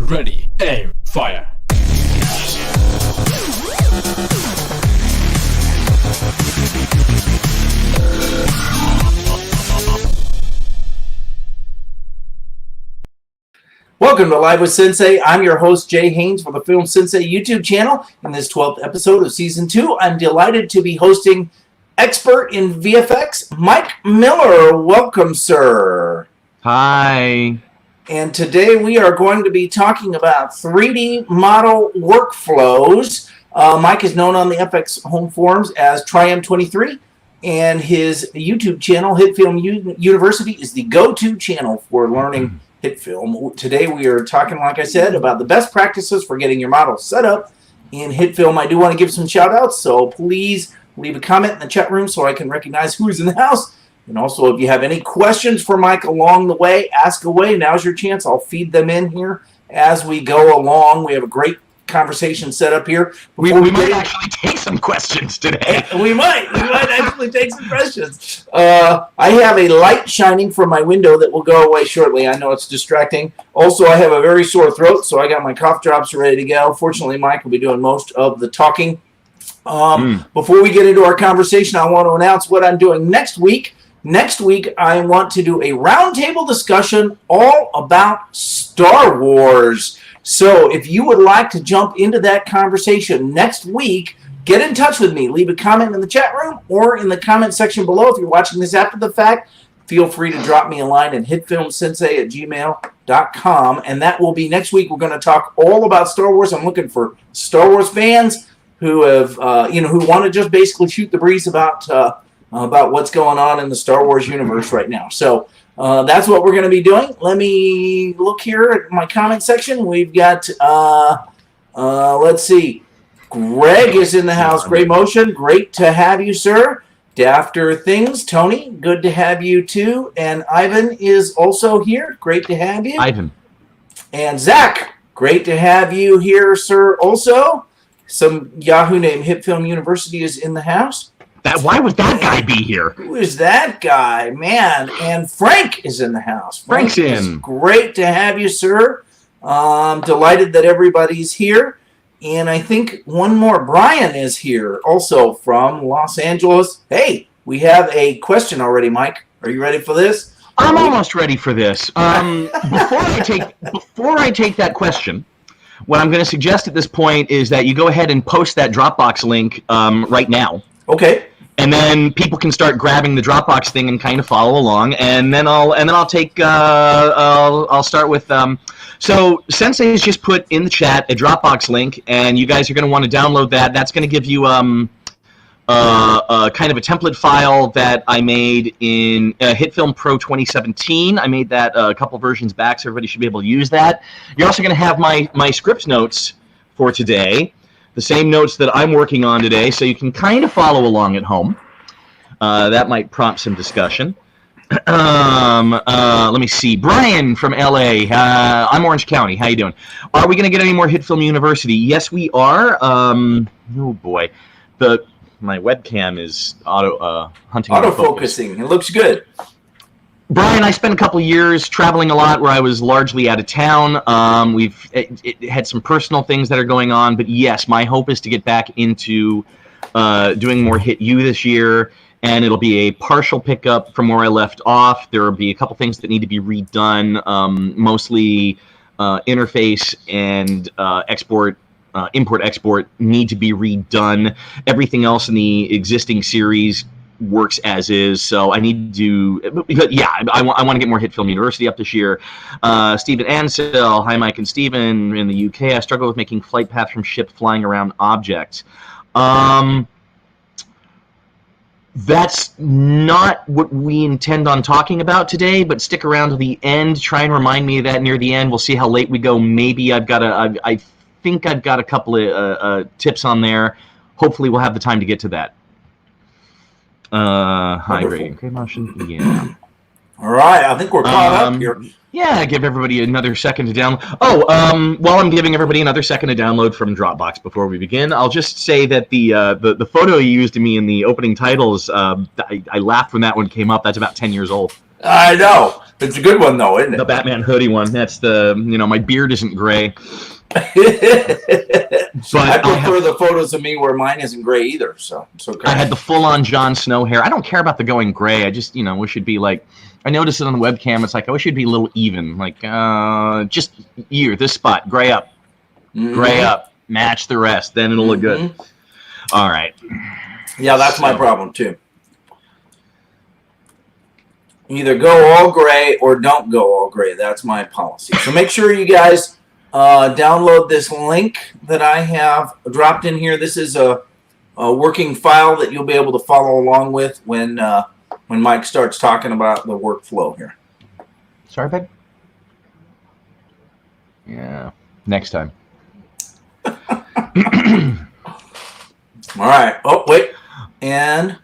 Ready, aim, fire. Welcome to Live with Sensei. I'm your host, Jay Haynes, for the Film Sensei YouTube channel. In this 12th episode of Season 2, I'm delighted to be hosting expert in VFX, Mike Miller. Welcome, sir. Hi. And today we are going to be talking about 3D model workflows. Mike is known on the FX home forums as Triem 23, and his YouTube channel, Hit Film University, is the go-to channel for learning hit film. Today we are talking, like I said, about the best practices for getting your model set up in hit film. I do want to give some shout outs, so please leave a comment in the chat room so I can recognize who's in the house. And also, if you have any questions for Mike along the way, ask away. Now's your chance. I'll feed them in here as we go along. We have a great conversation set up here. We might actually take some questions today. We might actually take some questions. I have a light shining from my window that will go away shortly. I know it's distracting. Also, I have a very sore throat, so I got my cough drops ready to go. Fortunately, Mike will be doing most of the talking. Before we get into our conversation, I want to announce what I'm doing next week. Next week, I want to do a roundtable discussion all about Star Wars. So if you would like to jump into that conversation next week, get in touch with me. Leave a comment in the chat room or in the comment section below. If you're watching this after the fact, feel free to drop me a line at hitfilmsensei@gmail.com. And that will be next week. We're going to talk all about Star Wars. I'm looking for Star Wars fans who have, who want to just basically shoot the breeze about what's going on in the Star Wars universe right now. So that's what we're going to be doing. Let me look here at my comment section. We've got, let's see, Greg is in the house. Gray Motion, great to have you, sir. Dafter Things, Tony, good to have you too. And Ivan is also here. Great to have you. Ivan. And Zach, great to have you here, sir, also. Some Yahoo name Hit Film University is in the house. Why would that guy be here? Who is that guy, man? And Frank is in the house. Frank's in. Great to have you, sir. I'm delighted that everybody's here. And I think one more, Brian is here, also from Los Angeles. Hey, we have a question already, Mike. Are you ready for this? I'm almost ready for this. Before I take that question, what I'm going to suggest at this point is that you go ahead and post that Dropbox link right now. Okay. And then people can start grabbing the Dropbox thing and kind of follow along, and then I'll start with so Sensei has just put in the chat a Dropbox link, and you guys are going to want to download that. That's going to give you kind of a template file that I made in HitFilm Pro 2017. I made that a couple versions back, so everybody should be able to use that. You're also going to have my script notes for today. The same notes that I'm working on today, so you can kind of follow along at home. That might prompt some discussion. Let me see. Brian from LA. I'm Orange County. How you doing? Are we going to get any more Hit Film University? Yes, we are. Oh boy, my webcam is autofocusing. It looks good. Brian, I spent a couple of years traveling a lot where I was largely out of town. It had some personal things that are going on, but yes, my hope is to get back into doing more Hit U this year, and it'll be a partial pickup from where I left off. There will be a couple things that need to be redone, mostly interface and import-export need to be redone. Everything else in the existing series works as is, so I need to I want to get more Hit Film University up this year. Stephen Ansell, hi Mike and Stephen in the UK. I struggle with making flight paths from ship flying around objects. That's not what we intend on talking about today, but stick around to the end. Try and remind me of that near the end. We'll see how late we go. Maybe I think I've got a couple of tips on there. Hopefully we'll have the time to get to that. Hi, Gray Motion. Yeah. All right, I think we're caught up here. Yeah, give everybody another second to download. Oh, while I'm giving everybody another second to download from Dropbox before we begin, I'll just say that the photo you used of me in the opening titles, I laughed when that one came up. That's about 10 years old. I know. It's a good one, though, isn't it? The Batman hoodie one. That's the, my beard isn't gray. But I prefer the photos of me where mine isn't gray either. So it's okay. I had the full-on Jon Snow hair. I don't care about the going gray. I just, wish it'd be like, I noticed it on the webcam. It's like, I wish it'd be a little even. Like, just here, this spot, gray up. Gray up. Match the rest. Then it'll look good. All right. Yeah, that's my problem, too. Either go all gray or don't go all gray. That's my policy. So make sure you guys download this link that I have dropped in here. This is a working file that you'll be able to follow along with when Mike starts talking about the workflow here. Sorry, babe? Yeah, next time. All right. Oh, wait. And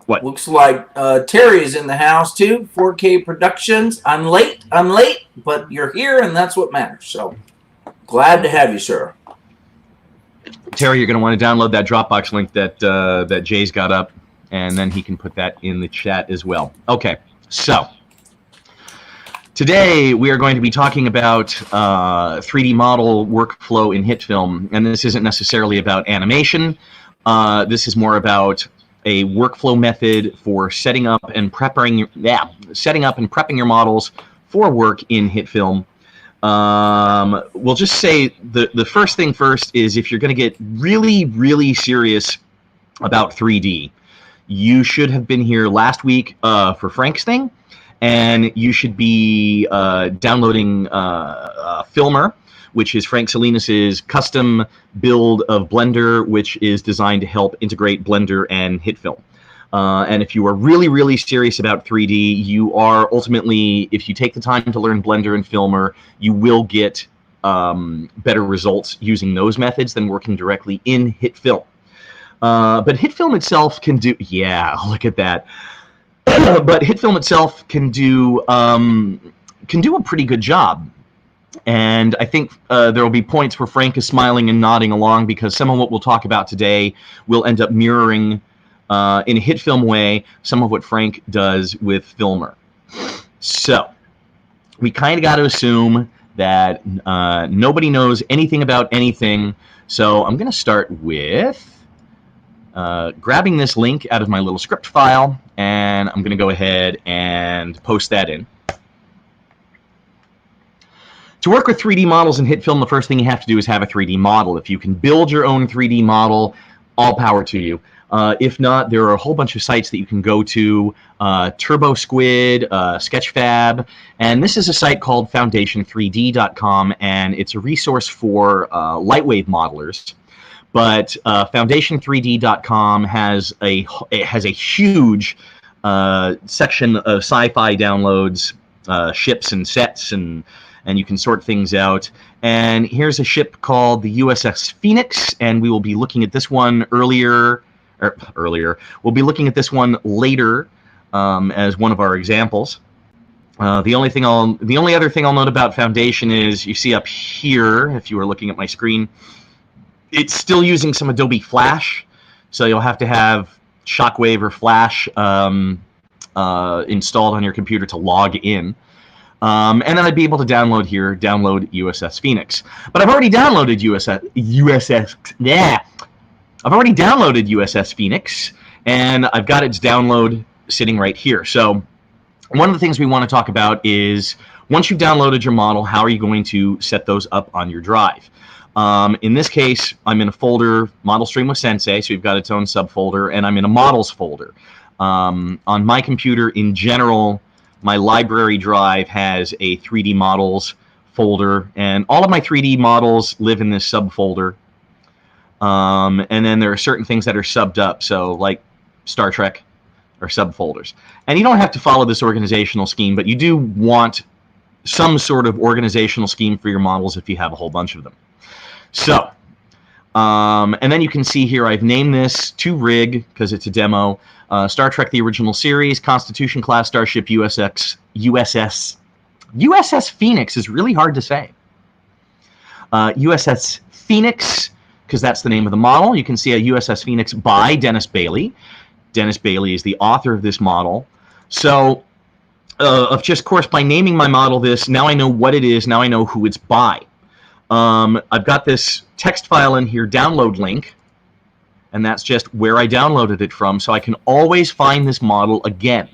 what? Looks like Terry is in the house, too. 4K Productions. I'm late, but you're here, and that's what matters. So glad to have you, sir. Terry, you're going to want to download that Dropbox link that Jay's got up, and then he can put that in the chat as well. Okay, so today we are going to be talking about 3D model workflow in HitFilm, and this isn't necessarily about animation. This is more about a workflow method for setting up and prepping your models for work in HitFilm. We'll just say the first thing first is if you're going to get really, really serious about 3D, you should have been here last week for Frank's thing, and you should be downloading Filmer, which is Frank Salinas' custom build of Blender, which is designed to help integrate Blender and HitFilm. And if you are really, really serious about 3D, you are ultimately, if you take the time to learn Blender and Filmer, you will get better results using those methods than working directly in HitFilm. But HitFilm itself can do, yeah, look at that. But HitFilm itself can do a pretty good job. And I think there will be points where Frank is smiling and nodding along because some of what we'll talk about today will end up mirroring, in a HitFilm way, some of what Frank does with Filmer. So we kind of got to assume that nobody knows anything about anything. So I'm going to start with grabbing this link out of my little script file, and I'm going to go ahead and post that in. To work with 3D models in HitFilm, the first thing you have to do is have a 3D model. If you can build your own 3D model, all power to you. If not, there are a whole bunch of sites that you can go to, TurboSquid, Sketchfab, and this is a site called foundation3d.com, and it's a resource for lightwave modelers. But foundation3d.com has a huge section of sci-fi downloads, ships and sets, and you can sort things out. And here's a ship called the USS Phoenix, and we will be looking at this one earlier. We'll be looking at this one later as one of our examples. The only other thing I'll note about Foundation is you see up here, if you were looking at my screen, it's still using some Adobe Flash, so you'll have to have Shockwave or Flash installed on your computer to log in. And then I'd be able to download USS Phoenix. But I've already downloaded I've already downloaded USS Phoenix, and I've got its download sitting right here. So one of the things we want to talk about is once you've downloaded your model, how are you going to set those up on your drive? In this case, I'm in a folder, Model Stream with Sensei, so we've got its own subfolder, and I'm in a models folder. On my computer, in general, my library drive has a 3D models folder, and all of my 3D models live in this subfolder. And then there are certain things that are subbed up, so like Star Trek are subfolders. And you don't have to follow this organizational scheme, but you do want some sort of organizational scheme for your models if you have a whole bunch of them. So, and then you can see here I've named this to Rig because it's a demo. Star Trek: The Original Series, Constitution class starship USS Phoenix is really hard to say. USS Phoenix, because that's the name of the model. You can see a USS Phoenix by Dennis Bailey. Dennis Bailey is the author of this model. So of just course by naming my model this, now I know what it is, now I know who it's by. I've got this text file in here, download link, and that's just where I downloaded it from, so I can always find this model again.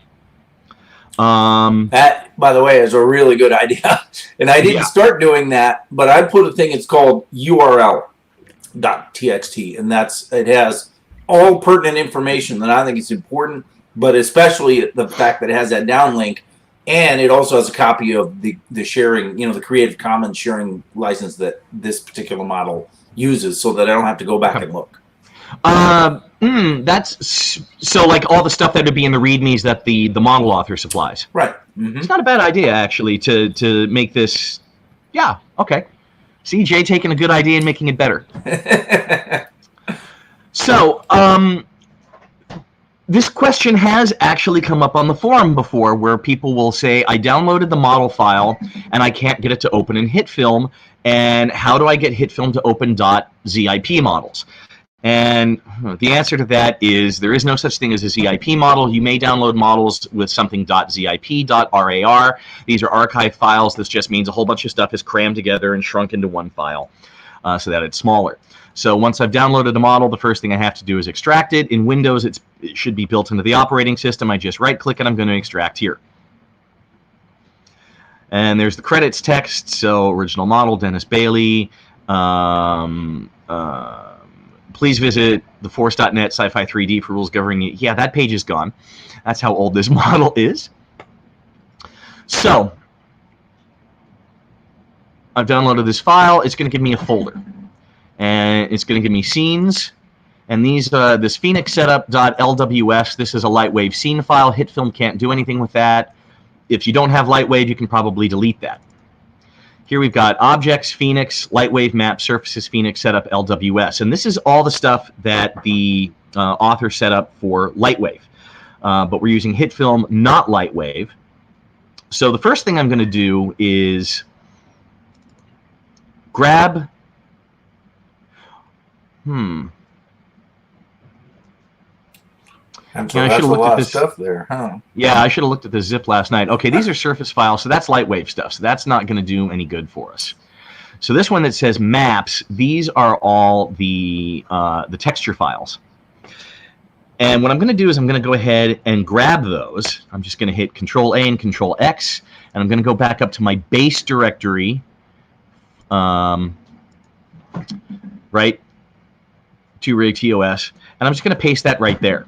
That, by the way, is a really good idea. And I didn't start doing that, but I put a thing, it's called url.txt, and it has all pertinent information that I think is important, but especially the fact that it has that downlink, and it also has a copy of the sharing, the Creative Commons sharing license that this particular model uses, so that I don't have to go back and look. That's so like all the stuff that would be in the READMEs that the model author supplies. Right. Mm-hmm. It's not a bad idea actually to make this. Yeah. Okay. See, Jay taking a good idea and making it better. So, this question has actually come up on the forum before, where people will say, I downloaded the model file and I can't get it to open in HitFilm, and how do I get HitFilm to open .zip models? And the answer to that is there is no such thing as a ZIP model. You may download models with something .zip, .rar. These are archive files. This just means a whole bunch of stuff is crammed together and shrunk into one file so that it's smaller. So once I've downloaded a model, the first thing I have to do is extract it. In Windows, it should be built into the operating system. I just right-click and I'm going to extract here. And there's the credits text. So original model, Dennis Bailey. Please visit theforce.net sci-fi 3D for rules governing it. Yeah, that page is gone. That's how old this model is. So I've downloaded this file. It's going to give me a folder. And it's going to give me scenes. And these this Phoenix setup.lws, this is a Lightwave scene file. HitFilm can't do anything with that. If you don't have Lightwave, you can probably delete that. Here we've got objects, Phoenix, Lightwave map, surfaces, Phoenix setup, LWS. And this is all the stuff that the author set up for Lightwave. But we're using HitFilm, not Lightwave. So the first thing I'm going to do is grab... And so that's a lot of stuff there, huh? Yeah, I should have looked at the zip last night. Okay, these are surface files, so that's Lightwave stuff. So that's not going to do any good for us. So this one that says maps, these are all the texture files. And what I'm going to do is I'm going to go ahead and grab those. I'm just going to hit Control-A and Control-X, and I'm going to go back up to my base directory, right, 2rig.tos, and I'm just going to paste that right there.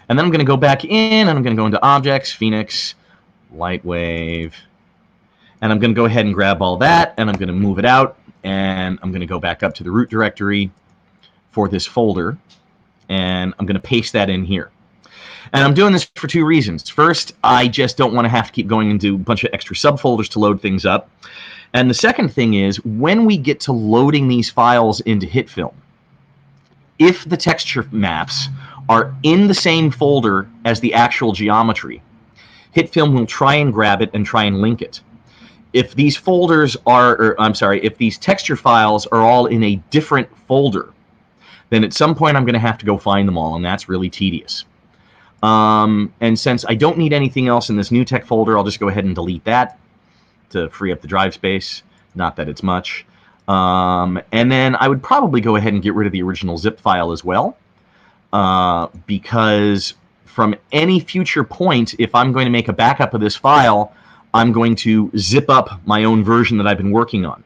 And then I'm going to go back in, and I'm going to go into Objects, Phoenix, Lightwave, and I'm going to go ahead and grab all that, and I'm going to move it out, and I'm going to go back up to the root directory for this folder, and I'm going to paste that in here. And I'm doing this for two reasons. First, I just don't want to have to keep going into a bunch of extra subfolders to load things up. And the second thing is, when we get to loading these files into HitFilm, if the texture maps are in the same folder as the actual geometry, HitFilm will try and grab it and try and link it. If these folders are, if these texture files are all in a different folder, then at some point I'm going to have to go find them all, and that's really tedious. And since I don't need anything else in this new tech folder, I'll just go ahead and delete that to free up the drive space. Not that it's much. And then I would probably go ahead and get rid of the original zip file as well. Because from any future point, if I'm going to make a backup of this file, I'm going to zip up my own version that I've been working on.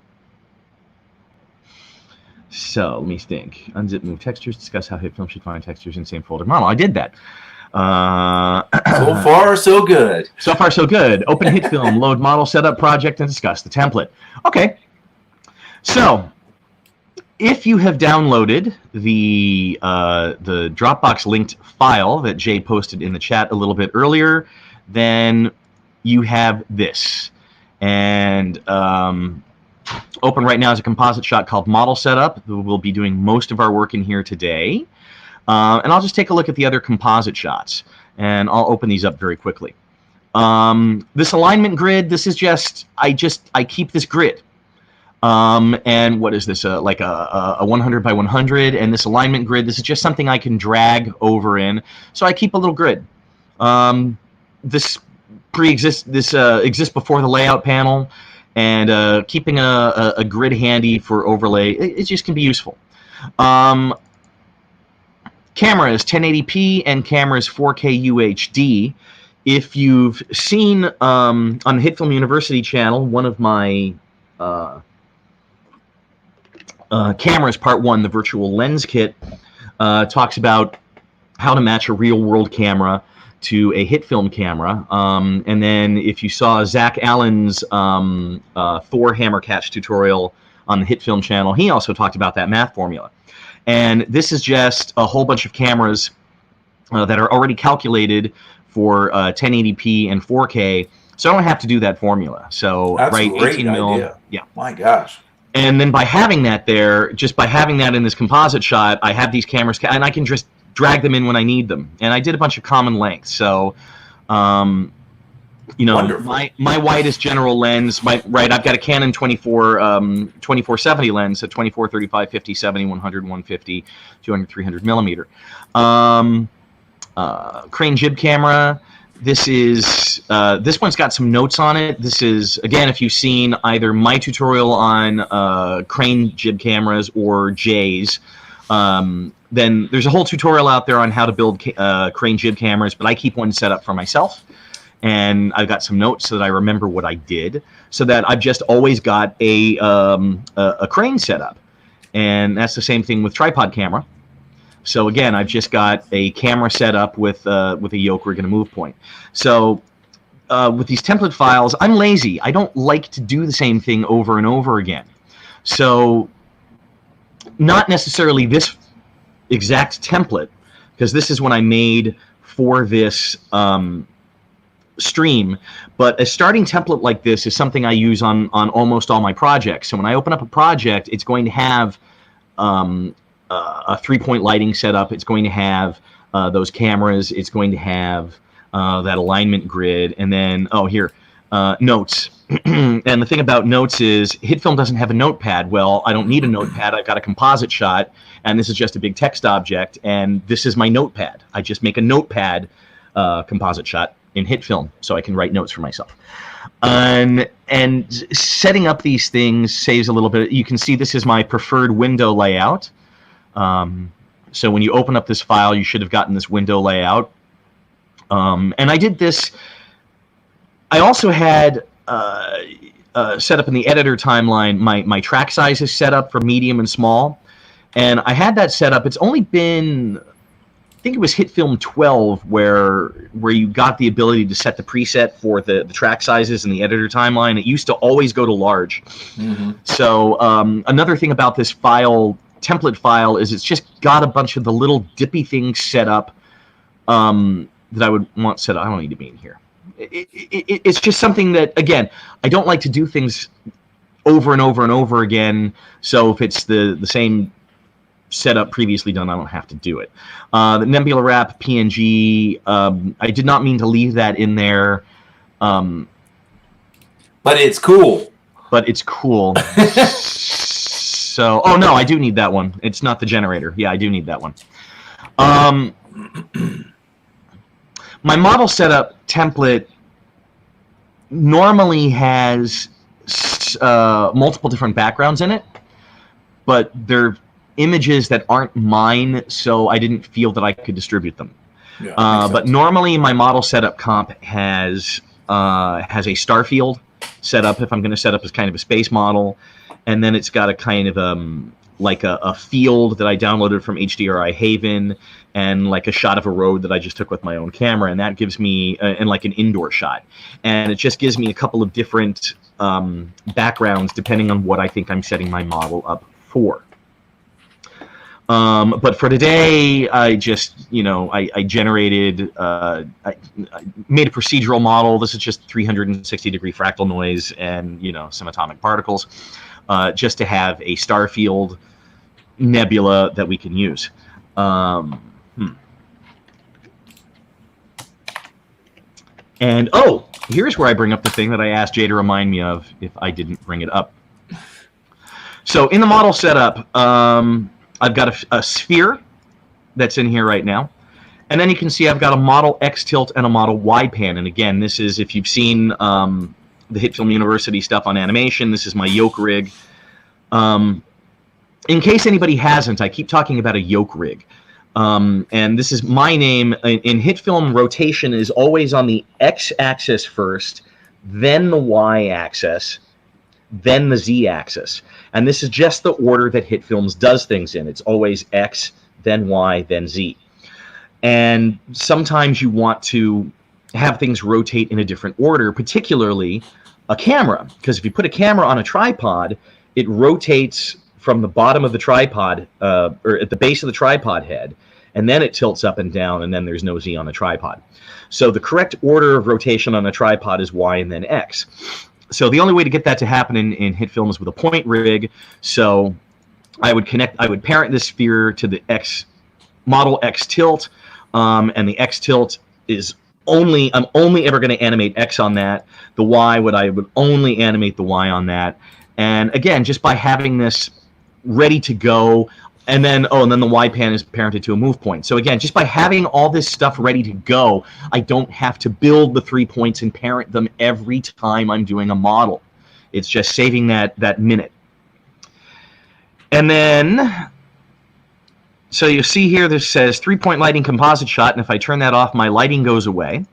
So let me think. Unzip, move textures, discuss how HitFilm should find textures in the same folder model. I did that. So far, so good. So far, so good. Open HitFilm, load model setup project, and discuss the template. Okay. So if you have downloaded the Dropbox linked file that Jay posted in the chat a little bit earlier, then you have this. And open right now is a composite shot called Model Setup. We'll be doing most of our work in here today. And I'll just take a look at the other composite shots, and I'll open these up very quickly. This alignment grid, this is just, I keep this grid. And what is this, like a 100 by 100, and this alignment grid, this is just something I can drag over in, so I keep a little grid. this exists before the layout panel, and keeping a grid handy for overlay, it just can be useful. Camera is 1080p and camera is 4K UHD. If you've seen on the HitFilm University channel, one of my cameras, part 1, the virtual lens kit, talks about how to match a real-world camera to a HitFilm camera. And then if you saw Zach Allen's Thor hammer catch tutorial on the HitFilm channel, he also talked about that math formula. And this is just a whole bunch of cameras that are already calculated for 1080p and 4K, so I don't have to do that formula. So that's right, a great 18 mil, idea. yeah. My gosh. And then by having that there, just by having that in this composite shot, I have these cameras, and I can just drag them in when I need them. And I did a bunch of common lengths. So, you know, wonderful. my widest general lens, I've got a Canon 2470 lens at 24, 35, 50, 70, 100, 150, 200, 300 millimeter. Crane jib camera. This one's got some notes on it. This is, again, if you've seen either my tutorial on crane jib cameras or Jay's, then there's a whole tutorial out there on how to build crane jib cameras, but I keep one set up for myself. And I've got some notes so that I remember what I did, so that I've just always got a crane set up. And that's the same thing with tripod camera. So again, I've just got a camera set up with a yoke rig and a move point. So with these template files, I'm lazy. I don't like to do the same thing over and over again. So not necessarily this exact template, because this is what I made for this stream, but a starting template like this is something I use on almost all my projects. So when I open up a project, it's going to have a 3-point lighting setup. It's going to have those cameras. It's going to have that alignment grid, and then notes. And the thing about notes is HitFilm doesn't have a notepad. Well, I don't need a notepad. I've got a composite shot, and this is just a big text object, and this is my notepad. I just make a notepad composite shot in HitFilm, so I can write notes for myself. And setting up these things saves a little bit. You can see this is my preferred window layout. So when you open up this file, you should have gotten this window layout. And I did this. I also had set up in the editor timeline my track sizes set up for medium and small. And I had that set up. It's only been, I think it was HitFilm 12 where you got the ability to set the preset for the track sizes in the editor timeline. It used to always go to large. Mm-hmm. So another thing about this template file is it's just got a bunch of the little dippy things set up that I would want set up. I don't need to be in here. It's just something that, again, I don't like to do things over and over and over again. So if it's the same setup previously done, I don't have to do it. The Nebula Wrap PNG, I did not mean to leave that in there. But it's cool. So, oh no, I do need that one. It's not the generator. Yeah, I do need that one. My model setup template normally has multiple different backgrounds in it, but they're images that aren't mine, so I didn't feel that I could distribute them. Yeah, but normally my model setup comp has a star field set up if I'm going to set up as kind of a space model, and then it's got a kind of like a field that I downloaded from HDRI Haven, and like a shot of a road that I just took with my own camera, and that gives me and like an indoor shot, and it just gives me a couple of different backgrounds depending on what I think I'm setting my model up for. But for today, I just, I generated, I made a procedural model. This is just 360-degree fractal noise and, some atomic particles, just to have a star field nebula that we can use. And, here's where I bring up the thing that I asked Jay to remind me of if I didn't bring it up. So in the model setup, I've got a sphere that's in here right now, And then you can see I've got a model X tilt and a model Y pan. And again, this is, if you've seen the HitFilm University stuff on animation, this is my yoke rig. In case anybody hasn't, I keep talking about a yoke rig. And this is my name. In HitFilm, rotation is always on the X-axis first, then the Y-axis, then the Z-axis. And this is just the order that HitFilms does things in. It's always X, then Y, then Z. And sometimes you want to have things rotate in a different order, particularly a camera. Because if you put a camera on a tripod, it rotates from the bottom of the tripod, or at the base of the tripod head, and then it tilts up and down, and then there's no Z on the tripod. So the correct order of rotation on a tripod is Y and then X. So the only way to get that to happen in HitFilm is with a point rig. So I would parent this sphere to the X model X tilt, and the X tilt is I'm only ever going to animate X on that. The Y, I would only animate the Y on that. And again, just by having this ready to go, and then the Y pan is parented to a move point. So again, just by having all this stuff ready to go, I don't have to build the 3 points and parent them every time I'm doing a model. It's just saving that minute. And then, so you see here, this says 3-point lighting composite shot, and if I turn that off, my lighting goes away.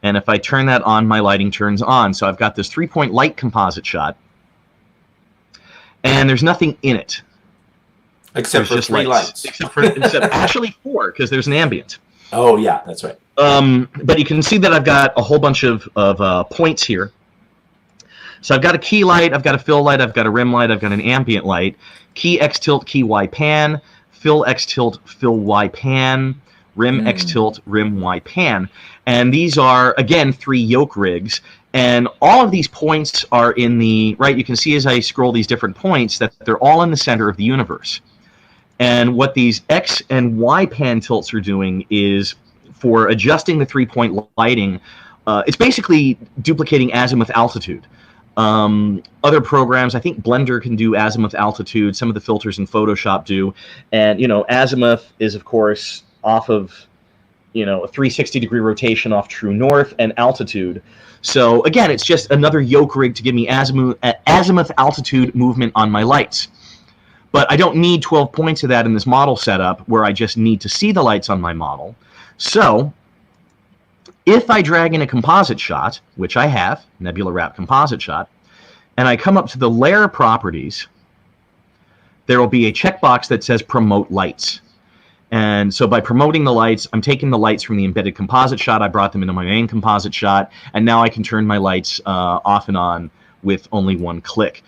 And if I turn that on, my lighting turns on. So I've got this 3-point light composite shot, and there's nothing in it. Except for 3 lights. Except actually 4, because there's an ambient. Oh, yeah, that's right. But you can see that I've got a whole bunch of points here. So I've got a key light, I've got a fill light, I've got a rim light, I've got an ambient light, key X tilt, key Y pan, fill X tilt, fill Y pan, rim X tilt, rim Y pan. And these are, again, 3 yoke rigs. And all of these points are in the, right, you can see as I scroll these different points that they're all in the center of the universe. And what these X and Y pan tilts are doing is, for adjusting the 3-point lighting, it's basically duplicating azimuth altitude. Other programs, I think Blender can do azimuth altitude, some of the filters in Photoshop do. And, azimuth is, of course, off of, a 360-degree rotation off true north, and altitude. So, again, it's just another yoke rig to give me azimuth altitude movement on my lights. But I don't need 12 points of that in this model setup, where I just need to see the lights on my model. So if I drag in a composite shot, which I have, Nebula Wrap composite shot, and I come up to the lair properties, there will be a checkbox that says promote lights. And so by promoting the lights, I'm taking the lights from the embedded composite shot, I brought them into my main composite shot, and now I can turn my lights off and on with only one click.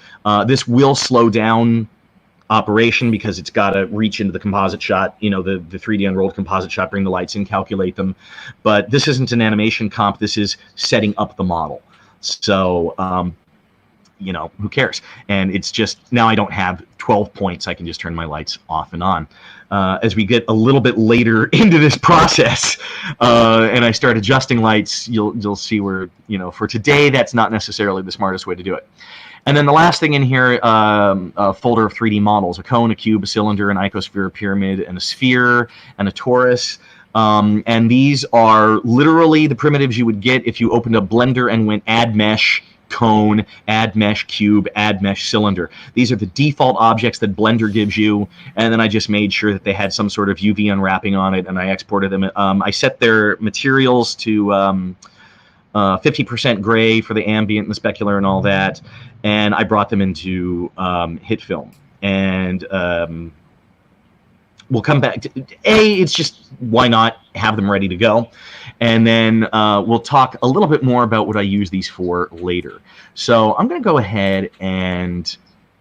This will slow down operation because it's got to reach into the composite shot, the 3D unrolled composite shot, bring the lights in, calculate them. But this isn't an animation comp, this is setting up the model. So, who cares? And it's just, now I don't have 12 points, I can just turn my lights off and on. As we get a little bit later into this process, and I start adjusting lights, you'll see where, for today, that's not necessarily the smartest way to do it. And then the last thing in here, a folder of 3D models, a cone, a cube, a cylinder, an icosphere, a pyramid, and a sphere, and a torus. And these are literally the primitives you would get if you opened up Blender and went add mesh, cone, add mesh, cube, add mesh, cylinder. These are the default objects that Blender gives you, and then I just made sure that they had some sort of UV unwrapping on it, and I exported them. I set their materials to 50% gray for the ambient and the specular and all that, and I brought them into HitFilm. And we'll come back to it's just, why not have them ready to go, and then we'll talk a little bit more about what I use these for later. So I'm going to go ahead and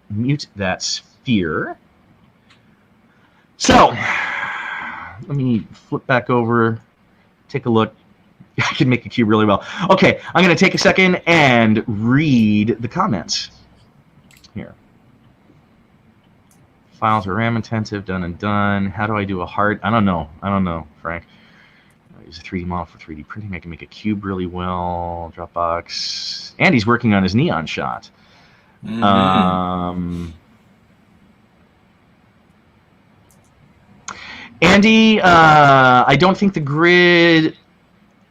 mute that sphere. So let me flip back over, take a look. I can make a cube really well. Okay, I'm going to take a second and read the comments here. Files are RAM intensive, done and done. How do I do a heart? I don't know, Frank. I use a 3D model for 3D printing. I can make a cube really well. Dropbox. Andy's working on his neon shot. Andy, I don't think the grid...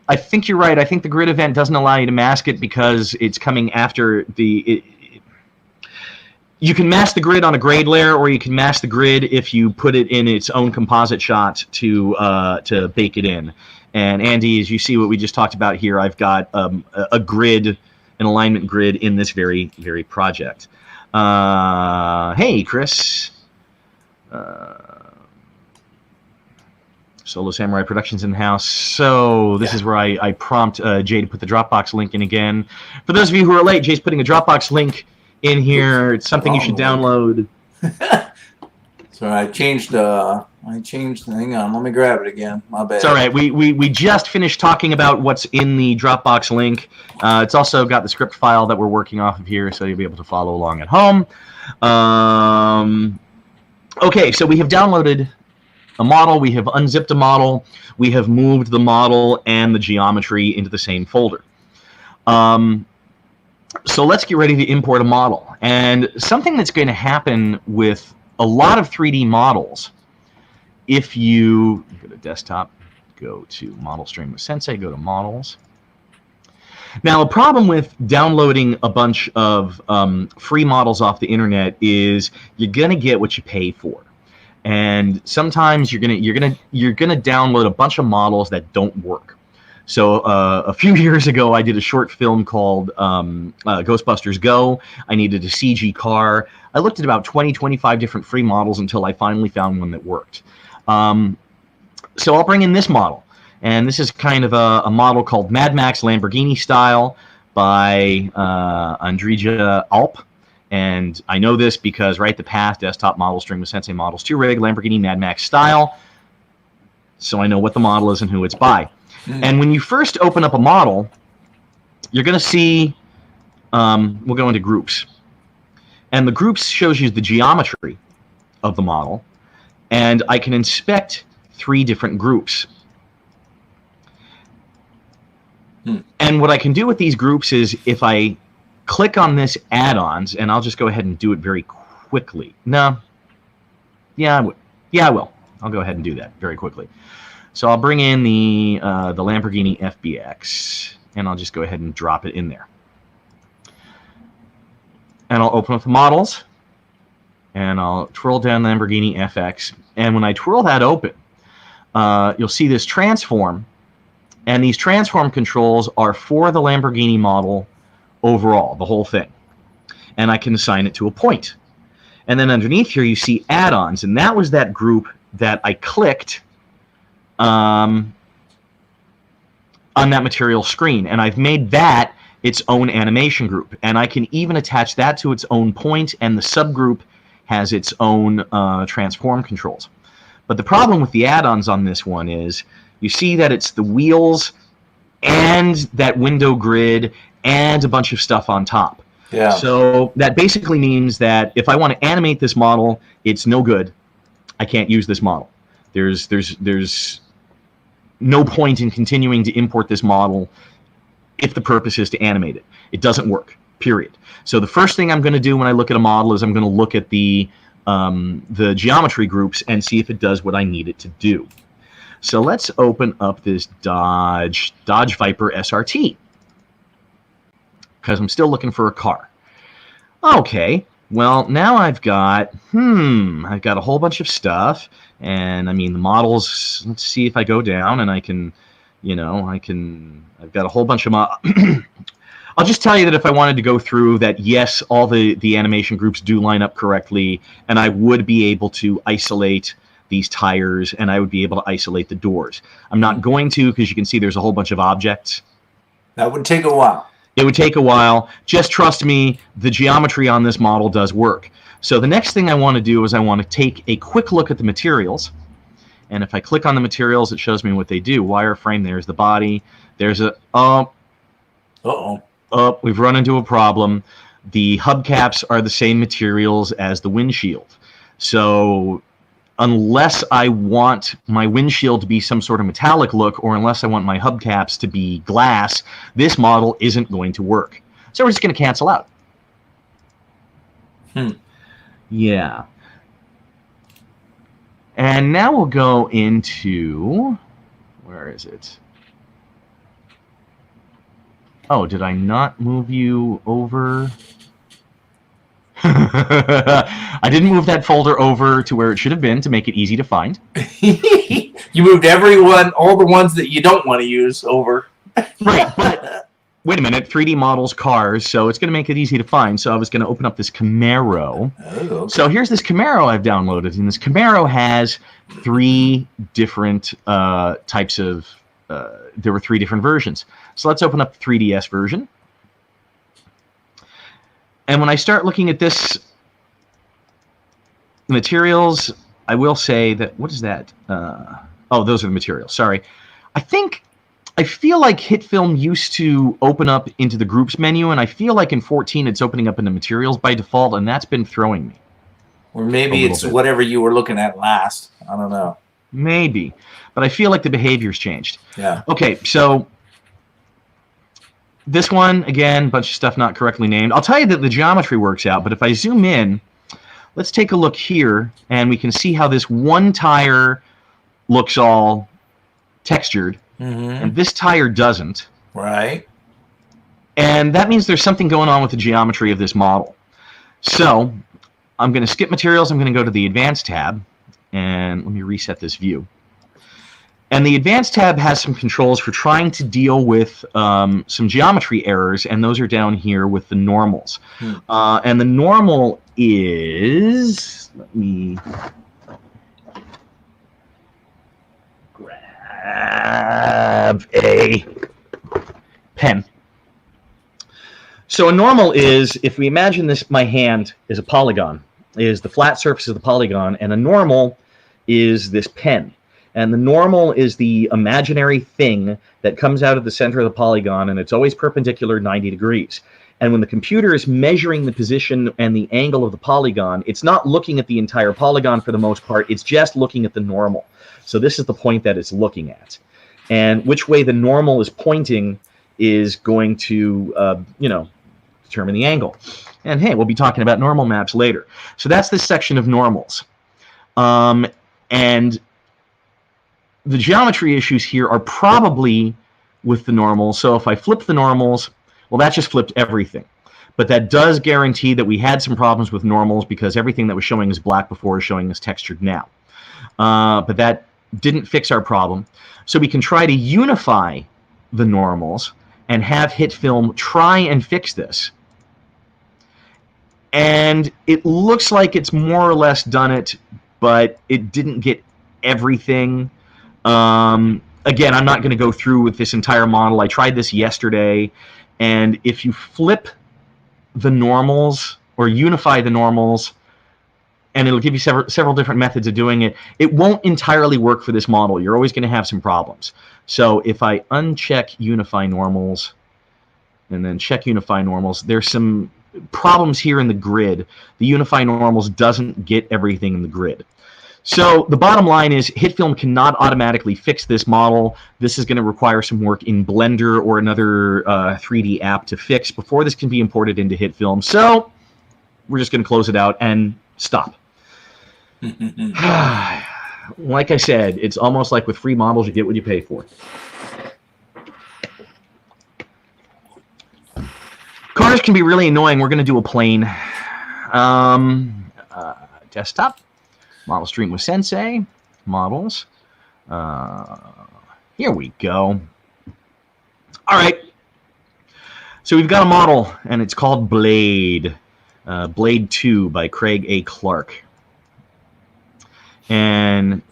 I think you're right. I think the grid event doesn't allow you to mask it because it's coming after the... You can mask the grid on a grade layer, or you can mask the grid if you put it in its own composite shot to bake it in. And Andy, as you see what we just talked about here, I've got a grid, an alignment grid in this very project. Hey, Chris. Solo Samurai Productions in the house. So this is where I prompt Jay to put the Dropbox link in again. For those of you who are late, Jay's putting a Dropbox link in here. It's something you should download. So I changed. Hang on, let me grab it again. My bad. It's all right. We just finished talking about what's in the Dropbox link. It's also got the script file that we're working off of here, so you'll be able to follow along at home. Okay, so we have downloaded a model. We have unzipped a model. We have moved the model and the geometry into the same folder. So let's get ready to import a model. And something that's going to happen with a lot of 3D models, if you go to desktop, go to model stream with Sensei, go to models. Now, a problem with downloading a bunch of free models off the internet is you're going to get what you pay for. And sometimes you're gonna download a bunch of models that don't work. So a few years ago, I did a short film called Ghostbusters Go. I needed a CG car. I looked at about 20, 25 different free models until I finally found one that worked. So I'll bring in this model. And this is kind of a model called Mad Max Lamborghini Style by Andrija Alp. And I know this because the path, desktop model stream with Sensei Models 2 rig, Lamborghini Mad Max Style. So I know what the model is and who it's by. And when you first open up a model, you're going to see, we'll go into groups. And the groups shows you the geometry of the model. And I can inspect 3 different groups. And what I can do with these groups is if I click on this add-ons, and I'll just go ahead and do it very quickly. No. Yeah, I will. I'll go ahead and do that very quickly. So I'll bring in the Lamborghini FBX, and I'll just go ahead and drop it in there. And I'll open up the models, and I'll twirl down Lamborghini FX. And when I twirl that open, you'll see this transform, and these transform controls are for the Lamborghini model overall, the whole thing. And I can assign it to a point. And then underneath here you see add-ons, and that was that group that I clicked on that material screen. And I've made that its own animation group. And I can even attach that to its own point, and the subgroup has its own transform controls. But the problem with the add-ons on this one is you see that it's the wheels and that window grid and a bunch of stuff on top. Yeah. So that basically means that if I want to animate this model, it's no good. I can't use this model. There's no point in continuing to import this model if the purpose is to animate it. It doesn't work, period. So the first thing I'm going to do when I look at a model is I'm going to look at the geometry groups and see if it does what I need it to do. So let's open up this Dodge Viper SRT, because I'm still looking for a car. Okay, well, now I've got a whole bunch of stuff, and I mean the models, let's see if I go down and I can, I've got a whole bunch of I'll just tell you that if I wanted to go through that, yes, all the animation groups do line up correctly, and I would be able to isolate these tires, and I would be able to isolate the doors. I'm not going to, because you can see there's a whole bunch of objects. That would take a while. It would take a while. Just trust me, the geometry on this model does work. So the next thing I want to do is I want to take a quick look at the materials. And if I click on the materials, it shows me what they do. Wireframe, there's the body. There's a... we've run into a problem. The hubcaps are the same materials as the windshield. So unless I want my windshield to be some sort of metallic look, or unless I want my hubcaps to be glass, this model isn't going to work. So we're just going to cancel out. Yeah. And now we'll go into, where is it? Oh, did I not move you over? I didn't move that folder over to where it should have been to make it easy to find. You moved all the ones that you don't want to use over. Right, but wait a minute, 3D models, cars, so it's going to make it easy to find. So I was going to open up this Camaro. Oh, okay. So here's this Camaro I've downloaded, and this Camaro has 3 different types of, there were 3 different versions. So let's open up the 3DS version. And when I start looking at this materials, I will say that, what is that? Oh, those are the materials, sorry. I feel like HitFilm used to open up into the groups menu, and I feel like in 14 it's opening up into materials by default, and that's been throwing me. Or maybe it's whatever you were looking at last. I don't know. Maybe. But I feel like the behavior's changed. Yeah. Okay, so this one, again, a bunch of stuff not correctly named. I'll tell you that the geometry works out, but if I zoom in, let's take a look here, and we can see how this one tire looks all textured, and this tire doesn't. Right. And that means there's something going on with the geometry of this model. So I'm going to skip materials. I'm going to go to the Advanced tab, and let me reset this view. And the Advanced tab has some controls for trying to deal with some geometry errors, and those are down here with the normals. And the normal is, let me grab a pen. So a normal is, if we imagine this, my hand is a polygon, is the flat surface of the polygon, and a normal is this pen. And the normal is the imaginary thing that comes out of the center of the polygon, and it's always perpendicular 90 degrees. And when the computer is measuring the position and the angle of the polygon, it's not looking at the entire polygon for the most part, it's just looking at the normal. So this is the point that it's looking at. And which way the normal is pointing is going to, determine the angle. And hey, we'll be talking about normal maps later. So that's this section of normals. And the geometry issues here are probably with the normals. So if I flip the normals, well, that just flipped everything. But that does guarantee that we had some problems with normals because everything that was showing as black before is showing as textured now. But that didn't fix our problem. So we can try to unify the normals and have HitFilm try and fix this. And it looks like it's more or less done it, but it didn't get everything. Again, I'm not going to go through with this entire model. I tried this yesterday, and if you flip the normals or unify the normals, and it'll give you several different methods of doing it, it won't entirely work for this model. You're always going to have some problems. So if I uncheck unify normals and then check unify normals, there's some problems here in the grid. The unify normals doesn't get everything in the grid. So the bottom line is HitFilm cannot automatically fix this model. This is going to require some work in Blender or another 3D app to fix before this can be imported into HitFilm. So we're just going to close it out and stop. Like I said, it's almost like with free models, you get what you pay for. Cars can be really annoying. We're going to do a plane. Desktop. Model stream with Sensei. Models. Here we go. All right. So we've got a model, and it's called Blade. Blade 2 by Craig A. Clark. And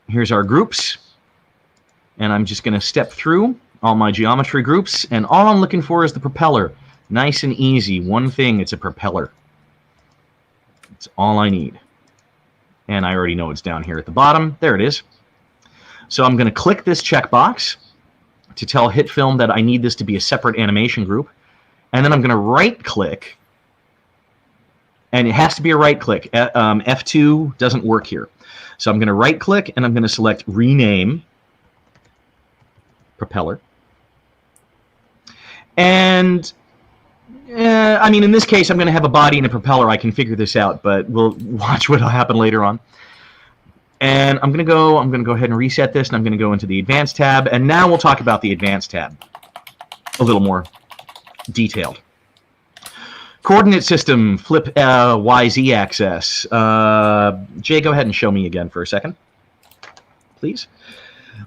here's our groups. And I'm just going to step through all my geometry groups. And all I'm looking for is the propeller. Nice and easy. One thing, it's a propeller. That's all I need. And I already know it's down here at the bottom. There it is. So I'm going to click this checkbox to tell HitFilm that I need this to be a separate animation group. And then I'm going to right-click. And it has to be a right-click. F2 doesn't work here. So I'm going to right-click, and I'm going to select Rename Propeller. And I mean, in this case, I'm going to have a body and a propeller. I can figure this out, but we'll watch what will happen later on. And I'm going to go ahead and reset this, and I'm going to go into the Advanced tab, and now we'll talk about the Advanced tab a little more detailed. Coordinate system, flip YZ axis. Jay, go ahead and show me again for a second, please.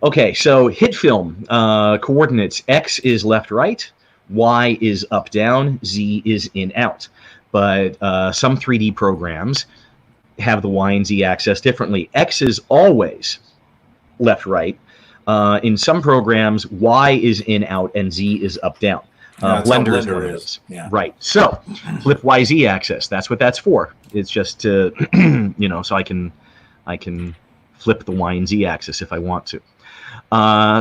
Okay, so hit film coordinates. X is left, right. Y is up, down. Z is in, out. But some 3D programs have the Y and Z axis differently. X is always left, right. In some programs, Y is in, out, and Z is up, down. Blender is one of those. Yeah. Right. So flip YZ axis. That's what that's for. It's just to, you know, so I can flip the Y and Z axis if I want to.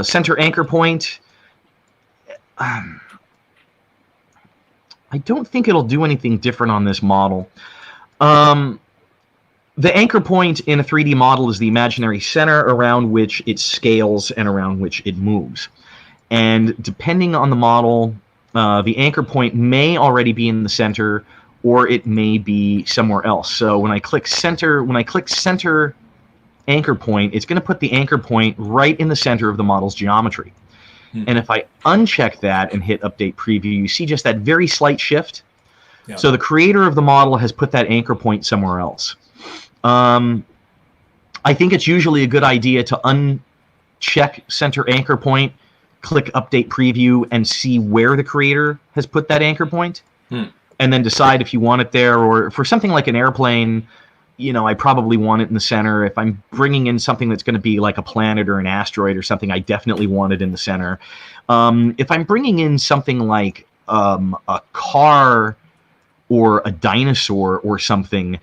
Center anchor point. I don't think it'll do anything different on this model. The anchor point in a 3D model is the imaginary center around which it scales and around which it moves. And depending on the model, the anchor point may already be in the center, or it may be somewhere else. So when I click center anchor point, it's going to put the anchor point right in the center of the model's geometry. And if I uncheck that and hit update preview, you see just that very slight shift. Yeah. So the creator of the model has put that anchor point somewhere else. I think it's usually a good idea to uncheck center anchor point, click update preview, and see where the creator has put that anchor point, and then decide if you want it there. Or for something like an airplane, you know, I probably want it in the center. If I'm bringing in something that's going to be like a planet or an asteroid or something, I definitely want it in the center. If I'm bringing in something like a car or a dinosaur or something,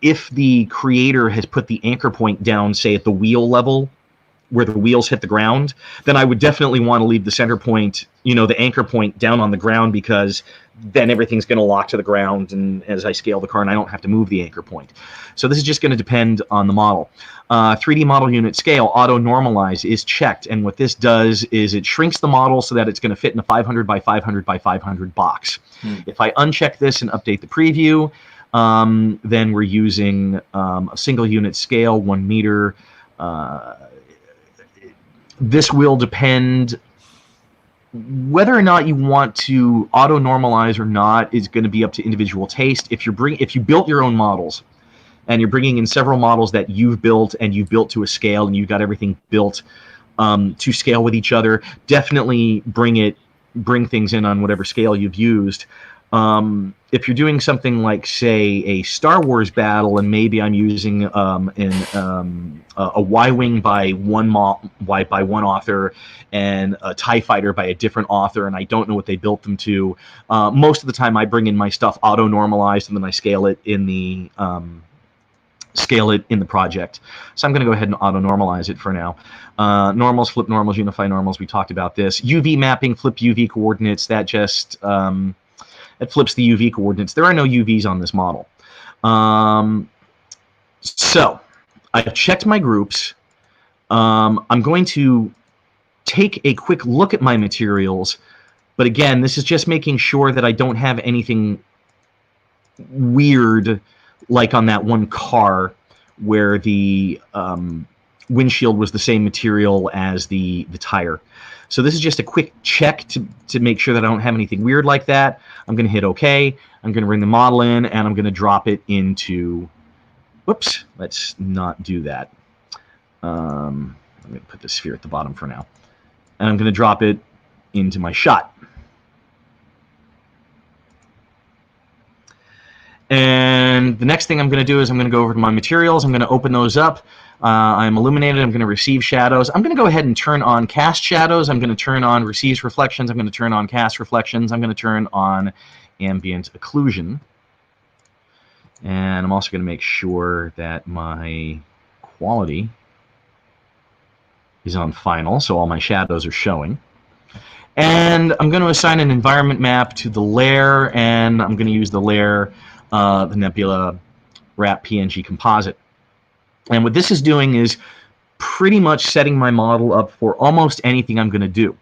if the creator has put the anchor point down, say at the wheel level, where the wheels hit the ground, then I would definitely want to leave the center point, you know, the anchor point down on the ground, because then everything's going to lock to the ground, and as I scale the car, and I don't have to move the anchor point. So this is just going to depend on the model. 3D model unit scale, auto normalize is checked, and what this does is it shrinks the model so that it's going to fit in a 500 by 500 by 500 box. If I uncheck this and update the preview, then we're using a single unit scale, 1 meter. This will depend whether or not you want to auto normalize or not is going to be up to individual taste. If you built your own models and you're bringing in several models that you've built and you've built to a scale and you've got everything built to scale with each other, definitely bring things in on whatever scale you've used. If you're doing something like, say, a Star Wars battle, and maybe I'm using a Y-wing by one author and a TIE fighter by a different author, and I don't know what they built them to, most of the time I bring in my stuff auto-normalized, and then I scale it in the project. So I'm going to go ahead and auto-normalize it for now. Normals, flip normals, unify normals. We talked about this. UV mapping, flip UV coordinates. That just it flips the UV coordinates. There are no UVs on this model. So I've checked my groups. I'm going to take a quick look at my materials, but again, this is just making sure that I don't have anything weird like on that one car where the windshield was the same material as the tire. So this is just a quick check to make sure that I don't have anything weird like that. I'm going to hit OK. I'm going to bring the model in, and I'm going to drop it into... Whoops, let's not do that. I'm going to put the sphere at the bottom for now. And I'm going to drop it into my shot. And the next thing I'm going to do is I'm going to go over to my materials. I'm going to open those up. I'm illuminated. I'm going to receive shadows. I'm going to go ahead and turn on cast shadows. I'm going to turn on receives reflections. I'm going to turn on cast reflections. I'm going to turn on ambient occlusion. And I'm also going to make sure that my quality is on final, so all my shadows are showing. And I'm going to assign an environment map to the lair, and I'm going to use the lair, the nebula wrap PNG composite. And what this is doing is pretty much setting my model up for almost anything I'm going to do.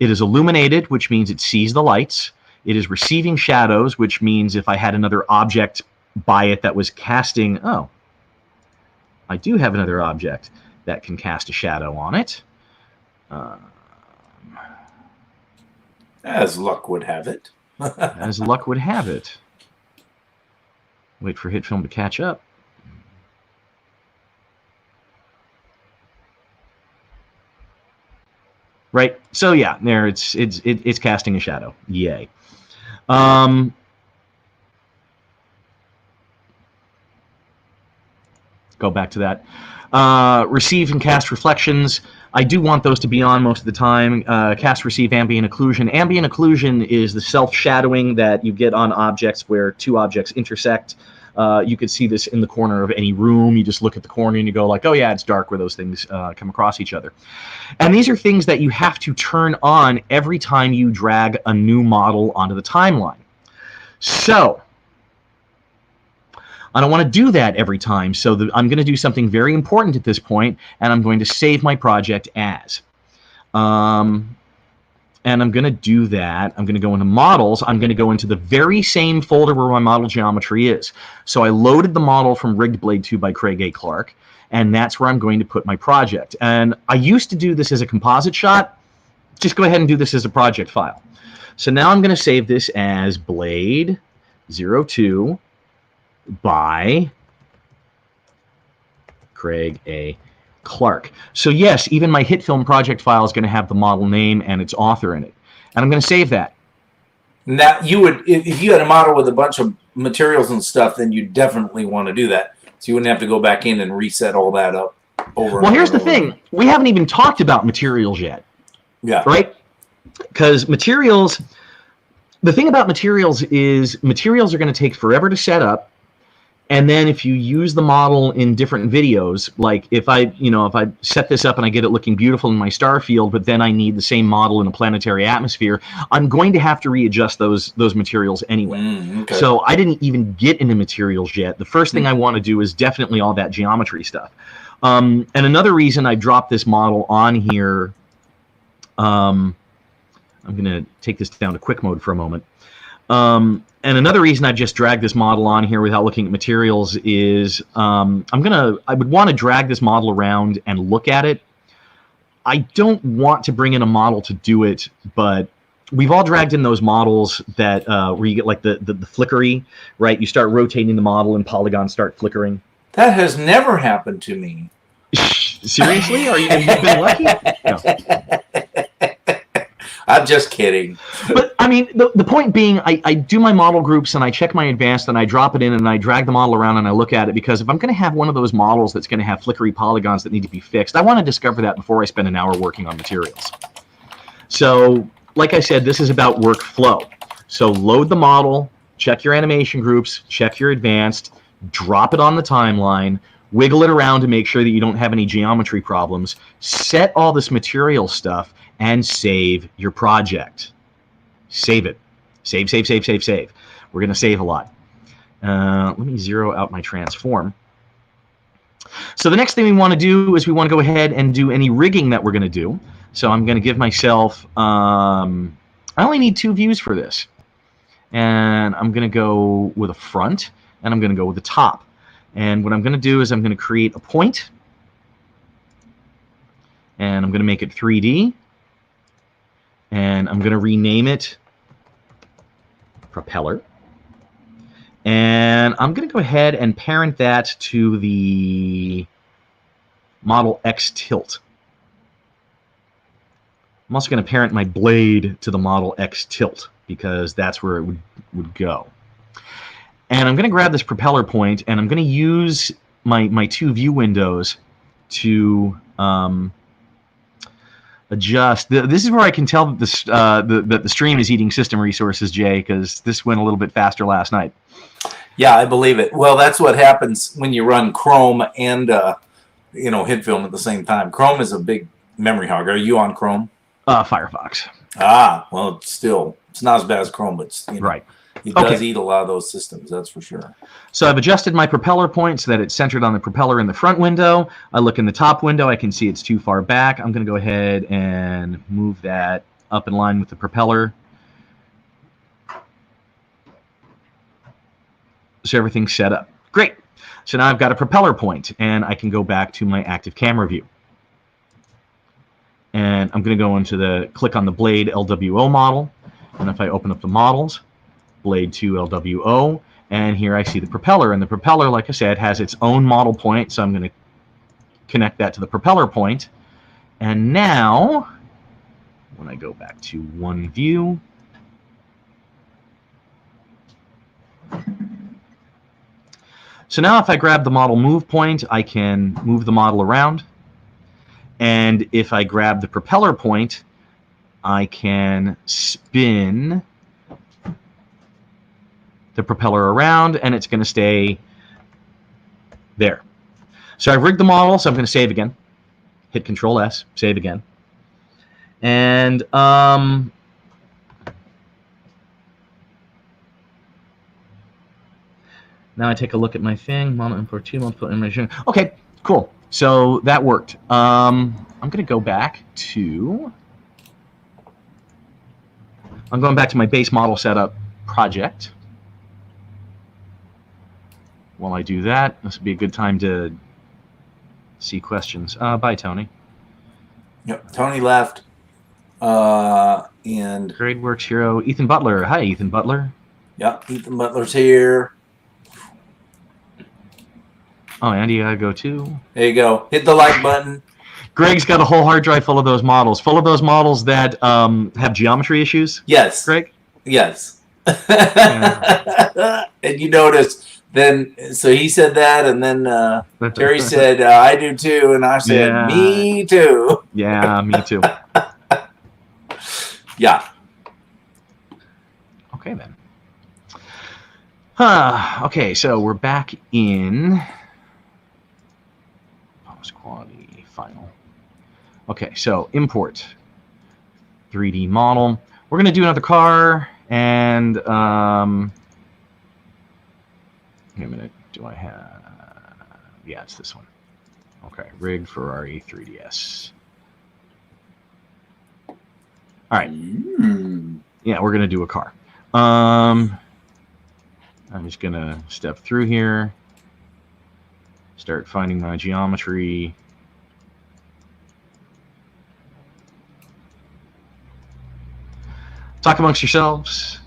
It is illuminated, which means it sees the lights. It is receiving shadows, which means if I had another object by it that was casting... Oh. I do have another object that can cast a shadow on it. As luck would have it. As luck would have it. Wait for HitFilm to catch up. Right. So yeah, there it's casting a shadow. Yay. Go back to that. Receive and cast reflections. I do want those to be on most of the time. Cast, receive, ambient occlusion. Ambient occlusion is the self-shadowing that you get on objects where two objects intersect. You could see this in the corner of any room. You just look at the corner and you go like, oh yeah, it's dark where those things come across each other. And these are things that you have to turn on every time you drag a new model onto the timeline. So I don't want to do that every time, so I'm going to do something very important at this point, and I'm going to save my project as. And I'm going to do that. I'm going to go into Models. I'm going to go into the very same folder where my model geometry is. So I loaded the model from Rigged Blade 2 by Craig A. Clark, and that's where I'm going to put my project. And I used to do this as a composite shot. Just go ahead and do this as a project file. So now I'm going to save this as Blade 02 by Craig A. Clark. So yes, even my HitFilm project file is going to have the model name and its author in it. And I'm going to save that. Now, you would, if you had a model with a bunch of materials and stuff, then you definitely want to do that. So you wouldn't have to go back in and reset all that up over. Well, here's the thing. We haven't even talked about materials yet. Yeah. Right? Because materials, the thing about materials is materials are going to take forever to set up. And then if you use the model in different videos, like if I set this up and I get it looking beautiful in my star field, but then I need the same model in a planetary atmosphere, I'm going to have to readjust those materials anyway. Okay. So I didn't even get into materials yet. The first thing I want to do is definitely all that geometry stuff. And another reason I dropped this model on here, I'm going to take this down to quick mode for a moment. And another reason I've just dragged this model on here without looking at materials is I would want to drag this model around and look at it. I don't want to bring in a model to do it, but we've all dragged in those models that where you get like the flickery, right? You start rotating the model and polygons start flickering. That has never happened to me. Seriously? Have you been lucky? No. I'm just kidding. But I mean, the point being, I do my model groups and I check my advanced and I drop it in and I drag the model around and I look at it, because if I'm going to have one of those models that's going to have flickery polygons that need to be fixed, I want to discover that before I spend an hour working on materials. So, like I said, this is about workflow. So load the model, check your animation groups, check your advanced, drop it on the timeline, wiggle it around to make sure that you don't have any geometry problems, set all this material stuff, and save your project. Save it. Save, save, save, save, save. We're going to save a lot. Let me zero out my transform. So the next thing we want to do is we want to go ahead and do any rigging that we're going to do. So I'm going to give myself, I only need 2 views for this. And I'm going to go with a front, and I'm going to go with a top. And what I'm going to do is I'm going to create a point, and I'm going to make it 3D. And I'm going to rename it Propeller. And I'm going to go ahead and parent that to the Model X Tilt. I'm also going to parent my blade to the Model X Tilt, because that's where it would go. And I'm going to grab this propeller point, and I'm going to use my 2 view windows to adjust. This is where I can tell that the stream is eating system resources, Jay, because this went a little bit faster last night. Yeah, I believe it. Well, that's what happens when you run Chrome and HitFilm at the same time. Chrome is a big memory hog. Are you on Chrome? Firefox. Ah, well, it's not as bad as Chrome, but right. It does eat a lot of those systems, that's for sure. So I've adjusted my propeller point so that it's centered on the propeller in the front window. I look in the top window, I can see it's too far back. I'm going to go ahead and move that up in line with the propeller. So everything's set up. Great. So now I've got a propeller point, and I can go back to my active camera view. And I'm going to go into click on the blade LWO model, and if I open up the models, blade 2 LWO, and here I see the propeller, and the propeller, like I said, has its own model point, so I'm going to connect that to the propeller point. And now, when I go back to one view, so now if I grab the model move point, I can move the model around. And if I grab the propeller point, I can spin the propeller around, and it's going to stay there. So I've rigged the model, so I'm going to save again. Hit Control S, save again. And now I take a look at my thing. Model import 2, multiple image. Okay, cool. So that worked. I'm going to go back to... I'm going back to my base model setup project. While I do that, this would be a good time to see questions. Bye, Tony. Yep, Tony left. And Grade Works Hero, Ethan Butler. Hi, Ethan Butler. yep, Ethan Butler's here. Oh, Andy, you gotta go too. There you go. Hit the like button. Greg's got a whole hard drive full of those models. Full of those models that have geometry issues. Yes. Greg? Yes. And you notice, then, so he said that, and then Terry said, I do too, and I said, Yeah. me too. Yeah, me too. Yeah. Okay, then. Okay, so we're back in post quality final. Okay, so import 3D model. We're going to do another car, and wait a minute. Do I have? Yeah, it's this one. Okay, rig Ferrari 3DS. All right. Yeah, we're going to do a car. I'm just going to step through here, start finding my geometry. Talk amongst yourselves.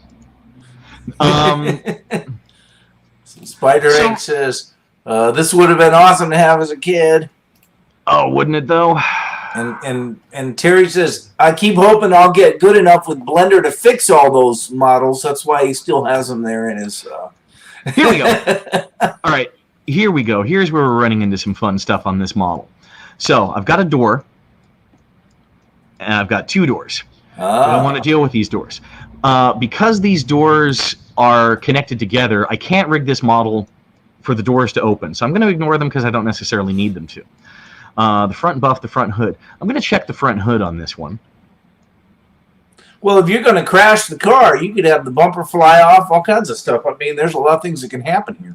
Spider Egg says, this would have been awesome to have as a kid. Oh, wouldn't it though? And Terry says, I keep hoping I'll get good enough with Blender to fix all those models. That's why he still has them there in his... Here we go. All right, here we go. Here's where we're running into some fun stuff on this model. So I've got a door, and I've got two doors. I don't want to deal with these doors. Because these doors are connected together, I can't rig this model for the doors to open. So I'm going to ignore them because I don't necessarily need them to. The front buff, the front hood. I'm going to check the front hood on this one. Well, if you're going to crash the car, you could have the bumper fly off, all kinds of stuff. I mean, there's a lot of things that can happen here.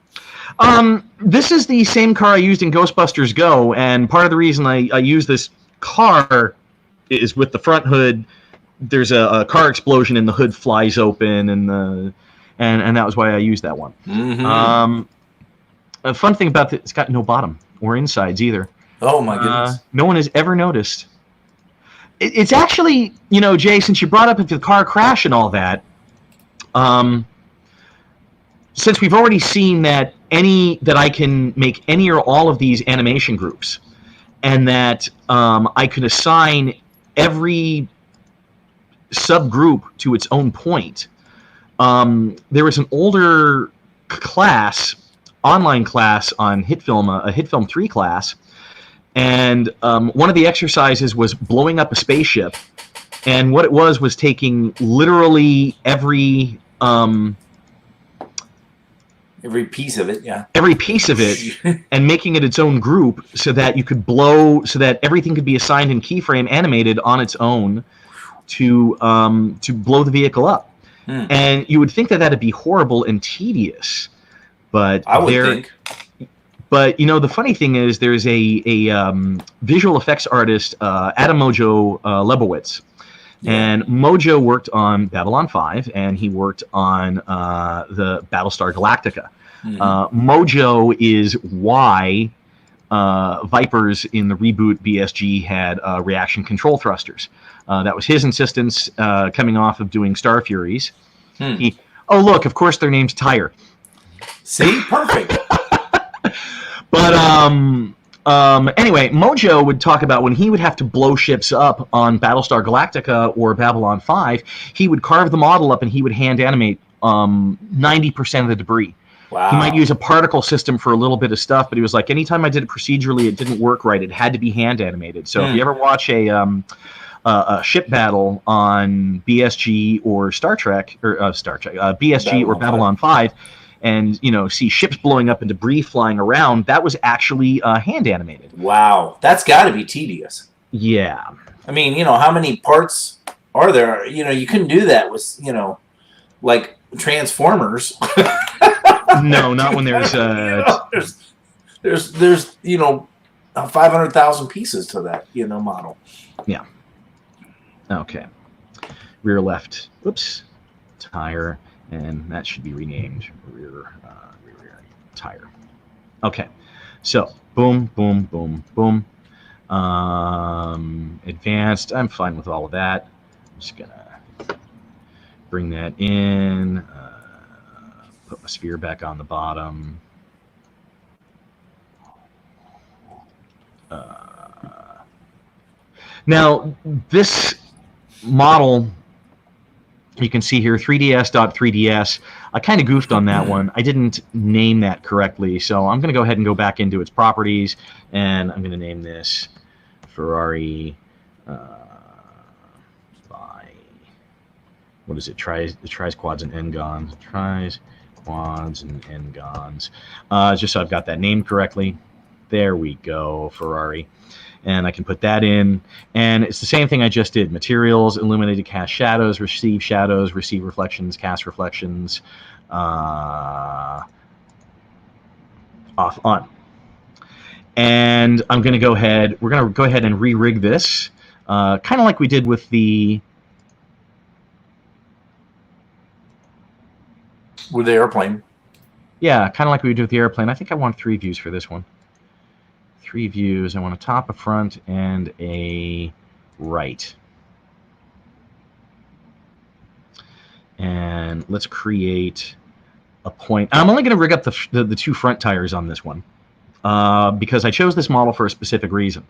This is the same car I used in Ghostbusters Go, and part of the reason I use this car is with the front hood. There's a car explosion and the hood flies open, and that was why I used that one. Mm-hmm. A fun thing about it, it's got no bottom or insides either. Oh my goodness! No one has ever noticed. It's actually, you know, Jay, since you brought up the car crash and all that, since we've already seen that I can make any or all of these animation groups, and that I could assign every subgroup to its own point. There was an older class, online class on HitFilm, a HitFilm 3 class, and one of the exercises was blowing up a spaceship, and what it was taking literally every piece of it, yeah. Every piece of it, and making it its own group so that you could blow, so that everything could be assigned in keyframe animated on its own to blow the vehicle up. And you would think that that'd be horrible and tedious, but I would think. But you know, the funny thing is, there's a visual effects artist, Adam Mojo Lebowitz, and Mojo worked on Babylon 5, and he worked on the Battlestar Galactica. Mojo is why Vipers in the reboot BSG had reaction control thrusters. That was his insistence coming off of doing Star Furies. Oh, look, of course their name's Tire. See? Perfect. But anyway, Mojo would talk about when he would have to blow ships up on Battlestar Galactica or Babylon 5, he would carve the model up and he would hand animate 90% of the debris. Wow. He might use a particle system for a little bit of stuff, but he was like, anytime I did it procedurally, it didn't work right. It had to be hand animated. So if you ever watch a ship battle on BSG or Star Trek, or BSG or Babylon 5, and see ships blowing up and debris flying around, that was actually hand animated. Wow, that's got to be tedious. Yeah. I mean, how many parts are there? You couldn't do that with, like Transformers. No, not when there's there's 500,000 pieces to that model. Yeah. Okay. Rear left. Oops. Tire, and that should be renamed rear tire. Okay. So boom, boom, boom, boom. Advanced. I'm fine with all of that. I'm just gonna bring that in. Put my sphere back on the bottom. Now, this model, you can see here, 3ds.3ds. I kind of goofed on that one. I didn't name that correctly, so I'm going to go ahead and go back into its properties, and I'm going to name this Ferrari by, what is it, tries, quads, and n-gons. Tries, quads, and n-gons. Just so I've got that name correctly. There we go, Ferrari. And I can put that in, and it's the same thing I just did. Materials, illuminated, cast shadows, receive reflections, cast reflections, off, on. And I'm going to go ahead, we're going to go ahead and re-rig this, kind of like we did with the airplane. Yeah, kind of like we did with the airplane. I think I want 3 views for this one. 3 views. I want a top, a front, and a right. And let's create a point. I'm only going to rig up the 2 front tires on this one because I chose this model for a specific reason.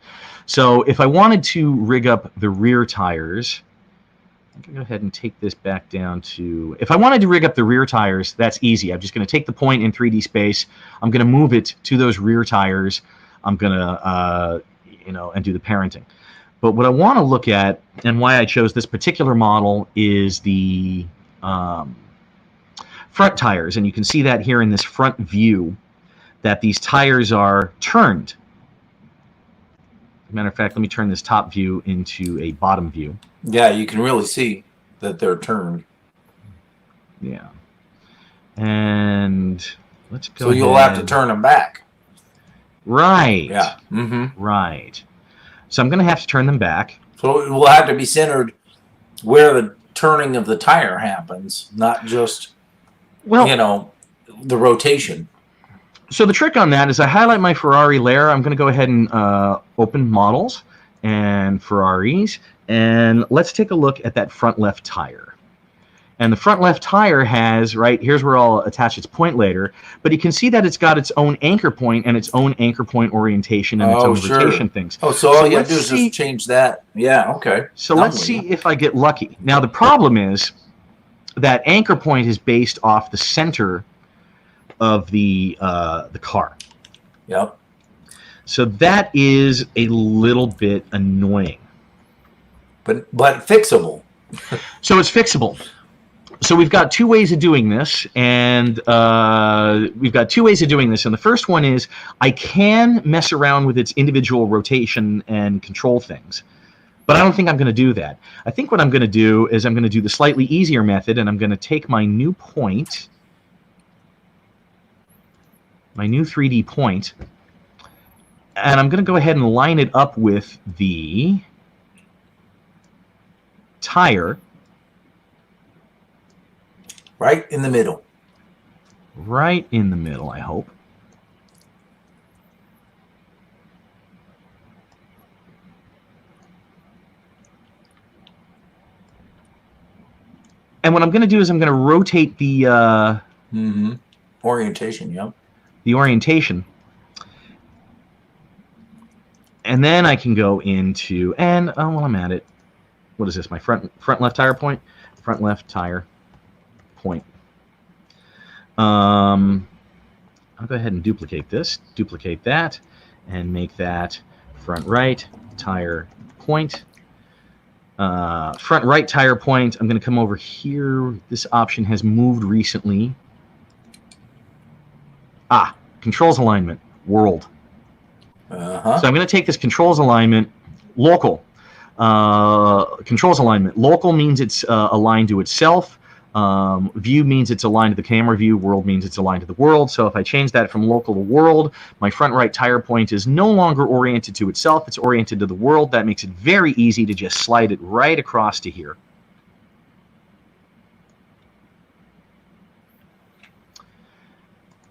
So if I wanted to rig up the rear tires, I'm going to go ahead and take this back down to... If I wanted to rig up the rear tires, that's easy. I'm just going to take the point in 3D space. I'm going to move it to those rear tires. I'm going to, and do the parenting. But what I want to look at, and why I chose this particular model, is the front tires. And you can see that here in this front view, that these tires are turned. As a matter of fact, let me turn this top view into a bottom view. Yeah, you can really see that they're turned. Yeah. And let's go So you'll have to turn them back. Right. Yeah. Mm-hmm. Right. So I'm going to have to turn them back. So it will have to be centered where the turning of the tire happens, not just, the rotation. So the trick on that is I highlight my Ferrari layer. I'm going to go ahead and open models and Ferraris. And let's take a look at that front left tire. And the front left tire has, right, here's where I'll attach its point later, but you can see that it's got its own anchor point and its own anchor point orientation and its own rotation things. Oh, so all you have to do is just change that. Yeah, okay. So let's see if I get lucky. Now the problem is that anchor point is based off the center of the car. Yep. So that is a little bit annoying. But fixable. So it's fixable. So we've got 2 ways of doing this, and And the first one is I can mess around with its individual rotation and control things, but I don't think I'm going to do that. I think what I'm going to do is I'm going to do the slightly easier method, and I'm going to take my new point, my new 3D point, and I'm going to go ahead and line it up with the tire. Right in the middle. right in the middle, I hope. And what I'm going to do is I'm going to rotate the orientation. Yep. The orientation, and then I can go into while I'm at it, what is this? My front left tire point, front left tire point. I'll go ahead and duplicate this, duplicate that, and make that front right tire point. Front right tire point, I'm going to come over here. This option has moved recently. Controls alignment, world. So I'm going to take this controls alignment, local. Controls alignment, local means it's aligned to itself. View means it's aligned to the camera view. World means it's aligned to the world. So if I change that from local to world, my front right tire point is no longer oriented to itself. It's oriented to the world. That makes it very easy to just slide it right across to here.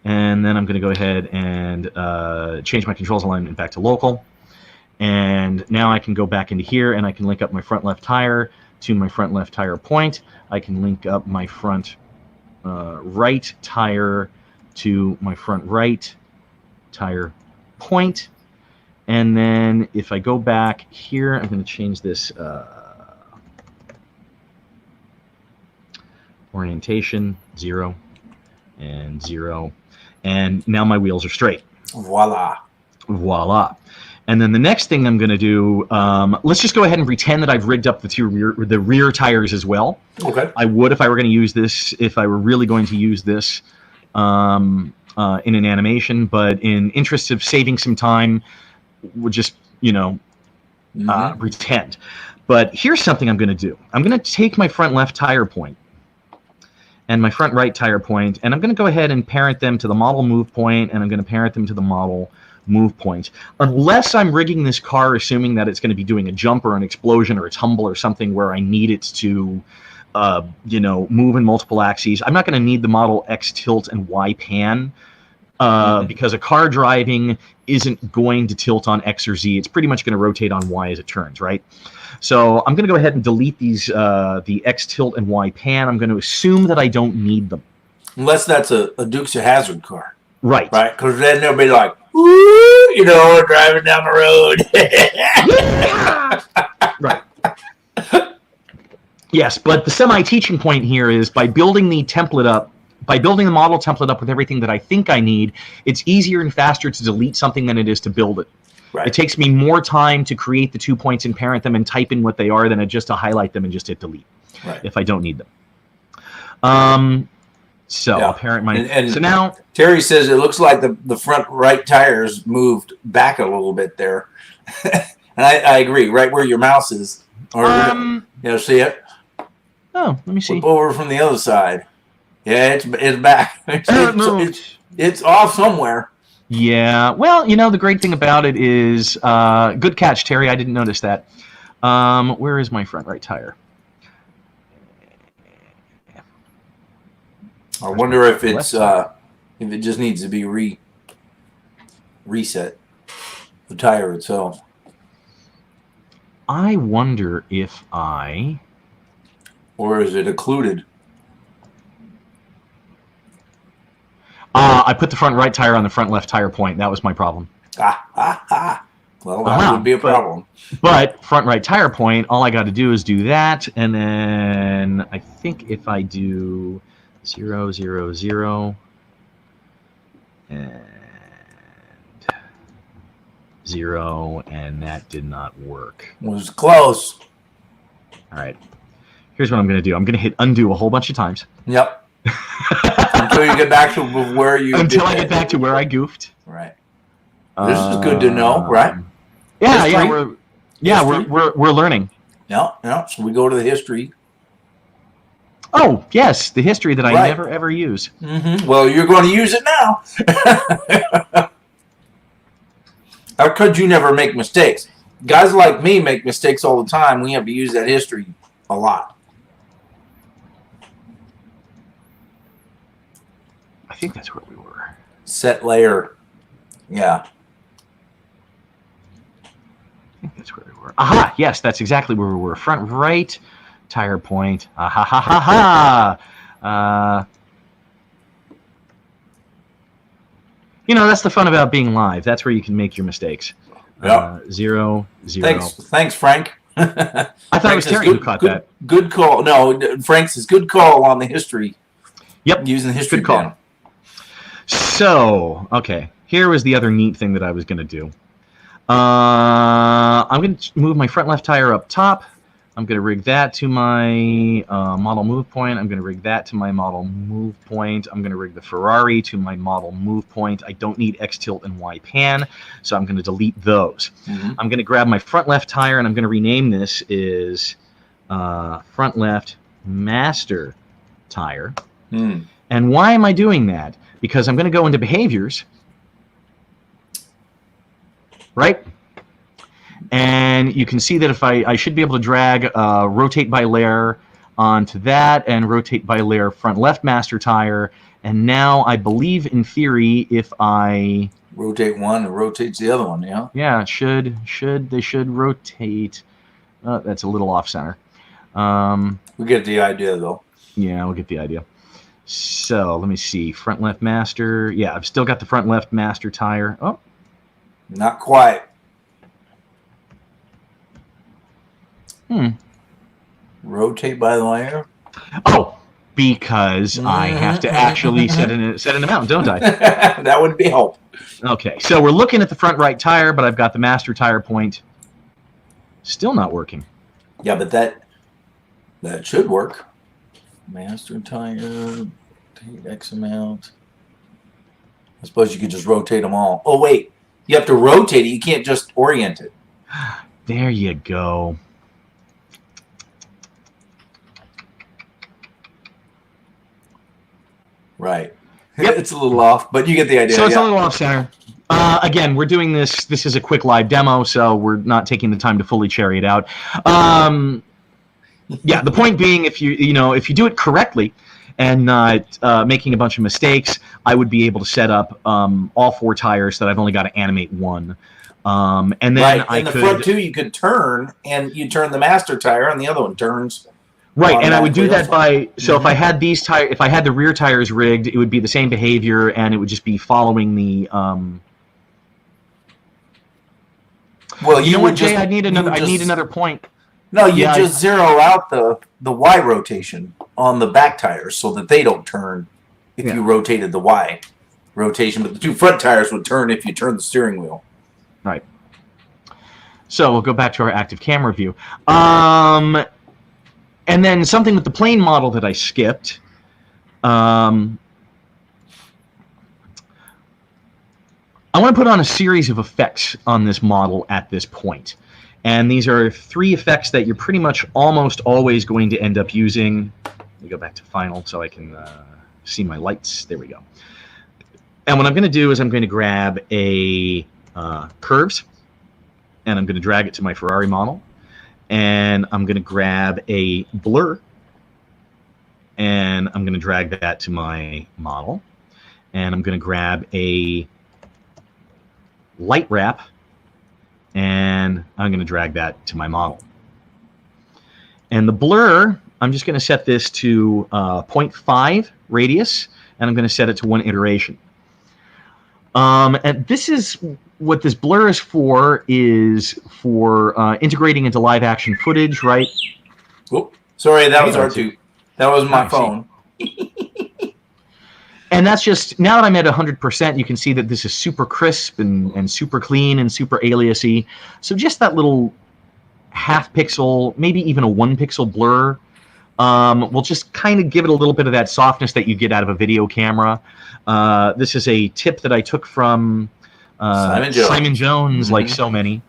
And then I'm going to go ahead and change my controls alignment back to local. And now I can go back into here and I can link up my front left tire to my front left tire point. I can link up my front right tire to my front right tire point. And then if I go back here, I'm going to change this orientation, 0 and 0. And now my wheels are straight. Voila. Voila. And then the next thing I'm going to do, let's just go ahead and pretend that I've rigged up the rear tires as well. Okay. I would if I were going to use this, if I were really going to use this in an animation. But in interest of saving some time, we'll just, pretend. But here's something I'm going to do. I'm going to take my front left tire point and my front right tire point, and I'm going to go ahead and parent them to the model move point, and I'm going to parent them to the model move point. Unless I'm rigging this car assuming that it's going to be doing a jump or an explosion or a tumble or something where I need it to move in multiple axes. I'm not going to need the model X tilt and Y pan because a car driving isn't going to tilt on X or Z. It's pretty much going to rotate on Y as it turns, right? So I'm going to go ahead and delete these, the X tilt and Y pan. I'm going to assume that I don't need them. Unless that's a Dukes of Hazzard car. Right. Right? Because then they'll be like, woo, driving down the road. Right. Yes, but the semi-teaching point here is by building the template up, by building the model template up with everything that I think I need, it's easier and faster to delete something than it is to build it. Right. It takes me more time to create the 2 points and parent them and type in what they are than it just to highlight them and just hit delete if I don't need them. I'll parent my... so now... Terry says it looks like the front right tires moved back a little bit there. And I agree, right where your mouse is. Or, see it? Oh, let me see. Flip over from the other side. Yeah, it's back. It's off somewhere. Yeah, well, the great thing about it is, good catch, Terry. I didn't notice that. Where is my front right tire? I wonder if it's if it just needs to be reset, the tire itself. I wonder if I... Or is it occluded? I put the front right tire on the front left tire point. That was my problem. Well, that would be a problem. But front right tire point, all I got to do is do that, and then I think if I do 0, 0, 0, and 0, and that did not work. It was close. All right. Here's what I'm going to do. I'm going to hit undo a whole bunch of times. Yep. Until you get back to where you... Until I get back to where I goofed. Right. This is good to know, right? Yeah, history. We're learning. Yeah. So we go to the history. Oh, yes, the history that I never, ever use. Mm-hmm. Well, you're going to use it now. How could you never make mistakes? Guys like me make mistakes all the time. We have to use that history a lot. I think that's where we were. Set layer. Yeah. I think that's where we were. Aha! Yes, that's exactly where we were. Front right, tire point. Aha ha ha ha! You know, that's the fun about being live. That's where you can make your mistakes. Yeah. 0, 0. Thanks, Frank. I thought it was Terry who caught that. Good call. No, Frank's is good call on the history. Yep. Using the history good call. pen. So, okay. Here was the other neat thing that I was going to do. I'm going to move my front left tire up top. I'm going to rig that to my model move point. I'm going to rig that to my model move point. I'm going to rig the Ferrari to my model move point. I don't need X tilt and Y pan, so I'm going to delete those. I'm going to grab my front left tire, and I'm going to rename this is front left master tire. And why am I doing that? Because I'm going to go into behaviors, right? And you can see that if I should be able to drag rotate by layer onto that and rotate by layer front left master tire. And now I believe in theory if I rotate one, it rotates the other one, yeah? Yeah, they should rotate. That's a little off center. We get the idea though. Yeah, we'll get the idea. So let me see. Front left master. Yeah, I've still got the front left master tire. Oh. Not quite. Rotate by the layer. Oh, because I have to actually set an amount, don't I? That would be help. Okay, so we're looking at the front right tire, but I've got the master tire point still not working. Yeah, but that should work. Master tire, take X amount. I suppose you could just rotate them all. Oh wait, you have to rotate it. You can't just orient it. There you go. Right. Yep. It's a little off, but you get the idea. So it's a little off center. Again, we're doing this. This is a quick live demo, so we're not taking the time to fully cherry it out. Yeah, the point being, if you do it correctly and not making a bunch of mistakes, I would be able to set up all 4 tires that I've only got to animate 1. And then right. And the front 2 you could turn, and you turn the master tire, and the other one turns. Right, and I would do that by, so if I had these tires, if I had the rear tires rigged, it would be the same behavior, and it would just be following the. Well, you know what, Jay? I need another point. No, you just zero out the Y rotation on the back tires so that they don't turn if you rotated the Y rotation, but the 2 front tires would turn if you turn the steering wheel. Right. So we'll go back to our active camera view. And then something with the plane model that I skipped. I want to put on a series of effects on this model at this point. And these are 3 effects that you're pretty much almost always going to end up using. Let me go back to final so I can see my lights. There we go. And what I'm going to do is I'm going to grab a curves, and I'm going to drag it to my Ferrari model. And I'm going to grab a blur, and I'm going to drag that to my model. And I'm going to grab a light wrap, and I'm going to drag that to my model. And the blur, I'm just going to set this to 0.5 radius, and I'm going to set it to 1 iteration. And this is what this blur is for integrating into live action footage, right? Oh, sorry, that was R2. That was my phone. And that's just, now that I'm at 100%, you can see that this is super crisp and super clean and super aliasy. So just that little half pixel, maybe even a 1 pixel blur, will just kind of give it a little bit of that softness that you get out of a video camera. This is a tip that I took from Simon Jones, like so many.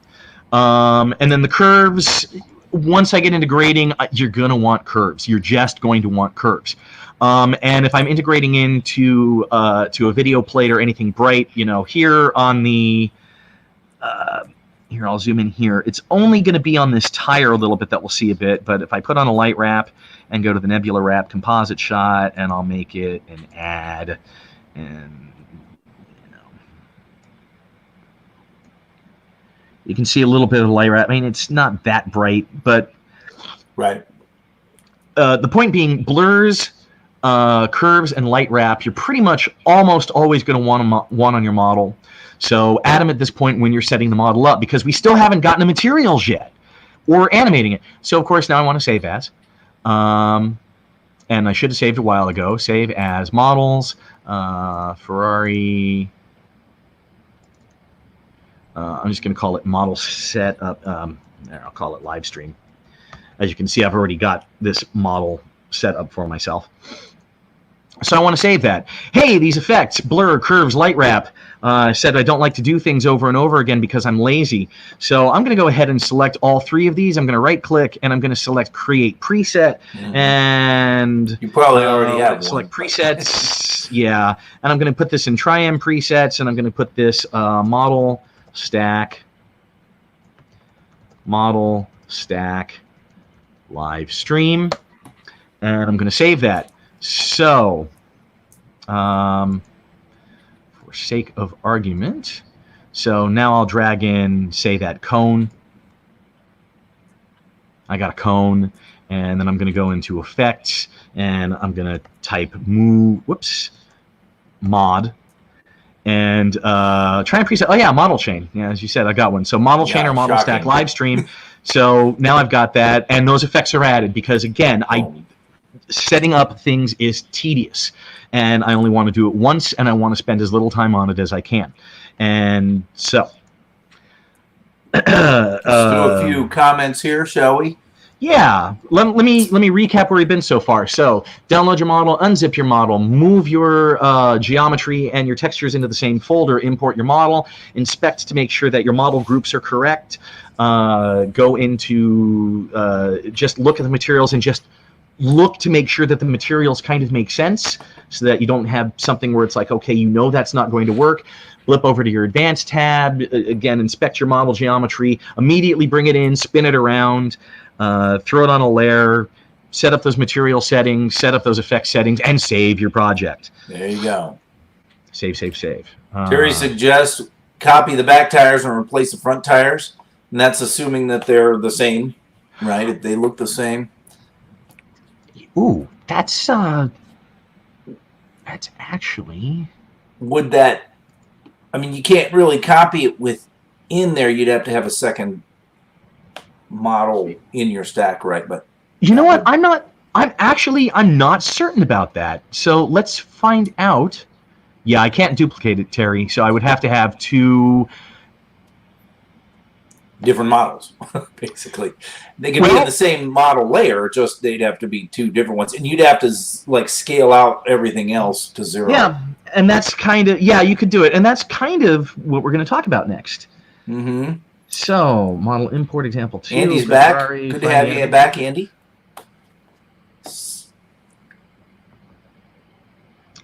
And then the curves, once I get into grading, you're going to want curves. You're just going to want curves. And if I'm integrating into to a video plate or anything bright, here on the here, I'll zoom in here. It's only going to be on this tire a little bit that we'll see a bit, but if I put on a light wrap and go to the nebula wrap composite shot, and I'll make it an add, And you can see a little bit of layer. I mean, it's not that bright, but right. The point being, blurs, curves, and light wrap, you're pretty much almost always going to want one on your model. So add them at this point when you're setting the model up, because we still haven't gotten the materials yet, or animating it. So of course now I want to save as, and I should have saved a while ago. Save as models, Ferrari. I'm just going to call it model setup. I'll call it live stream. As you can see, I've already got this model set up for myself. So I want to save that. Hey, these effects, blur, curves, light wrap. I said I don't like to do things over and over again because I'm lazy. So I'm going to go ahead and select all three of these. I'm going to right click and I'm going to select create preset. And you probably already have select presets. Yeah. And I'm going to put this in Triem presets, and I'm going to put this model stack live stream, and I'm going to save that. So, for sake of argument, so now I'll drag in, say, that cone. I got a cone, and then I'm going to go into effects, and I'm going to type mod, and try and preset. Oh yeah, model chain. Yeah, as you said, I got one. So model chain or model stack live stream. So now I've got that, and those effects are added because, again, setting up things is tedious, and I only want to do it once, and I want to spend as little time on it as I can. And so, let's do a few comments here, shall we? Yeah, let me recap where we've been so far. So download your model, unzip your model, move your geometry and your textures into the same folder, import your model, inspect to make sure that your model groups are correct, go into just look at the materials and just look to make sure that the materials kind of make sense, so that you don't have something where it's like, okay, you know that's not going to work. Flip over to your advanced tab, again, inspect your model geometry, immediately bring it in, spin it around, throw it on a layer, set up those material settings, set up those effect settings, and save your project. There you go. Save. Terry suggests copy the back tires and replace the front tires, and that's assuming that they're the same, right? If they look the same. Ooh, that's actually... Would that... I mean, you can't really copy it within there. You'd have to have a second model in your stack, right? But you know what? I'm not certain about that. So let's find out. Yeah, I can't duplicate it, Terry. So I would have to have two different models, basically. They could be in the same model layer, just they'd have to be two different ones, and you'd have to like scale out everything else to 0. Yeah, and that's kind of, yeah, you could do it, and that's kind of what we're going to talk about next. Mm-hmm. So, model import example 2. Andy's back. Good to have you back, Andy.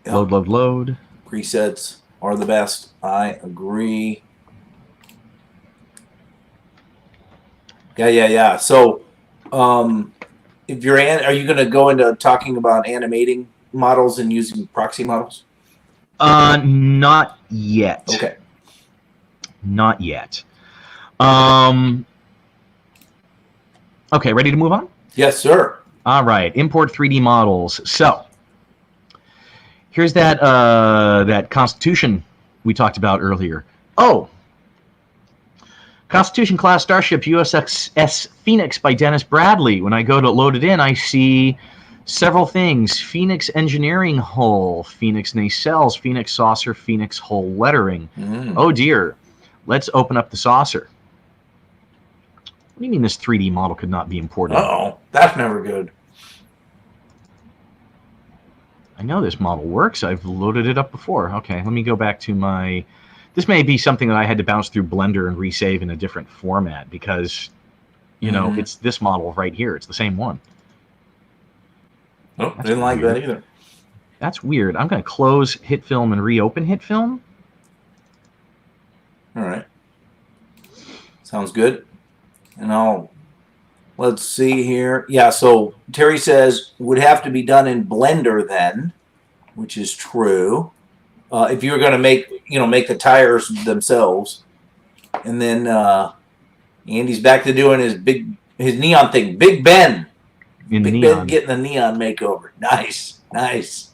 Load. Presets are the best. I agree. Yeah. So, if you're are you going to go into talking about animating models and using proxy models? Not yet. Okay. Not yet. Okay, ready to move on? Yes, sir. All right, import 3D models. So, here's that that Constitution we talked about earlier. Oh, Constitution class starship USS Phoenix by Dennis Bradley. When I go to load it in, I see several things: Phoenix engineering hull, Phoenix nacelles, Phoenix saucer, Phoenix hull lettering. Oh dear. Let's open up the saucer. What do you mean this 3D model could not be imported? Uh-oh, that's never good. I know this model works. I've loaded it up before. Okay, let me go back to my... This may be something that I had to bounce through Blender and resave in a different format because, you know, it's this model right here. It's the same one. Oh, I didn't like that either. That's weird. I'm going to close HitFilm and reopen HitFilm. All right. Sounds good. And let's see here. Yeah, so Terry says would have to be done in Blender then, which is true. if you were going to make the tires themselves. And then Andy's back to doing his neon thing. Big Ben. In Big neon. Ben getting a neon makeover. Nice. Nice.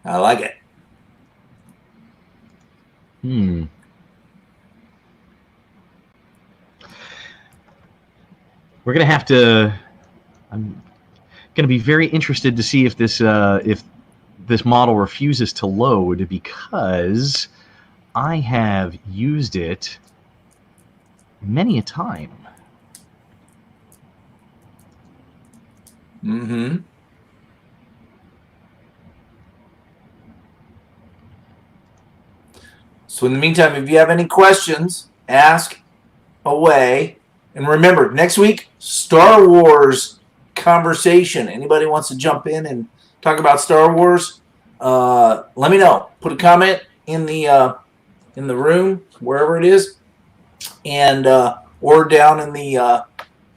I like it. We're gonna have to. I'm gonna be very interested to see if this model refuses to load, because I have used it many a time. Mm-hmm. So in the meantime, if you have any questions, ask away. And remember, next week, Star Wars conversation. Anybody wants to jump in and talk about Star Wars? Let me know. Put a comment in the room, wherever it is, and or down in the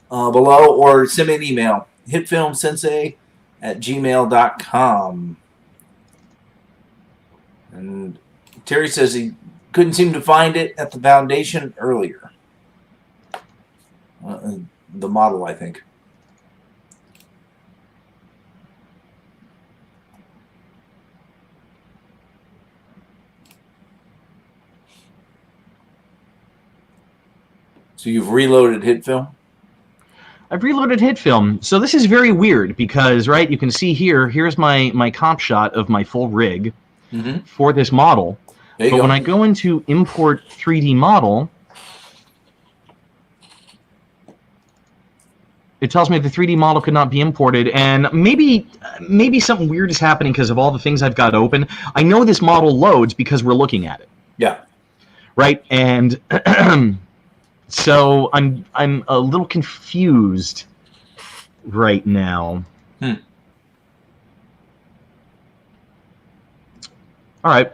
below, or send me an email. hitfilmsensei@gmail.com. And Terry says he couldn't seem to find it at the foundation earlier. The model, I think. So you've reloaded HitFilm? I've reloaded HitFilm. So this is very weird because, right, you can see here's my comp shot of my full rig for this model. But when I go into import 3D model, it tells me the 3D model could not be imported, and maybe something weird is happening because of all the things I've got open. I know this model loads because we're looking at it. Yeah. Right, and so I'm a little confused right now. All right.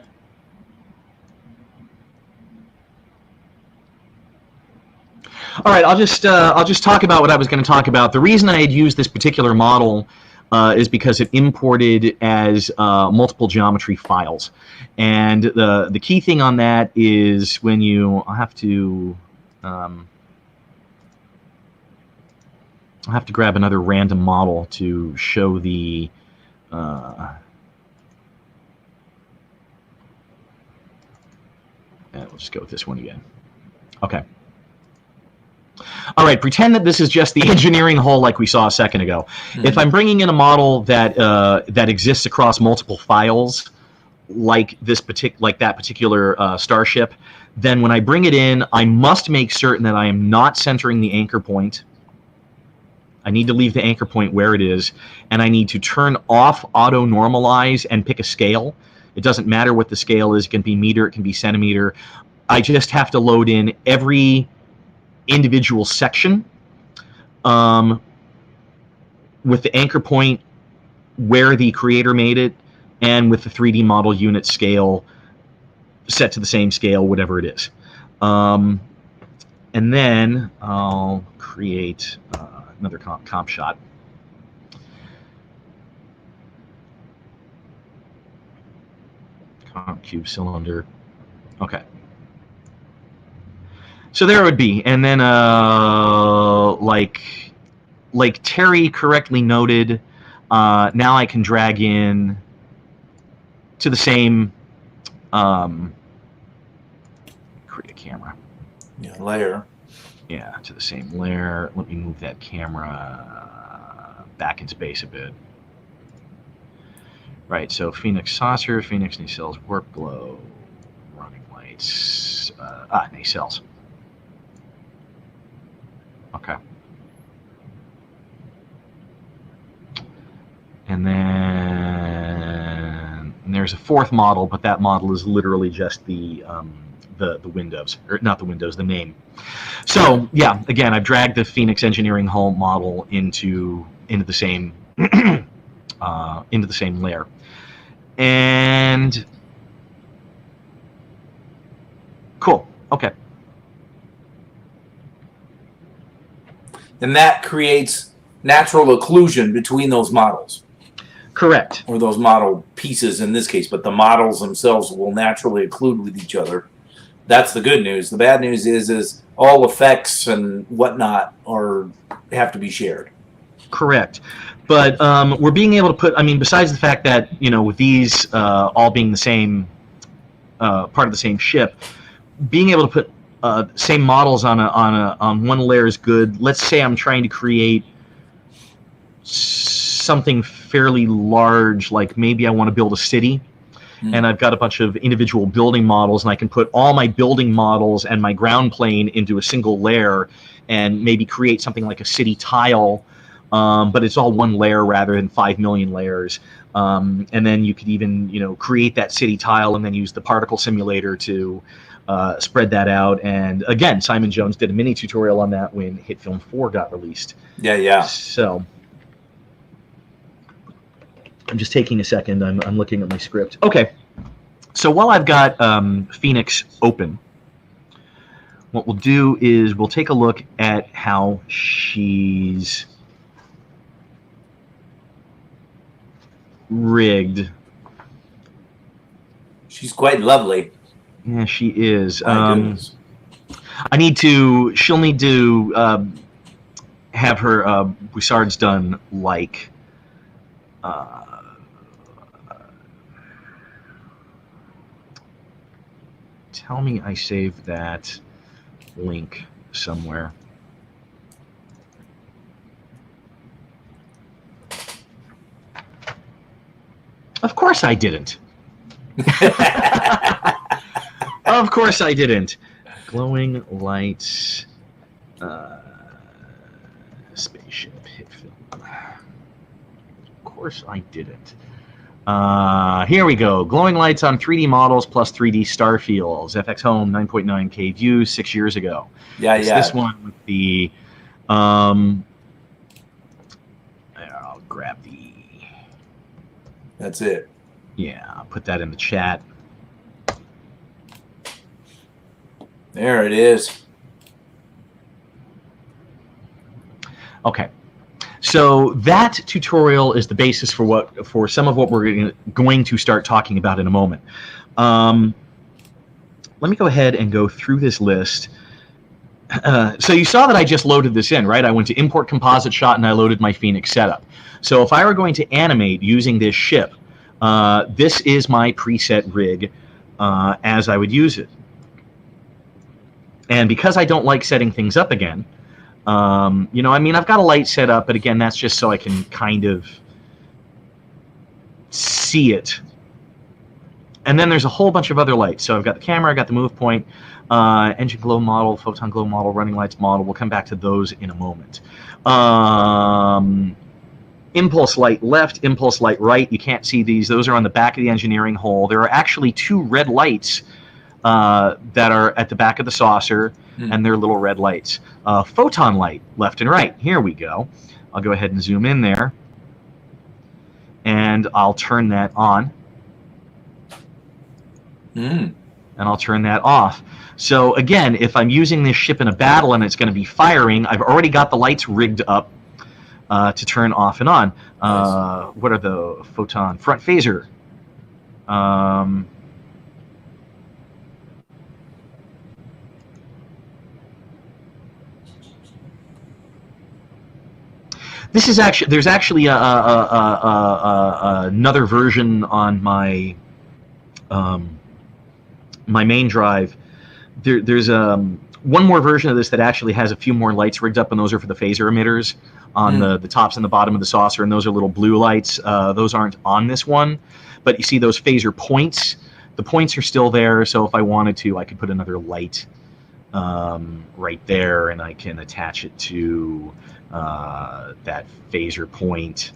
All right, I'll just talk about what I was going to talk about. The reason I had used this particular model is because it imported as multiple geometry files, and the key thing on that is when I'll have to grab another random model to show the. We'll just go with this one again. Okay. All right, pretend that this is just the engineering hole like we saw a second ago. If I'm bringing in a model that exists across multiple files, like that particular starship, then when I bring it in, I must make certain that I am not centering the anchor point. I need to leave the anchor point where it is, and I need to turn off auto normalize and pick a scale. It doesn't matter what the scale is. It can be meter, it can be centimeter. I just have to load in every individual section with the anchor point where the creator made it, and with the 3D model unit scale set to the same scale, whatever it is. And then I'll create another comp shot. Comp cube cylinder. Okay. So there it would be, and then like Terry correctly noted, now I can drag in to the same create a camera. Yeah, layer. Yeah, to the same layer. Let me move that camera back in space a bit. Right, so Phoenix saucer, Phoenix nacelles, warp glow, running lights, nacelles. Okay. And then there's a fourth model, but that model is literally just the windows, or not the windows, the name. So yeah, again, I've dragged the Phoenix Engineering Hull model into the same into the same layer, and cool. Okay. And that creates natural occlusion between those models. Correct. or those model pieces in this case, but the models themselves will naturally occlude with each other. That's the good news. The bad news is all effects and whatnot have to be shared. Correct. But we're being able to put, I mean, besides the fact that, you know, with these all being the same, part of the same ship, being able to put same models on one layer is good. Let's say I'm trying to create something fairly large, like maybe I want to build a city, and I've got a bunch of individual building models, and I can put all my building models and my ground plane into a single layer and maybe create something like a city tile, but it's all one layer rather than 5 million layers. And then you could even, you know, create that city tile and then use the particle simulator to spread that out. And again, Simon Jones did a mini tutorial on that when Hit Film 4 got released. Yeah. So I'm just taking a second. I'm looking at my script. Okay. So while I've got Phoenix open, what we'll do is we'll take a look at how she's rigged. She's quite lovely. Yeah, she is. My goodness. She'll need to have her Boussards done like tell me I saved that link somewhere. Of course I didn't. Of course I didn't. Glowing lights, spaceship, hit film. Of course I didn't. Here we go. Glowing lights on 3D models plus 3D star fields. FX Home 9.9K views 6 years ago. Yeah. This one with the I'll grab the. That's it. Yeah, I'll put that in the chat. There it is. Okay. So that tutorial is the basis for some of what we're going to start talking about in a moment. Let me go ahead and go through this list. So you saw that I just loaded this in, right? I went to import composite shot and I loaded my Phoenix setup. So if I were going to animate using this ship, this is my preset rig as I would use it. And because I don't like setting things up again, you know, I mean, I've got a light set up, but again, that's just so I can kind of see it. And then there's a whole bunch of other lights. So I've got the camera, I've got the move point, engine glow model, photon glow model, running lights model. We'll come back to those in a moment. Impulse light left, impulse light right. You can't see these. Those are on the back of the engineering hole. There are actually 2 red lights that are at the back of the saucer, and they're little red lights. Photon light, left and right. Here we go. I'll go ahead and zoom in there, and I'll turn that on, and I'll turn that off. So again, if I'm using this ship in a battle and it's going to be firing, I've already got the lights rigged up to turn off and on. Nice. What are the photon? Front phaser. This is actually, there's actually another version on my my main drive. There's one more version of this that actually has a few more lights rigged up, and those are for the phaser emitters on the tops and the bottom of the saucer, and those are little blue lights. Those aren't on this one, but you see those phaser points? The points are still there, so if I wanted to, I could put another light right there, and I can attach it to that phaser point,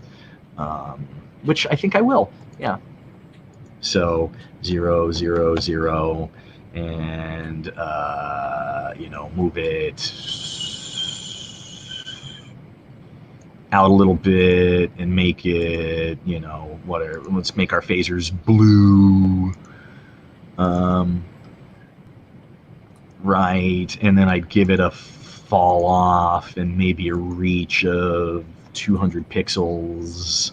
which I think I will. Yeah. So 0, 0, 0, and you know, move it out a little bit and make it, you know, whatever. Let's make our phasers blue. Right, and then I'd give it a fall off and maybe a reach of 200 pixels.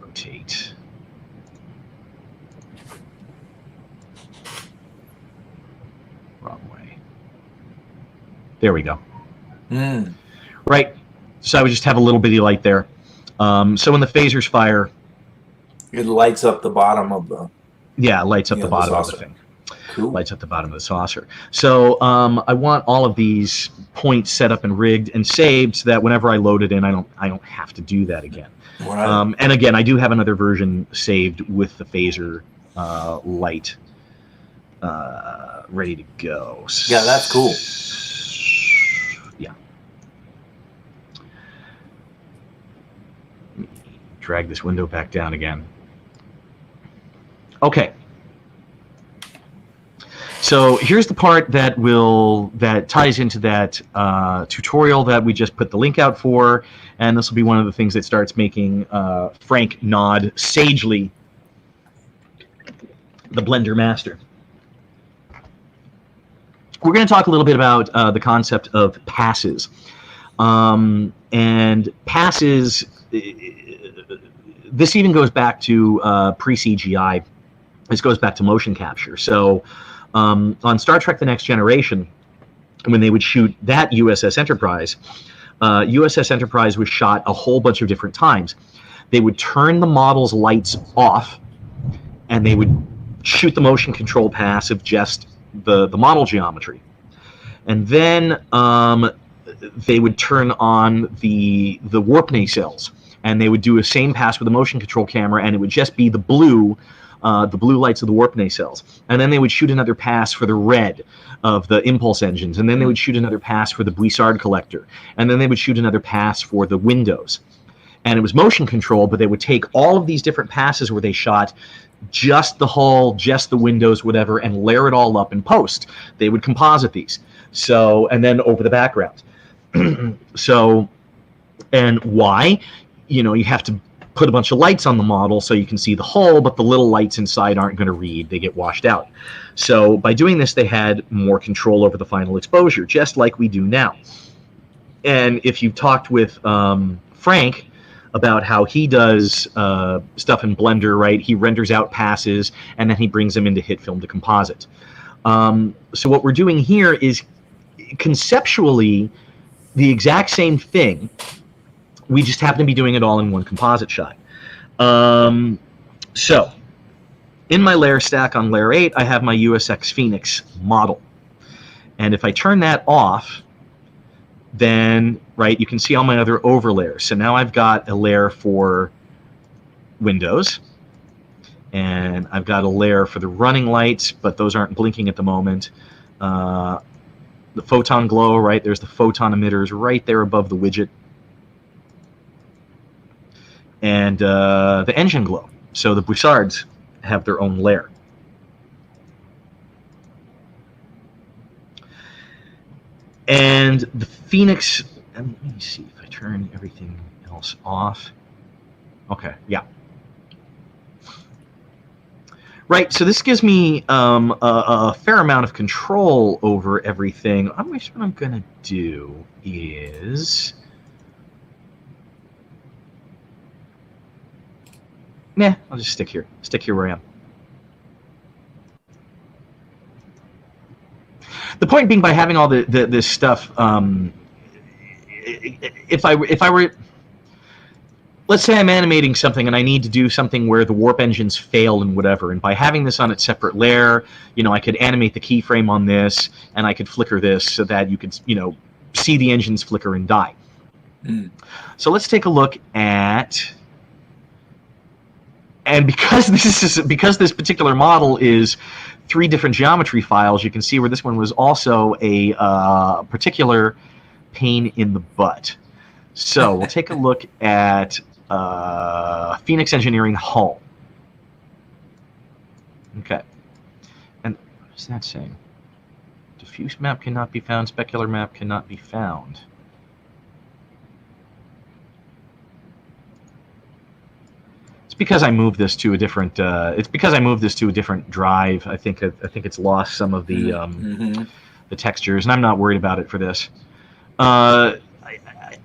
Rotate. Wrong way. There we go. Right. So I would just have a little bitty light there. So when the phasers fire, it lights up the bottom of the. Yeah, lights up the bottom of the thing. Cool. Lights up the bottom of the saucer. So I want all of these points set up and rigged and saved so that whenever I load it in, I don't have to do that again. Right. And again, I do have another version saved with the phaser light ready to go. Yeah, that's cool. Yeah. Drag this window back down again. Okay. So here's the part that ties into that tutorial that we just put the link out for, and this will be one of the things that starts making Frank nod sagely, the Blender master. We're going to talk a little bit about the concept of passes, and passes. This even goes back to pre-CGI. This goes back to motion capture. So on Star Trek The Next Generation, when they would shoot that USS Enterprise, USS Enterprise was shot a whole bunch of different times. They would turn the model's lights off, and they would shoot the motion control pass of just the model geometry. And then they would turn on the warp nacelles, and they would do a same pass with the motion control camera, and it would just be the blue lights of the warp nacelles. And then they would shoot another pass for the red of the impulse engines, and then they would shoot another pass for the Buissard collector, and then they would shoot another pass for the windows. And it was motion control, but they would take all of these different passes where they shot just the hull, just the windows, whatever, and layer it all up in post. They would composite these. So, and then over the background. So, and why? You know, you have to put a bunch of lights on the model so you can see the hull, but the little lights inside aren't going to read. They get washed out. So by doing this, they had more control over the final exposure, just like we do now. And if you've talked with Frank about how he does stuff in Blender, right? He renders out passes, and then he brings them into HitFilm to composite. So what we're doing here is conceptually the exact same thing. We just happen to be doing it all in one composite shot. So in my layer stack on layer 8, I have my USX Phoenix model. And if I turn that off, then, right, you can see all my other overlayers. So now I've got a layer for Windows, and I've got a layer for the running lights, but those aren't blinking at the moment. The photon glow, right, there's the photon emitters right there above the widget. And the engine glow. So the Buissards have their own layer. And the Phoenix, let me see if I turn everything else off. Okay, yeah. Right, so this gives me a fair amount of control over everything. I wish what I'm going to do is... Nah, I'll just stick here. Stick here where I am. The point being, by having all this stuff, if I were, let's say I'm animating something and I need to do something where the warp engines fail and whatever, and by having this on its separate layer, you know, I could animate the keyframe on this, and I could flicker this so that you could, you know, see the engines flicker and die. So let's take a look at. And because this particular model is 3 different geometry files, you can see where this one was also a particular pain in the butt. So we'll take a look at Phoenix Engineering Hull. Okay. And what is that saying? Diffuse map cannot be found. Specular map cannot be found. Because I moved this to a different. It's because I moved this to a different drive. I think it's lost some of the the textures, and I'm not worried about it for this. I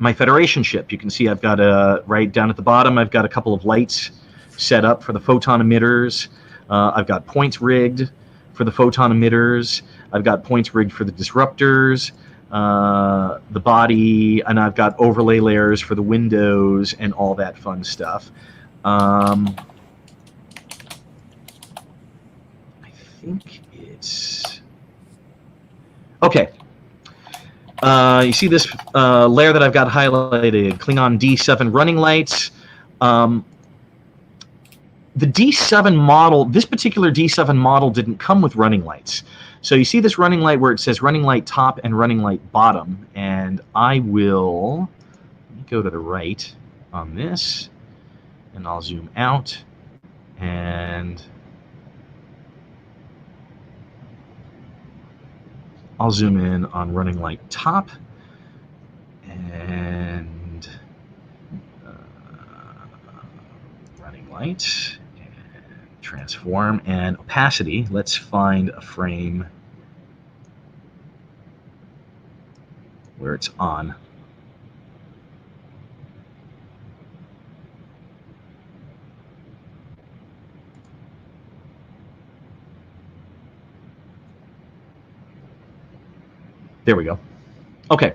my Federation ship. You can see I've got right down at the bottom, I've got a couple of lights set up for the photon emitters. I've got points rigged for the photon emitters. I've got points rigged for the disruptors, the body, and I've got overlay layers for the windows and all that fun stuff. I think it's... Okay. You see this layer that I've got highlighted, Klingon D7 running lights. The D7 model, this particular D7 model didn't come with running lights. So you see this running light where it says running light top and running light bottom. And I will go to the right on this, and I'll zoom out. And I'll zoom in on running light top. And running light. Transform and opacity. Let's find a frame where it's on. There we go. Okay.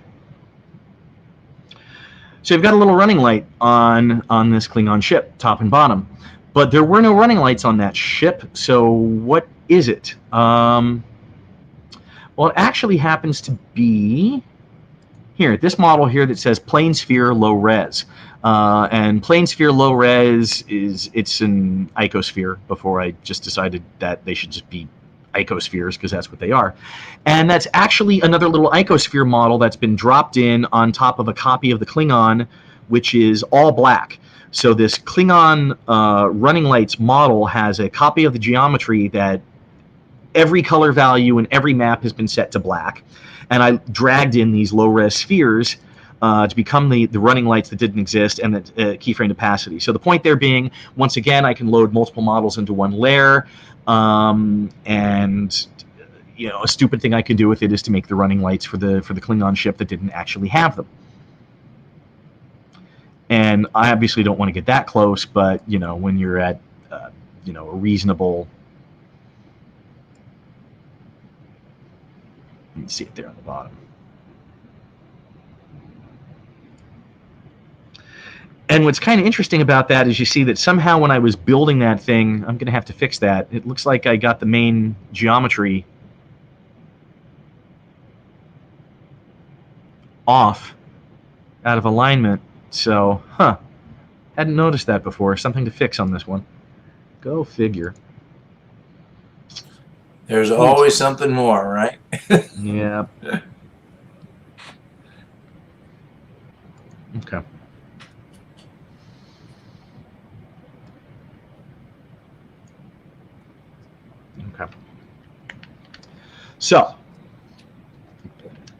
So you've got a little running light on this Klingon ship, top and bottom. But there were no running lights on that ship, so what is it? Well, it actually happens to be here, this model here that says plane sphere low res. And plane sphere low res it's an icosphere, before I just decided that they should just be icospheres, because that's what they are. And that's actually another little icosphere model that's been dropped in on top of a copy of the Klingon, which is all black. So this Klingon running lights model has a copy of the geometry that every color value in every map has been set to black. And I dragged in these low-res spheres to become the running lights that didn't exist, and the keyframe opacity. So the point there being, once again, I can load multiple models into one layer. And you know, a stupid thing I could do with it is to make the running lights for the Klingon ship that didn't actually have them. And I obviously don't want to get that close, but you know, when you're at you know, a reasonable, you can see it there on the bottom. And what's kind of interesting about that is you see that somehow when I was building that thing, I'm going to have to fix that. It looks like I got the main geometry off, out of alignment. So, hadn't noticed that before. Something to fix on this one. Go figure. There's always something more, right? Yeah. Okay. Okay. So,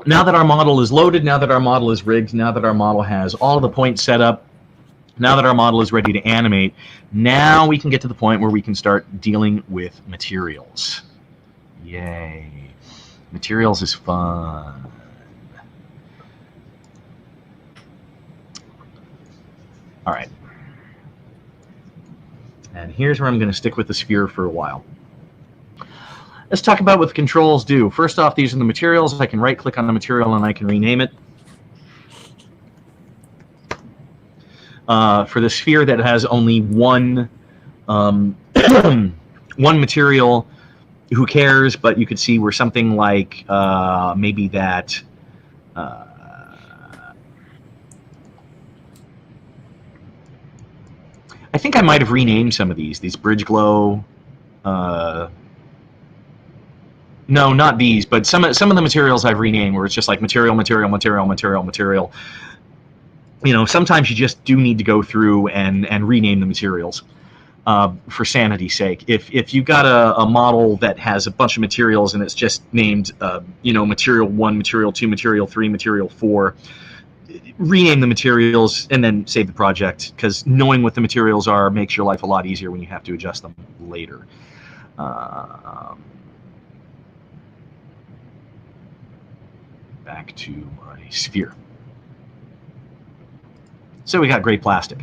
now that our model is loaded, now that our model is rigged, now that our model has all of the points set up, now that our model is ready to animate, now we can get to the point where we can start dealing with materials. Yay. Materials is fun. All right. And here's where I'm going to stick with the sphere for a while. Let's talk about what the controls do. First off, these are the materials. I can right-click on the material and I can rename it. For the sphere that has only one one material, who cares? But you could see where something like maybe that I think I might have renamed some of these bridge glow. No, not these, but some of the materials I've renamed where it's just like material. You know, sometimes you just do need to go through and rename the materials for sanity's sake. If you've got a model that has a bunch of materials and it's just named, you know, material 1, material 2, material 3, material 4, rename the materials and then save the project, because knowing what the materials are makes your life a lot easier when you have to adjust them later. Back to my sphere. So we got gray plastic.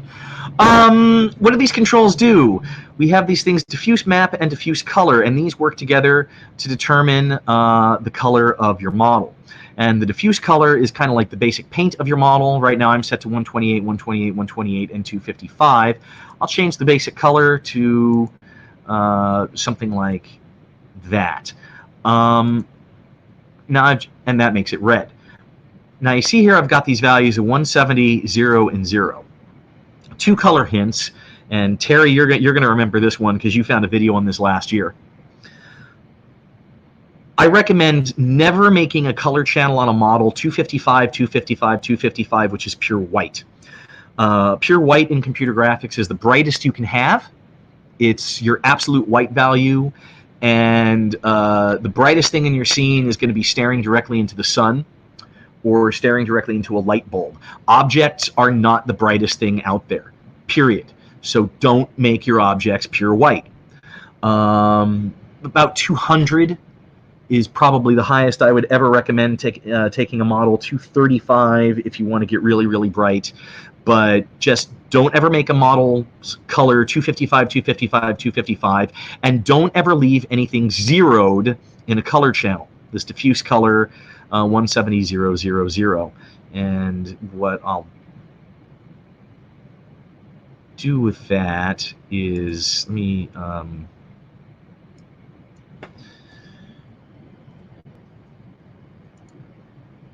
What do these controls do? We have these things, diffuse map and diffuse color, and these work together to determine the color of your model. And the diffuse color is kind of like the basic paint of your model. Right now I'm set to 128, 128, 128, and 255. I'll change the basic color to something like that. And that makes it red. Now you see here I've got these values of 170, 0, and 0. Two color hints, and Terry, you're going to remember this one because you found a video on this last year. I recommend never making a color channel on a model 255, 255, 255, which is pure white. Pure white in computer graphics is the brightest you can have. It's your absolute white value, and the brightest thing in your scene is going to be staring directly into the sun or staring directly into a light bulb. Objects are not the brightest thing out there, period. So don't make your objects pure white. About 200 is probably the highest I would ever recommend taking a model. 235 if you want to get really, really bright. But just don't ever make a model color 255, 255, 255, and don't ever leave anything zeroed in a color channel. This diffuse color 170, 0, 0, 0. And what I'll do with that is, let me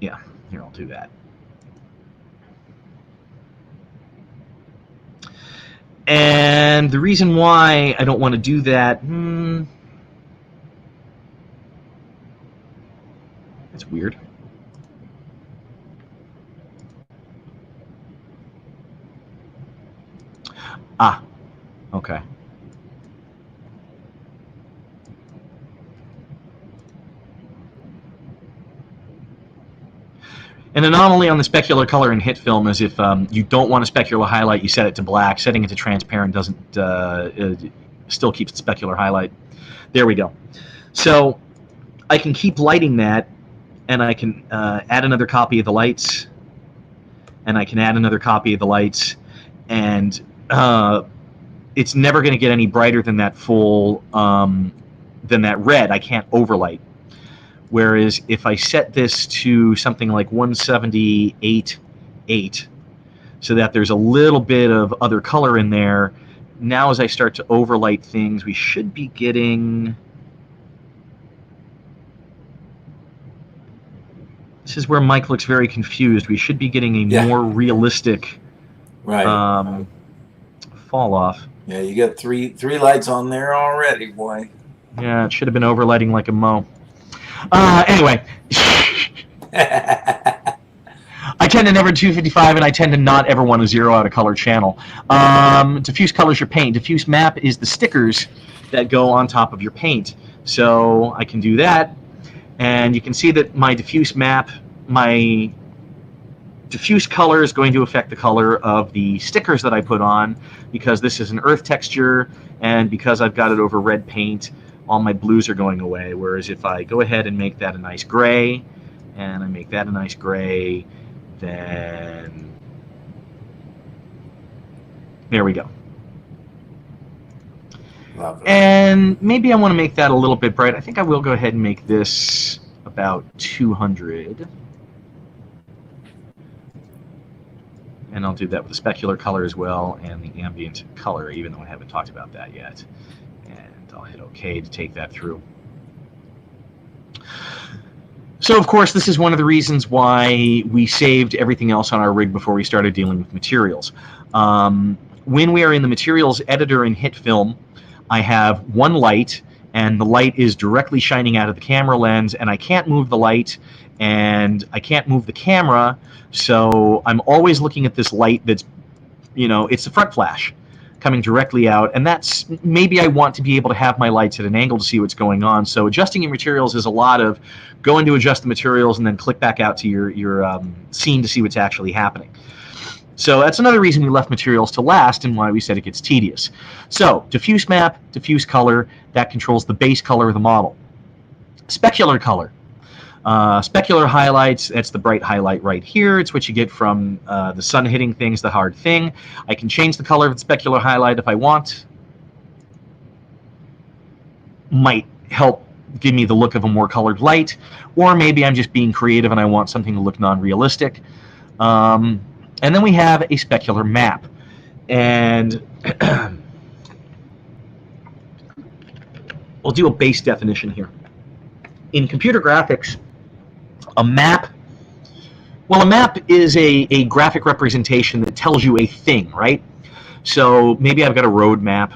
yeah, here, I'll do that. And the reason why I don't want to do that, that's weird. Ah, okay. An anomaly on the specular color in hit film is if you don't want a specular highlight, you set it to black. Setting it to transparent doesn't still keeps the specular highlight. There we go. So I can keep lighting that, and I can add another copy of the lights, and I can add another copy of the lights, and it's never going to get any brighter than that full than that red. I can't overlight. Whereas if I set this to something like 178.8, so that there's a little bit of other color in there, now as I start to overlight things, we should be getting... This is where Mike looks very confused. We should be getting a more realistic fall off. Yeah, you got three lights on there already, boy. Yeah, it should have been overlighting like a Mo. Anyway, I tend to never 255, and I tend to not ever want to zero out a color channel. Diffuse color is your paint. Diffuse map is the stickers that go on top of your paint. So I can do that, and you can see that my diffuse map, my diffuse color is going to affect the color of the stickers that I put on, because this is an earth texture, and because I've got it over red paint, all my blues are going away. Whereas if I go ahead and make that a nice gray, and I make that a nice gray, then there we go. Love it. And maybe I want to make that a little bit bright. I think I will go ahead and make this about 200. And I'll do that with the specular color as well, and the ambient color, even though I haven't talked about that yet. I'll hit OK to take that through. So, of course, this is one of the reasons why we saved everything else on our rig before we started dealing with materials. When we are in the materials editor in hit film, I have one light, and the light is directly shining out of the camera lens, and I can't move the light, and I can't move the camera, so I'm always looking at this light that's, it's the front flash coming directly out, and that's, maybe I want to be able to have my lights at an angle to see what's going on. So adjusting your materials is a lot of going to adjust the materials and then click back out to your scene to see what's actually happening. So that's another reason we left materials to last and why we said it gets tedious. So diffuse map, diffuse color, that controls the base color of the model. Specular color. Specular highlights, that's the bright highlight right here. It's what you get from the sun hitting things, the hard thing. I can change the color of the specular highlight if I want. Might help give me the look of a more colored light, or maybe I'm just being creative and I want something to look non-realistic. And then we have a specular map. And we'll do a base definition here. In computer graphics, a map is a graphic representation that tells you a thing, right? So maybe I've got a road map,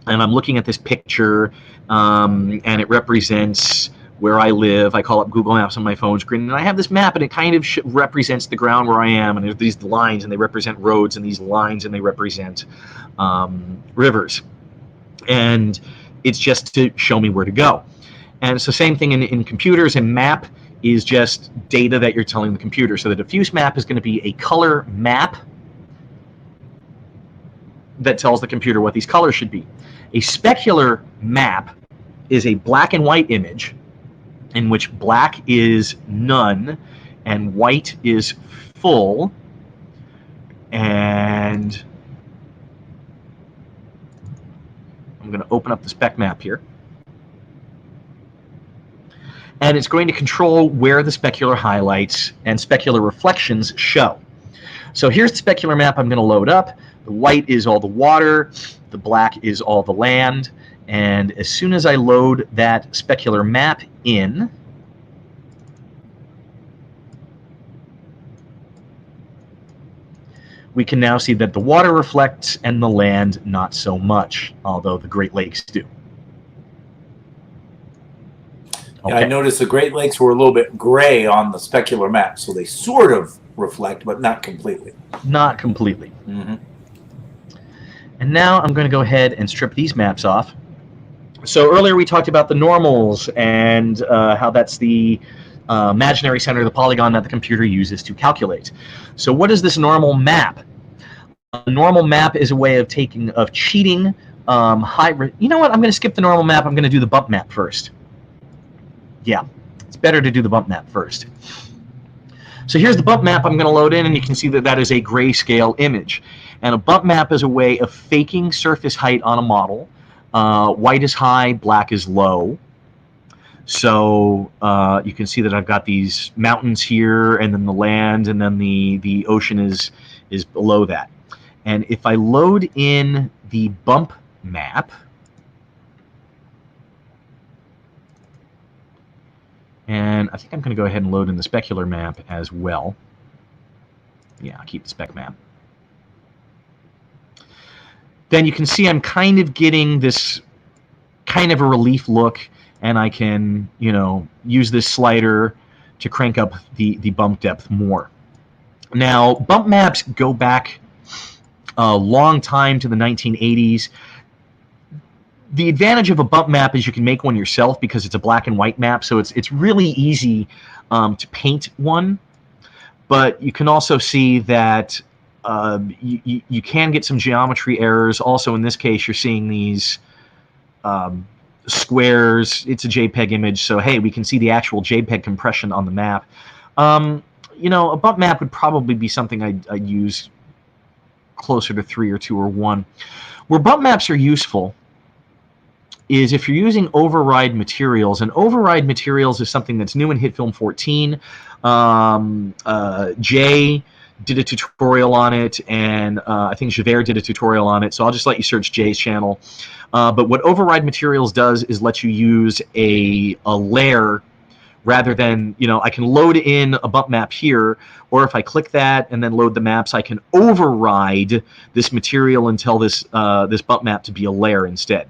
and I'm looking at this picture, and it represents where I live. I call up Google Maps on my phone screen, and I have this map, and it kind of represents the ground where I am, and there's these lines, and they represent roads, and these lines, and they represent rivers. And it's just to show me where to go. And it's the same thing in computers. A map is just data that you're telling the computer. So the diffuse map is going to be a color map that tells the computer what these colors should be. A specular map is a black and white image in which black is none and white is full. And I'm going to open up the spec map here. And it's going to control where the specular highlights and specular reflections show. So here's the specular map I'm going to load up. The white is all the water, the black is all the land, and as soon as I load that specular map in, we can now see that the water reflects and the land not so much, although the Great Lakes do. Okay. Yeah, I noticed the Great Lakes were a little bit gray on the specular map, so they sort of reflect, but not completely. Not completely. Mm-hmm. And now I'm going to go ahead and strip these maps off. So earlier we talked about the normals and how that's the imaginary center of the polygon that the computer uses to calculate. So what is this normal map? A normal map is a way of cheating. You know what? I'm going to skip the normal map. I'm going to do the bump map first. Yeah, it's better to do the bump map first. So here's the bump map I'm going to load in, and you can see that that is a grayscale image. And a bump map is a way of faking surface height on a model. White is high, black is low. So you can see that I've got these mountains here, and then the land, and then the ocean is below that. And if I load in the bump map, and I think I'm going to go ahead and load in the specular map as well. Yeah, I'll keep the spec map. Then you can see I'm kind of getting this kind of a relief look, and I can, you know, use this slider to crank up the bump depth more. Now, bump maps go back a long time to the 1980s. The advantage of a bump map is you can make one yourself because it's a black and white map, so it's really easy to paint one. But you can also see that you can get some geometry errors. Also, in this case, you're seeing these squares. It's a JPEG image, so hey, we can see the actual JPEG compression on the map. You know, a bump map would probably be something I'd use closer to 3 or 2 or 1. Where bump maps are useful is if you're using override materials, and override materials is something that's new in HitFilm 14. Jay did a tutorial on it, and I think Javert did a tutorial on it, so I'll just let you search Jay's channel. But what override materials does is let you use a lair rather than, you know, I can load in a bump map here, or if I click that and then load the maps, I can override this material and tell this bump map to be a lair instead.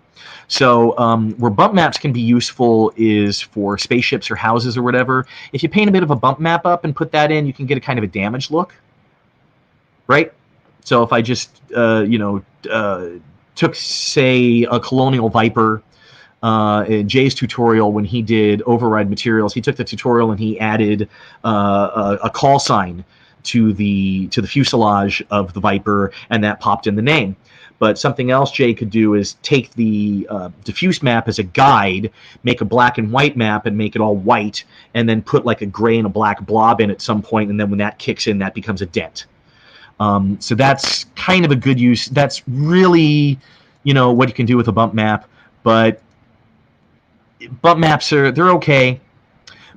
So where bump maps can be useful is for spaceships or houses or whatever. If you paint a bit of a bump map up and put that in, you can get a kind of a damaged look, right? So if I just, you know, took, say, a Colonial Viper, in Jay's tutorial when he did override materials, he took the tutorial and he added a call sign to the fuselage of the Viper, and that popped in the name. But something else Jay could do is take the diffuse map as a guide, make a black and white map and make it all white, and then put like a gray and a black blob in at some point, and then when that kicks in, that becomes a dent. So that's kind of a good use. That's really, what you can do with a bump map. But bump maps they're okay.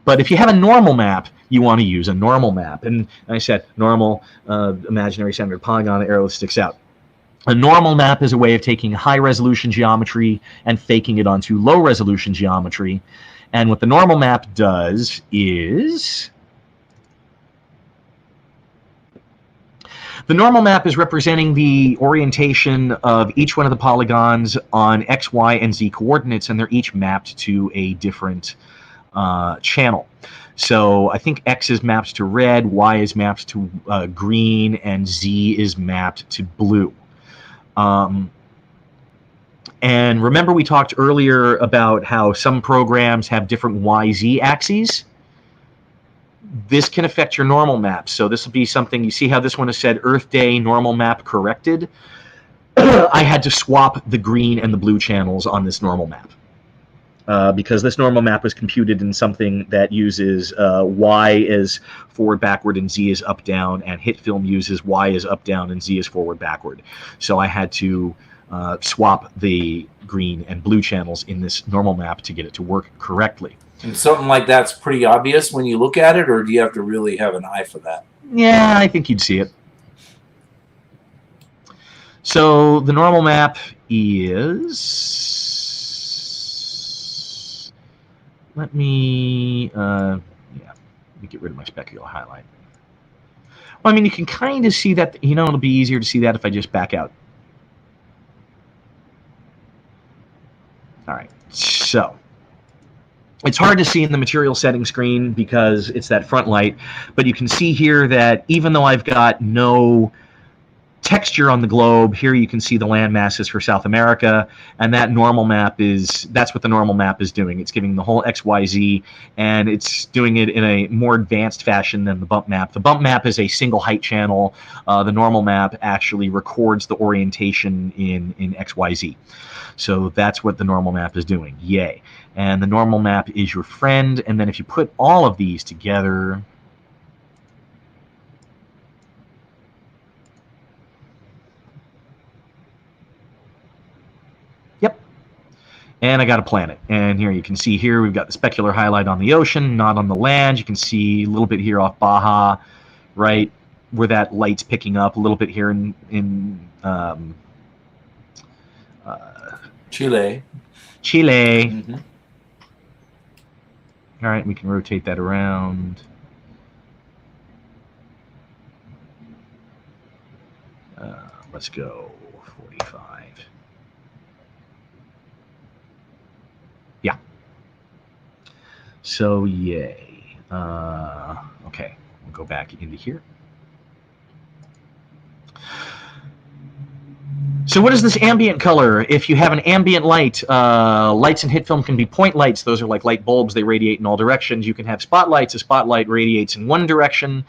But if you have a normal map, you want to use a normal map. And I said normal, imaginary centered polygon, arrow sticks out. A normal map is a way of taking high-resolution geometry and faking it onto low-resolution geometry. And what the normal map does is... the normal map is representing the orientation of each one of the polygons on X, Y, and Z coordinates, and they're each mapped to a different channel. So I think X is mapped to red, Y is mapped to green, and Z is mapped to blue. And remember we talked earlier about how some programs have different YZ axes? This can affect your normal map. So this will be something, you see how this one has said Earth Day normal map corrected? I had to swap the green and the blue channels on this normal map. Because this normal map was computed in something that uses Y as forward, backward, and Z is up, down, and HitFilm uses Y as up, down, and Z is forward, backward. So I had to swap the green and blue channels in this normal map to get it to work correctly. And something like that's pretty obvious when you look at it, or do you have to really have an eye for that? Yeah, I think you'd see it. So the normal map is... let me get rid of my specular highlight. Well, I mean, you can kind of see that, it'll be easier to see that if I just back out. All right, so it's hard to see in the material setting screen because it's that front light, but you can see here that even though I've got no texture on the globe, here you can see the land masses for South America, and that normal map that's what the normal map is doing. It's giving the whole XYZ, and it's doing it in a more advanced fashion than the bump map. The bump map is a single height channel. The normal map actually records the orientation in XYZ. So that's what the normal map is doing. Yay. And the normal map is your friend, and then if you put all of these together, yep, and I got a planet. And here you can see here we've got the specular highlight on the ocean, not on the land. You can see a little bit here off Baja, right, where that light's picking up, a little bit here in Chile. Mm-hmm. All right, we can rotate that around. Let's go 45. Yeah. So yay. Okay, we'll go back into here. So what is this ambient color? If you have an ambient light, lights in HitFilm can be point lights. Those are like light bulbs. They radiate in all directions. You can have spotlights. A spotlight radiates in one direction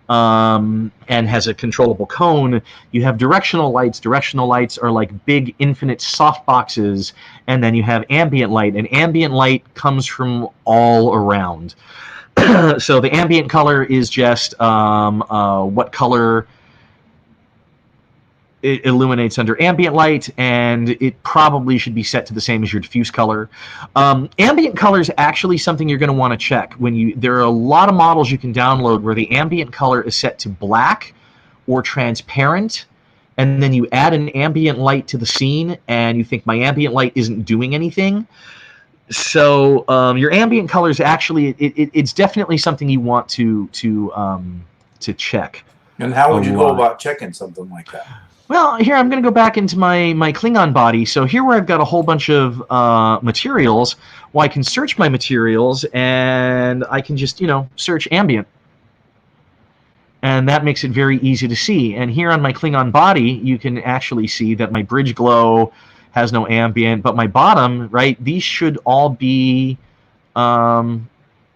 and has a controllable cone. You have directional lights. Directional lights are like big infinite soft boxes. And then you have ambient light. And ambient light comes from all around. So the ambient color is just what color it illuminates under ambient light, and it probably should be set to the same as your diffuse color. Ambient color is actually something you're going to want to check. There are a lot of models you can download where the ambient color is set to black or transparent, and then you add an ambient light to the scene, and you think my ambient light isn't doing anything. So your ambient color is actually it's definitely something you want to check. And how would you go about checking something like that? Well, here I'm going to go back into my Klingon body. So here where I've got a whole bunch of materials, well, I can search my materials, and I can just, search ambient. And that makes it very easy to see. And here on my Klingon body, you can actually see that my bridge glow has no ambient, but my bottom, right, these should all be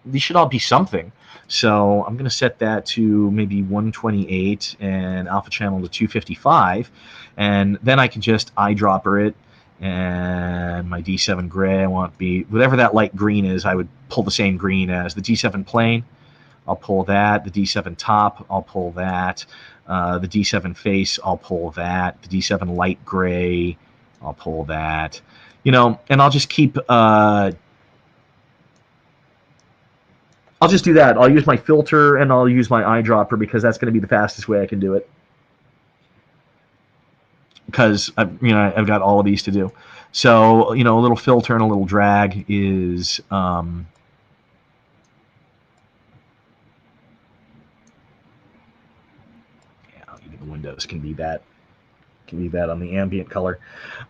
these should all be something. So I'm going to set that to maybe 128 and alpha channel to 255, and then I can just eyedropper it. And my D7 gray, I want to be whatever that light green is. I would pull the same green as the D7 plane. I'll pull that. The D7 top, I'll pull that. The D7 face, I'll pull that. The D7 light gray, I'll pull that. You know, and I'll just keep. I'll just do that. I'll use my filter and I'll use my eyedropper because that's going to be the fastest way I can do it. Because I've got all of these to do. So a little filter and a little drag is. Even the windows can be that. Can be that on the ambient color.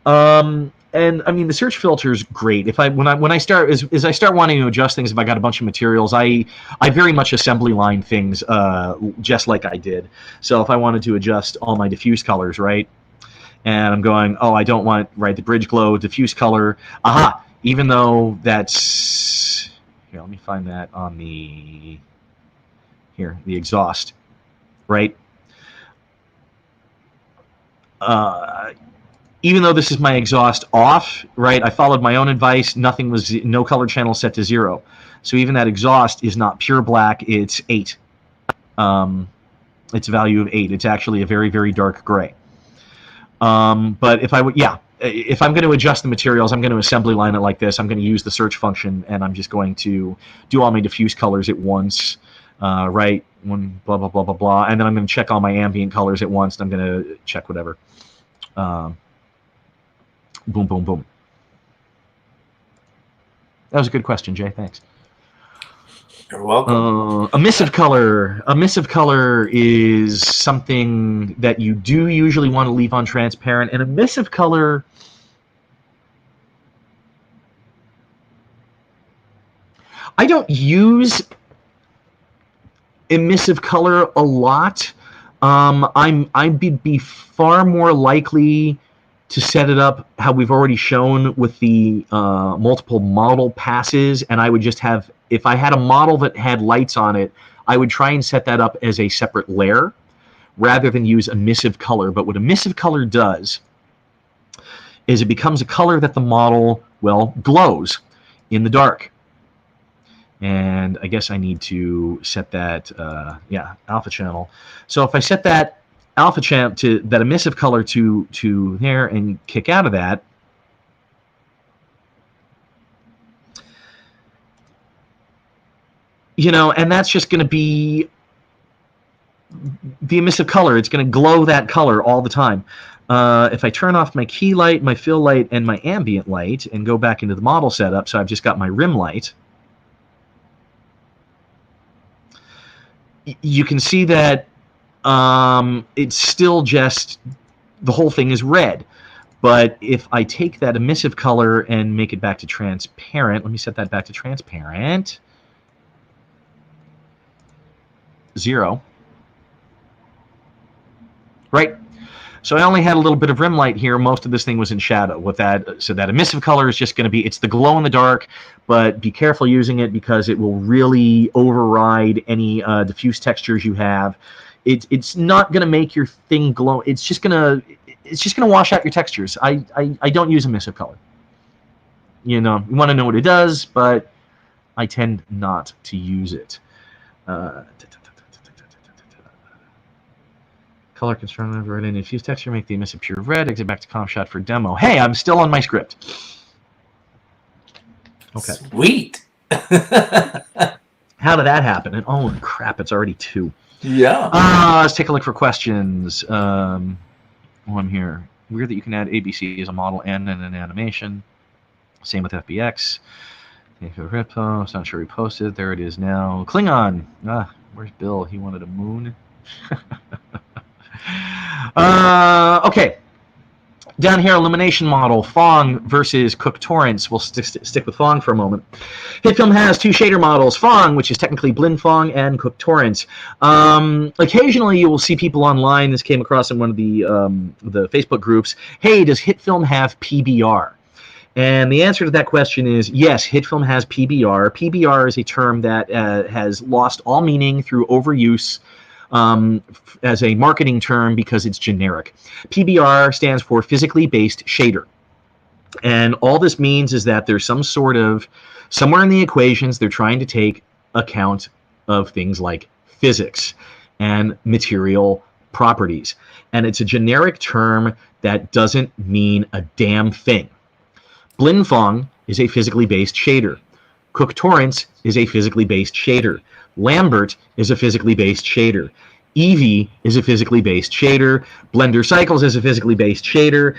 And I mean the search filter is great. If when I start as I start wanting to adjust things, if I got a bunch of materials, I very much assembly line things just like I did. So if I wanted to adjust all my diffuse colors, right? And I'm going, oh, I don't want the bridge glow diffuse color. Aha! Even though that's here, let me find that on the exhaust, right? Even though this is my exhaust off, right? I followed my own advice. No color channel set to 0. So even that exhaust is not pure black. It's 8. It's a value of 8. It's actually a very, very dark gray. But if I'm going to adjust the materials, I'm going to assembly line it like this. I'm going to use the search function, and I'm just going to do all my diffuse colors at once, right? One blah blah blah blah blah, and then I'm going to check all my ambient colors at once. And I'm going to check whatever. Boom, boom, boom. That was a good question, Jay. Thanks. You're welcome. Emissive color. Emissive color is something that you do usually want to leave on transparent. And emissive color, I don't use emissive color a lot. I'd be far more likely to set it up how we've already shown with the multiple model passes, and I would just have, if I had a model that had lights on it, I would try and set that up as a separate layer rather than use emissive color. But what emissive color does is it becomes a color that the model, well, glows in the dark. And I guess I need to set that, alpha channel. So if I set that alpha channel to that emissive color to there and kick out of that, and that's just going to be the emissive color. It's going to glow that color all the time. If I turn off my key light, my fill light, and my ambient light and go back into the model setup, so I've just got my rim light, you can see that it's still just, the whole thing is red. But if I take that emissive color and make it back to transparent, let me set that back to transparent. 0. Right? So I only had a little bit of rim light here. Most of this thing was in shadow with that. So that emissive color is just going to be, it's the glow in the dark, but be careful using it because it will really override any diffuse textures you have. It's not going to make your thing glow. It's just going to wash out your textures. I don't use emissive color. You want to know what it does, but I tend not to use it. Color construct red and infuse texture, make the emissive pure red, exit back to comp shot for demo. Hey, I'm still on my script. Okay. Sweet. How did that happen? And oh crap, it's already 2. Yeah. Let's take a look for questions. One here. Weird that you can add ABC as a model and in an animation. Same with FBX. Thank you for repo. Not sure we posted. There it is now. Klingon. Where's Bill? He wanted a moon. Okay. Down here, illumination model, Fong versus Cook Torrents. We'll stick with Fong for a moment. HitFilm has 2 shader models, Fong, which is technically Blend Fong, and Cook Torrents. Occasionally, you will see people online. This came across in one of the Facebook groups. Hey, does HitFilm have PBR? And the answer to that question is yes, HitFilm has PBR. PBR is a term that has lost all meaning through overuse as a marketing term because it's generic. PBR stands for physically based shader. And all this means is that there's some sort of, somewhere in the equations, they're trying to take account of things like physics and material properties. And it's a generic term that doesn't mean a damn thing. Blinfong is a physically based shader. Cook Torrents is a physically based shader. Lambert is a physically based shader. Eevee is a physically based shader. Blender Cycles is a physically based shader.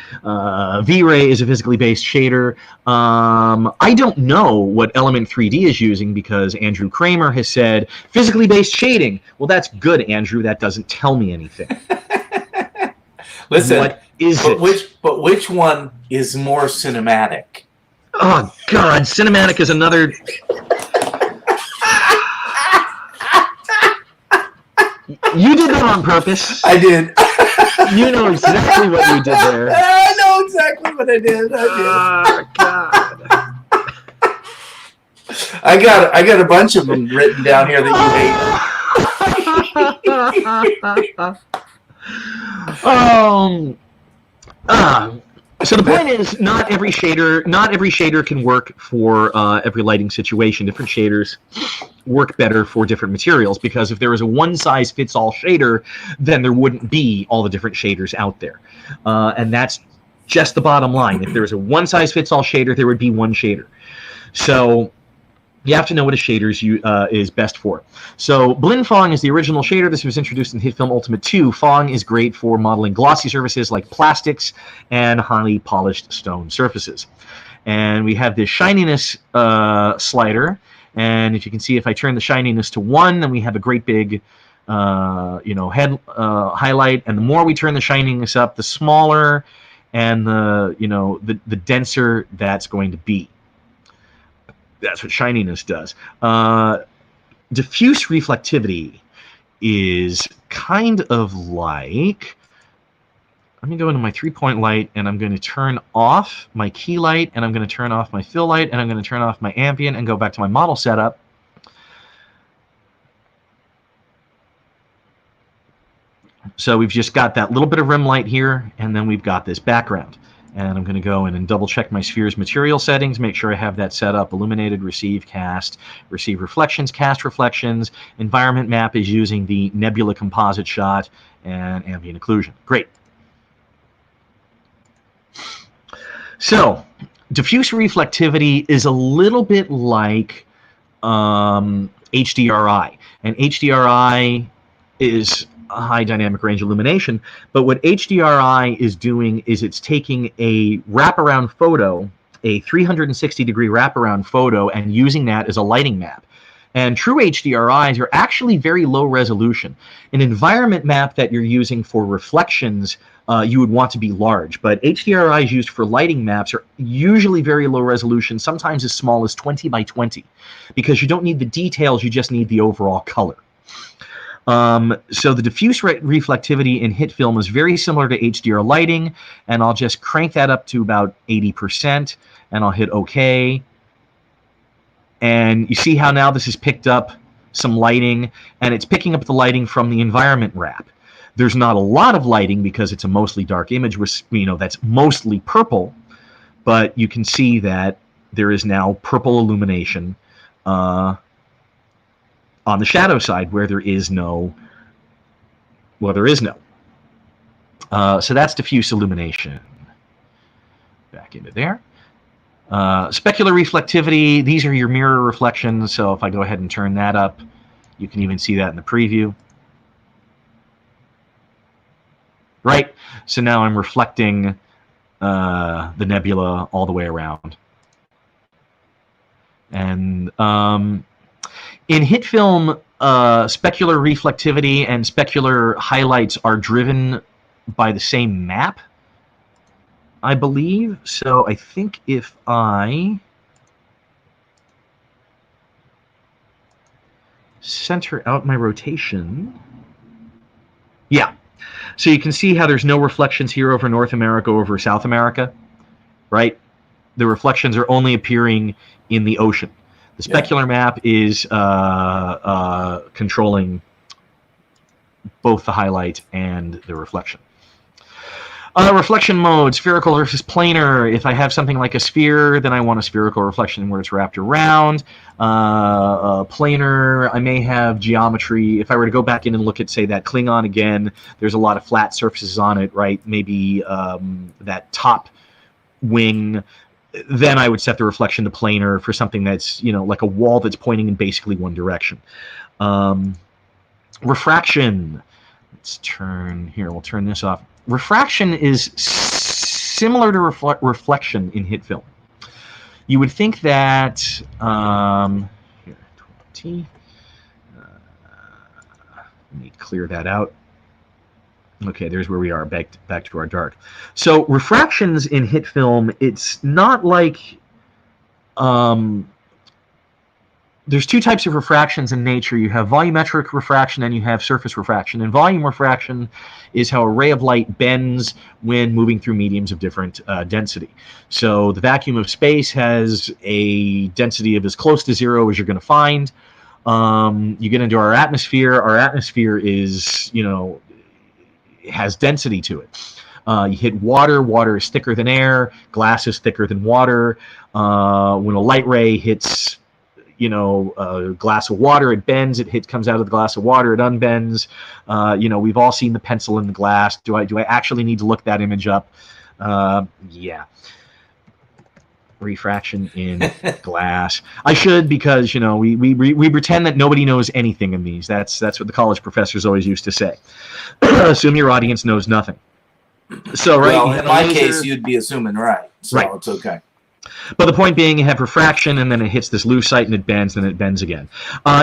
V-Ray is a physically based shader. I don't know what Element 3D is using because Andrew Kramer has said physically based shading. Well, that's good, Andrew. That doesn't tell me anything. Listen, what is it? But which one is more cinematic? Oh, God. Cinematic is another... You did that on purpose. I did. You know exactly what you did there. I know exactly what I did. Oh, God. I got a bunch of them written down here that you hate. So the point is, not every shader can work for every lighting situation. Different shaders work better for different materials, because if there was a one-size-fits-all shader, then there wouldn't be all the different shaders out there. And that's just the bottom line. If there was a one-size-fits-all shader, there would be one shader. So you have to know what a shader is best for. So Blinfong is the original shader. This was introduced in HitFilm Ultimate 2. Fong is great for modeling glossy surfaces like plastics and highly polished stone surfaces. And we have this shininess slider. And if you can see, if I turn the shininess to 1, then we have a great big head highlight. And the more we turn the shininess up, the smaller and the denser that's going to be. That's what shininess does. Diffuse reflectivity is kind of like, let me go into my 3-point light, and I'm going to turn off my key light, and I'm going to turn off my fill light, and I'm going to turn off my ambient and go back to my model setup. So we've just got that little bit of rim light here, and then we've got this background. And I'm going to go in and double check my sphere's material settings, make sure I have that set up: illuminated, receive, cast, receive reflections, cast reflections. Environment map is using the nebula composite shot, and ambient occlusion. Great. So diffuse reflectivity is a little bit like HDRI. And HDRI is a high dynamic range illumination, but what HDRI is doing is it's taking a wraparound photo, a 360-degree wraparound photo, and using that as a lighting map. And true HDRIs are actually very low resolution. An environment map that you're using for reflections, you would want to be large, but HDRIs used for lighting maps are usually very low resolution, sometimes as small as 20 by 20, because you don't need the details, you just need the overall color. So the diffuse reflectivity in HitFilm is very similar to HDR lighting, and I'll just crank that up to about 80%, and I'll hit OK. And you see how now this has picked up some lighting, and it's picking up the lighting from the environment wrap. There's not a lot of lighting because it's a mostly dark image, that's mostly purple, but you can see that there is now purple illumination on the shadow side where there is no. So that's diffuse illumination. Back into there. Specular reflectivity, these are your mirror reflections, so if I go ahead and turn that up, you can even see that in the preview. Right, so now I'm reflecting the nebula all the way around. And in HitFilm, specular reflectivity and specular highlights are driven by the same map, I believe. So I think if I center out my rotation, yeah. So you can see how there's no reflections here over North America, over South America, right? the reflections are only appearing in the ocean. The specular map is controlling both the highlight and the reflection. Reflection mode, spherical versus planar. If I have something like a sphere, then I want a spherical reflection where it's wrapped around. Planar, I may have geometry. If I were to go back in and look at, say, that Klingon again, there's a lot of flat surfaces on it, right? Maybe that top wing. Then I would set the reflection to planar for something that's, like a wall that's pointing in basically one direction. Refraction. Let's turn here. We'll turn this off. Refraction is similar to reflection in hit film. You would think that here, 20. Let me clear that out. Okay, there's where we are, back to our dark. So refractions in hit film, it's not like there's two types of refractions in nature. You have volumetric refraction and you have surface refraction. And volume refraction is how a ray of light bends when moving through mediums of different density. So the vacuum of space has a density of as close to zero as you're going to find. You get into our atmosphere. Our atmosphere is, has density to it. You hit water. Water is thicker than air. Glass is thicker than water. When a light ray hits a glass of water, it bends. It comes out of the glass of water, it unbends. We've all seen the pencil in the glass. Do I actually need to look that image up? Yeah. Refraction in glass. I should, because we pretend that nobody knows anything in these. That's what the college professors always used to say. Assume your audience knows nothing. So well, in my case, you'd be assuming right. So right. It's okay. But the point being, you have refraction, and then it hits this lucite, and it bends, and it bends again.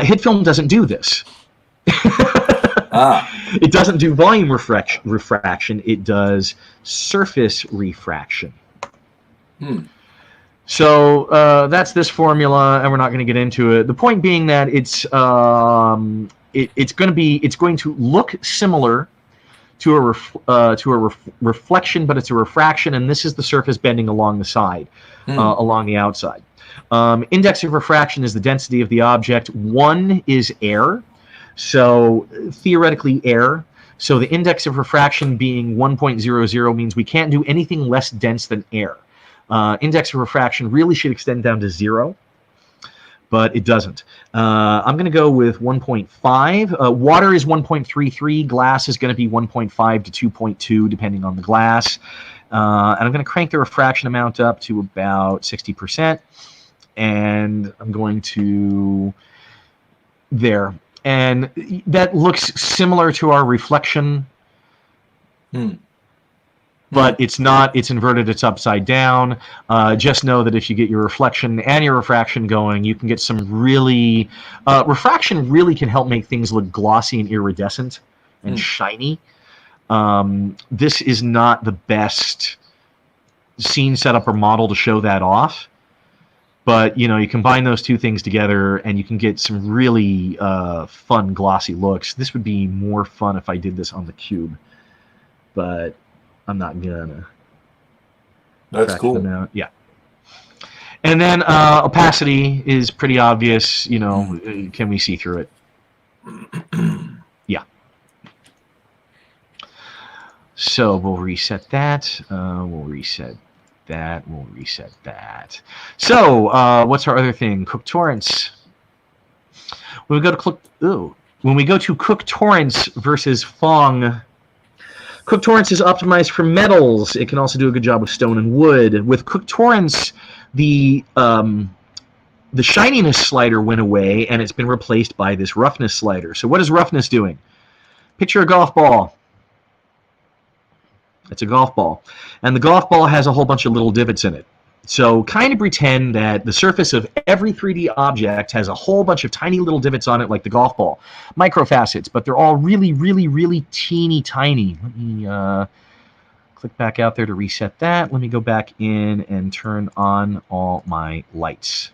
Hit film doesn't do this. It doesn't do volume refraction. It does surface refraction. So that's this formula, and we're not going to get into it. The point being that it's going to look similar to a reflection, but it's a refraction, and this is the surface bending along the side, along the outside. Index of refraction is the density of the object. 1 is air, so theoretically air. So the index of refraction being 1.00 means we can't do anything less dense than air. Index of refraction really should extend down to 0. But it doesn't. I'm going to go with 1.5. Water is 1.33. Glass is going to be 1.5 to 2.2, depending on the glass. And I'm going to crank the refraction amount up to about 60%. And I'm going to there. And that looks similar to our reflection. But it's not. It's inverted. It's upside down. Just know that if you get your reflection and your refraction going, you can get some really... refraction really can help make things look glossy and iridescent and shiny. This is not the best scene setup or model to show that off. But, you combine those two things together and you can get some really fun, glossy looks. This would be more fun if I did this on the cube. But... I'm not gonna. That's cool. Yeah. And then opacity is pretty obvious. Can we see through it? Yeah. So we'll reset that. We'll reset that. We'll reset that. So what's our other thing? Cook torrents. When we go to Cook torrents versus Fong. Cook torrents is optimized for metals. It can also do a good job with stone and wood. With Cook torrents, the shininess slider went away, and it's been replaced by this roughness slider. So what is roughness doing? Picture a golf ball. It's a golf ball. And the golf ball has a whole bunch of little divots in it. So kind of pretend that the surface of every 3D object has a whole bunch of tiny little divots on it like the golf ball. Microfacets, but they're all really, really, really teeny tiny. Let me click back out there to reset that. Let me go back in and turn on all my lights.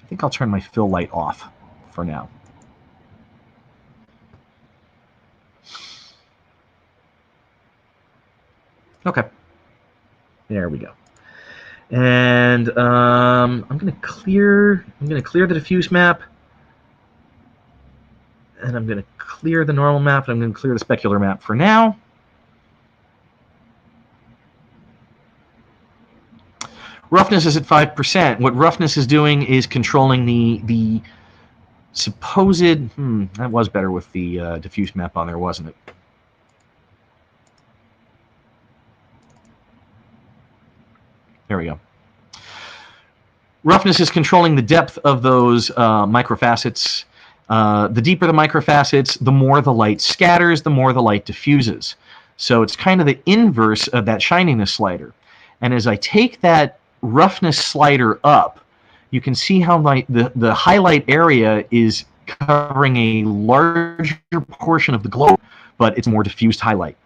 I think I'll turn my fill light off for now. Okay. There we go. And I'm going to clear the diffuse map, and I'm going to clear the normal map, and I'm going to clear the specular map for now. Roughness is at 5%. What roughness is doing is controlling the supposed... that was better with the diffuse map on there, wasn't it? There we go. Roughness is controlling the depth of those microfacets. The deeper the microfacets, the more the light scatters, the more the light diffuses. So it's kind of the inverse of that shininess slider. And as I take that roughness slider up, you can see how the highlight area is covering a larger portion of the globe, but it's more diffused highlight.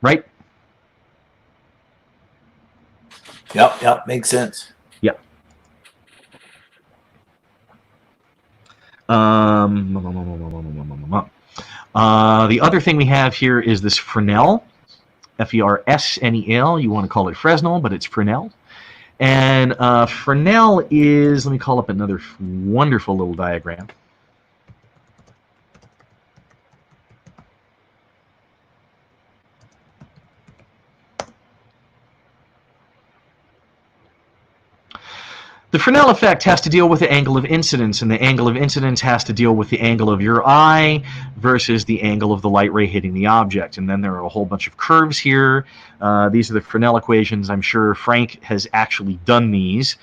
Right? Yep, makes sense. Yep. The other thing we have here is this Fresnel, F-E-R-S-N-E-L. You want to call it Fresnel, but it's Fresnel. And Fresnel is, let me call up another wonderful little diagram. The Fresnel effect has to deal with the angle of incidence, and the angle of incidence has to deal with the angle of your eye versus the angle of the light ray hitting the object. And then there are a whole bunch of curves here. These are the Fresnel equations. I'm sure Frank has actually done these.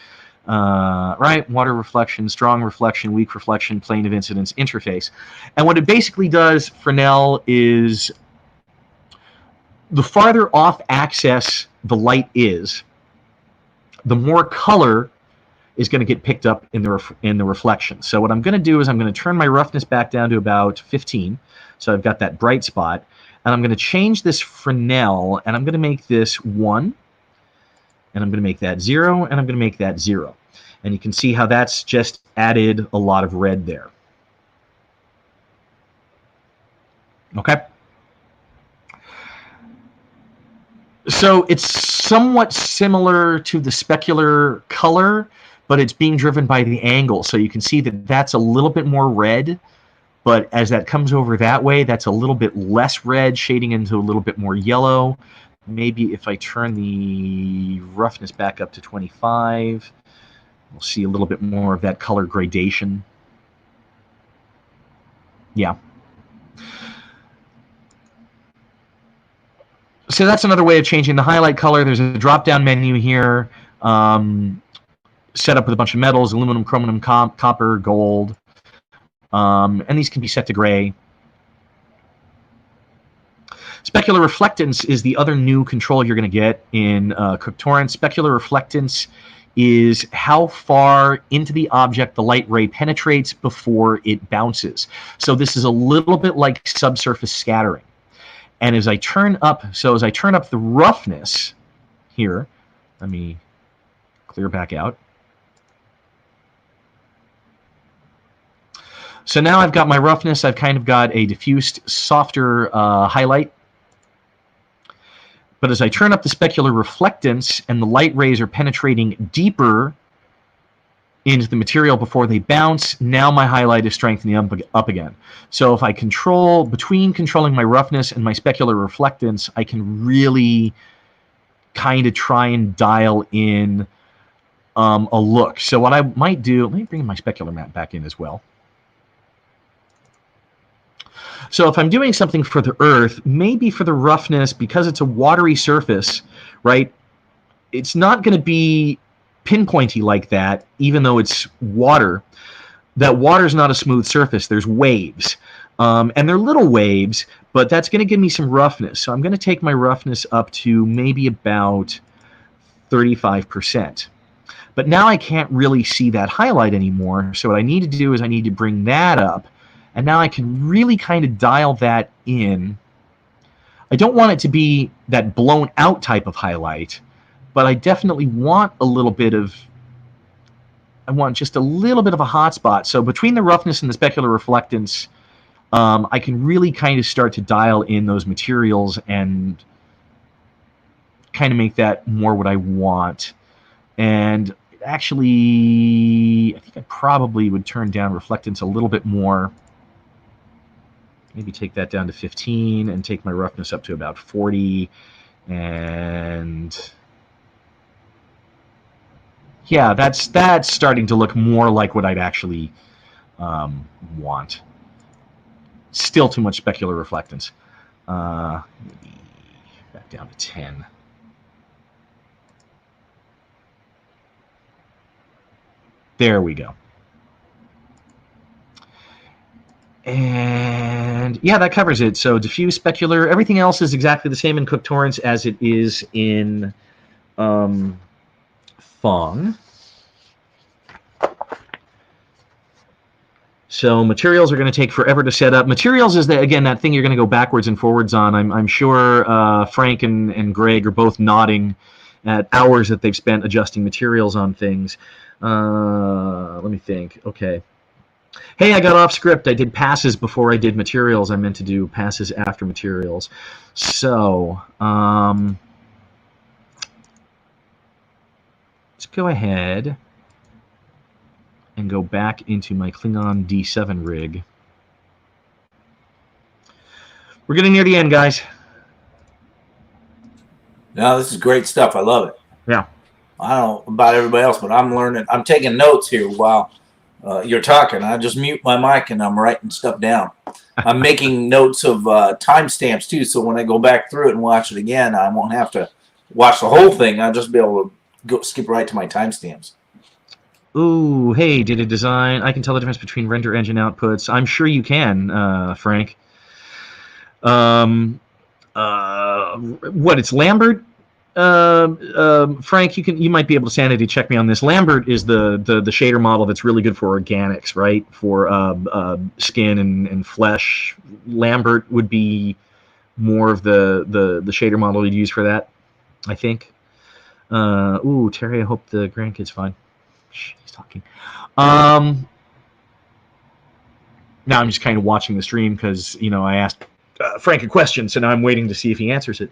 Right? Water reflection, strong reflection, weak reflection, plane of incidence, interface. And what it basically does, Fresnel, is the farther off axis the light is, the more color is going to get picked up in the reflection. So what I'm going to do is I'm going to turn my roughness back down to about 15. So I've got that bright spot. And I'm going to change this Fresnel, and I'm going to make this 1. And I'm going to make that 0, and I'm going to make that 0. And you can see how that's just added a lot of red there. Okay? So it's somewhat similar to the specular color, but it's being driven by the angle. So you can see that that's a little bit more red, but as that comes over that way, that's a little bit less red, shading into a little bit more yellow. Maybe if I turn the roughness back up to 25, we'll see a little bit more of that color gradation. Yeah. So that's another way of changing the highlight color. There's a drop-down menu here. Set up with a bunch of metals: aluminum, chromium, copper, gold, and these can be set to gray. Specular reflectance is the other new control you're going to get in Cook Torrent. Specular reflectance is how far into the object the light ray penetrates before it bounces. So this is a little bit like subsurface scattering. And as I turn up, the roughness here, let me clear back out. So now I've got my roughness. I've kind of got a diffused, softer highlight. But as I turn up the specular reflectance and the light rays are penetrating deeper into the material before they bounce, now my highlight is strengthening up again. So if I between controlling my roughness and my specular reflectance, I can really kind of try and dial in a look. So what I might do, let me bring my specular map back in as well. So if I'm doing something for the Earth, maybe for the roughness, because it's a watery surface, right, it's not going to be pinpointy like that, even though it's water. That water's not a smooth surface. There's waves. And they're little waves, but that's going to give me some roughness. So I'm going to take my roughness up to maybe about 35%. But now I can't really see that highlight anymore. So what I need to do is I need to bring that up. And now I can really kind of dial that in. I don't want it to be that blown out type of highlight, but I definitely want a little bit of, I want just a little bit of a hot spot. So between the roughness and the specular reflectance, I can really kind of start to dial in those materials and kind of make that more what I want. And actually, I think I probably would turn down reflectance a little bit more. Maybe take that down to 15 and take my roughness up to about 40. And yeah, that's starting to look more like what I'd actually want. Still too much specular reflectance. Maybe back down to 10. There we go. And yeah, that covers it. So diffuse, specular, everything else is exactly the same in Cook Torrents as it is in Phong. So materials are going to take forever to set up. Materials is, again, that thing you're going to go backwards and forwards on. I'm sure Frank and Greg are both nodding at hours that they've spent adjusting materials on things. Let me think. Okay. Hey, I got off script. I did passes before I did materials. I meant to do passes after materials. So let's go ahead and go back into my Klingon D7 rig. We're getting near the end, guys. No, this is great stuff. I love it. Yeah. I don't know about everybody else, but I'm learning. I'm taking notes here while you're talking. I just mute my mic and I'm writing stuff down. I'm making notes of timestamps too, so when I go back through it and watch it again, I won't have to watch the whole thing. I'll just be able to go skip right to my timestamps. Ooh, hey, data design. I can tell the difference between render engine outputs. I'm sure you can, Frank. What, it's Lambert? Frank, you might be able to sanity check me on this. Lambert is the shader model that's really good for organics, right? For skin and flesh. Lambert would be more of the shader model you'd use for that, I think. Ooh, Terry, I hope the grandkid's fine. Shh, he's talking. Now I'm just kind of watching the stream because, you know, I asked Frank a question, so now I'm waiting to see if he answers it.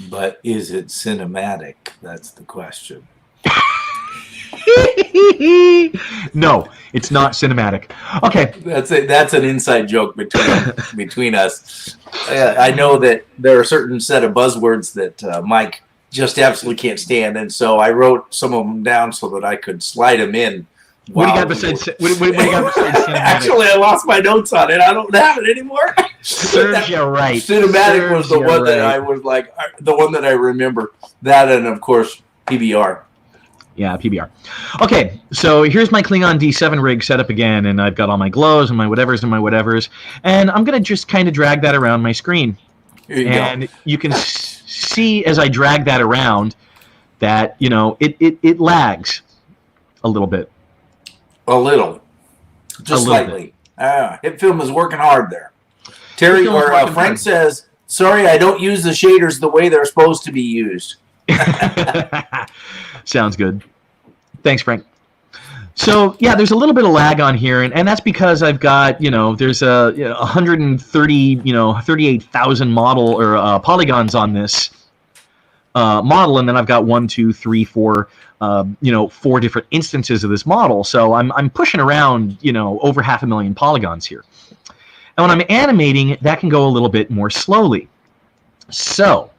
But is it cinematic? That's the question. No, it's not cinematic. Okay. That's an inside joke between us. I know that there are a certain set of buzzwords that Mike just absolutely can't stand, and so I wrote some of them down so that I could slide them in. What do you got besides cinematic? Actually, I lost my notes on it. I don't have it anymore. Serves you right. Cinematic was the one that I was like, the one that I remember. That and, of course, PBR. Yeah, PBR. Okay, so here's my Klingon D7 rig set up again, and I've got all my glows and my whatevers, and I'm going to just kind of drag that around my screen. And you can see as I drag that around that, you know, it lags a little bit. A little. Just slightly. HitFilm is working hard there. Terry or Frank says, sorry, I don't use the shaders the way they're supposed to be used. Sounds good. Thanks, Frank. So, yeah, there's a little bit of lag on here, and that's because I've got, you know, there's 38,000 model or polygons on this model, and then I've got 1, 2, 3, 4, 4 different instances of this model. So I'm pushing around, you know, over 500,000 polygons here. And when I'm animating, that can go a little bit more slowly. So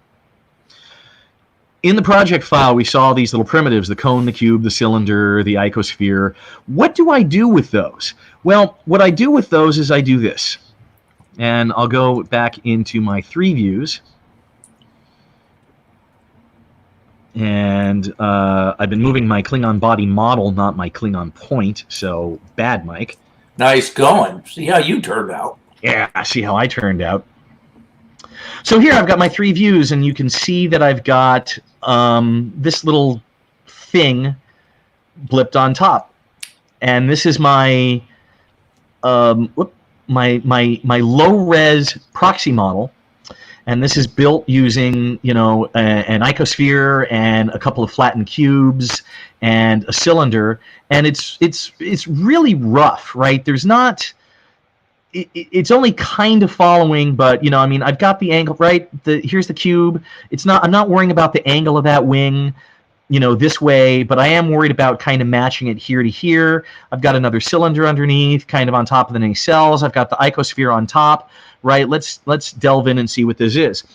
in the project file, we saw these little primitives, the cone, the cube, the cylinder, the icosphere. What do I do with those? Well, what I do with those is I do this. And I'll go back into my 3 views. And I've been moving my Klingon body model, not my Klingon point. So bad, Mike. Nice going. See how you turned out. Yeah, see how I turned out. So here I've got my 3 views, and you can see that I've got this little thing blipped on top, and this is my my low res proxy model, and this is built using, you know, an icosphere and a couple of flattened cubes and a cylinder, and it's really rough, right? There's not. It's only kind of following, but you know, I mean, I've got the angle right. Here's the cube. It's not. I'm not worrying about the angle of that wing, you know, this way, but I am worried about kind of matching it here to here. I've got another cylinder underneath, kind of on top of the nacelles. I've got the icosphere on top, right? Let's delve in and see what this is.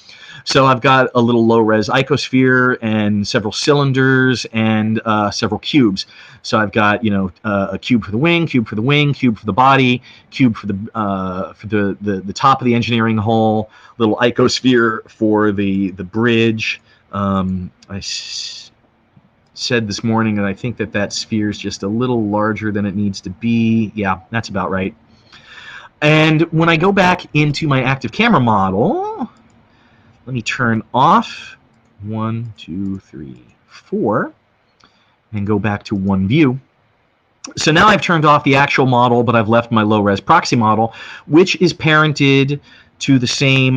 So I've got a little low-res icosphere and several cylinders and several cubes. So I've got, you know, a cube for the wing, cube for the wing, cube for the body, cube for the top of the engineering hull, little icosphere for the bridge. Said this morning that I think that sphere is just a little larger than it needs to be. Yeah, that's about right. And when I go back into my active camera model, let me turn off 1, 2, 3, 4, and go back to one view. So now I've turned off the actual model, but I've left my low-res proxy model, which is parented to the same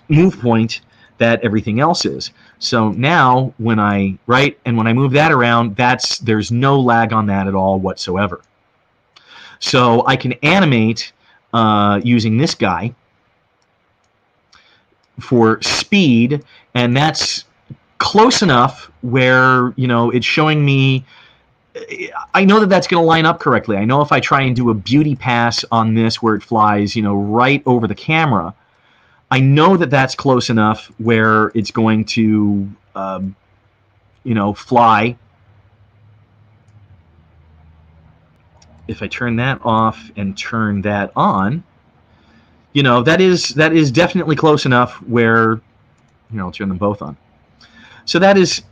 move point that everything else is. So now when I when I move that around, there's no lag on that at all whatsoever. So I can animate using this guy for speed, and that's close enough where, you know, it's showing me. I know that that's going to line up correctly. I know if I try and do a beauty pass on this where it flies, you know, right over the camera, I know that that's close enough where it's going to, you know, fly. If I turn that off and turn that on, you know, that is definitely close enough where, you know, I'll turn them both on. So that is,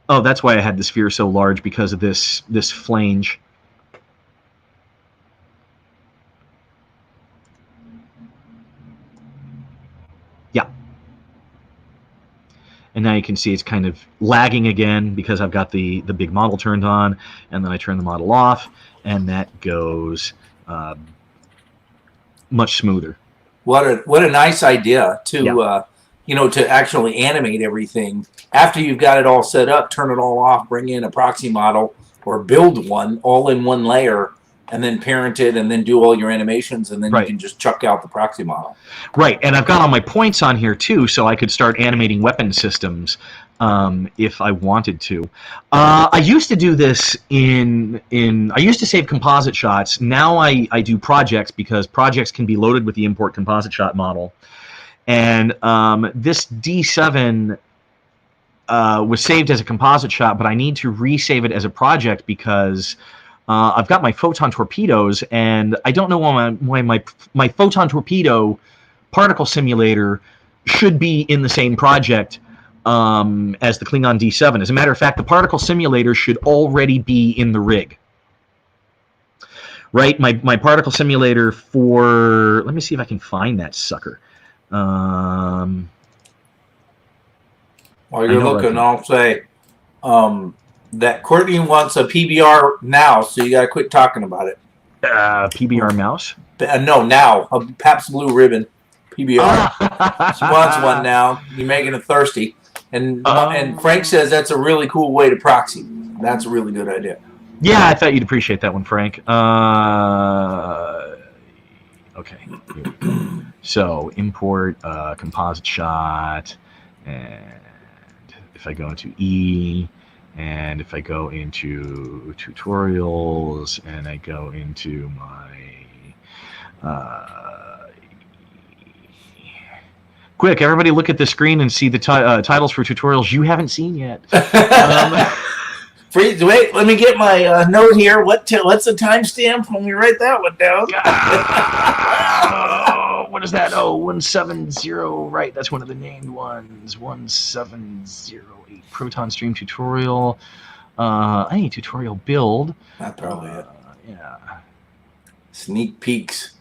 oh, that's why I had the sphere so large, because of this flange. Yeah. And now you can see it's kind of lagging again because I've got the big model turned on, and then I turn the model off, and that goes much smoother. What a nice idea to you know, to actually animate everything after you've got it all set up. Turn it all off, bring in a proxy model or build one all in one layer, and then parent it, and then do all your animations, and then you can just chuck out the proxy model. Right, and I've got all my points on here too, so I could start animating weapon systems if I wanted to. I used to do this I used to save composite shots. Now I do projects, because projects can be loaded with the import composite shot model. And this D7 was saved as a composite shot, but I need to resave it as a project because I've got my photon torpedoes, and I don't know why my photon torpedo particle simulator should be in the same project as the Klingon D7. As a matter of fact, the particle simulator should already be in the rig. Right? My particle simulator for... Let me see if I can find that sucker. While you're looking, I'll say that Courtney wants a PBR now, so you got to quit talking about it. PBR mouse? No, now. A Pabst Blue Ribbon PBR. She wants one now. You're making it thirsty. And Frank says that's a really cool way to proxy. That's a really good idea. Yeah, I thought you'd appreciate that one, Frank. Okay. So import composite shot, and if I go into E, and if I go into tutorials, and I go into my quick, everybody look at the screen and see the titles for tutorials you haven't seen yet. Wait, let me get my note here. What's the timestamp when we write that one down? What is that? Oh, 170. Right, that's one of the named ones. 1708 Proton Stream tutorial. I need tutorial build. That's probably it. Yeah. Sneak peeks.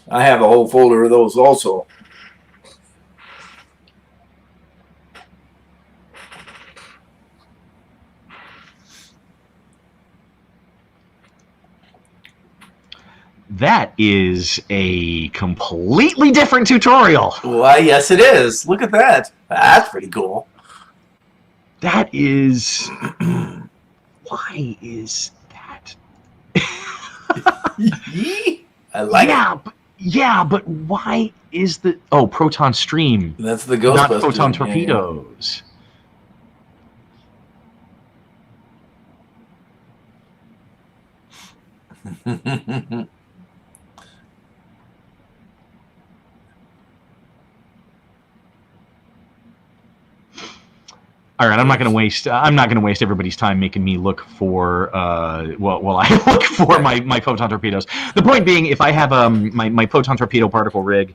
I have a whole folder of those also. That is a completely different tutorial. Why, yes, it is. Look at that. That's pretty cool. That is... Why is that? I like it. Yeah, but why is the... Oh, proton stream. That's the Ghostbusters. Not photon torpedoes. Yeah. All right, I'm not going to waste everybody's time making me look for I look for my photon torpedoes. The point being, if I have my photon torpedo particle rig,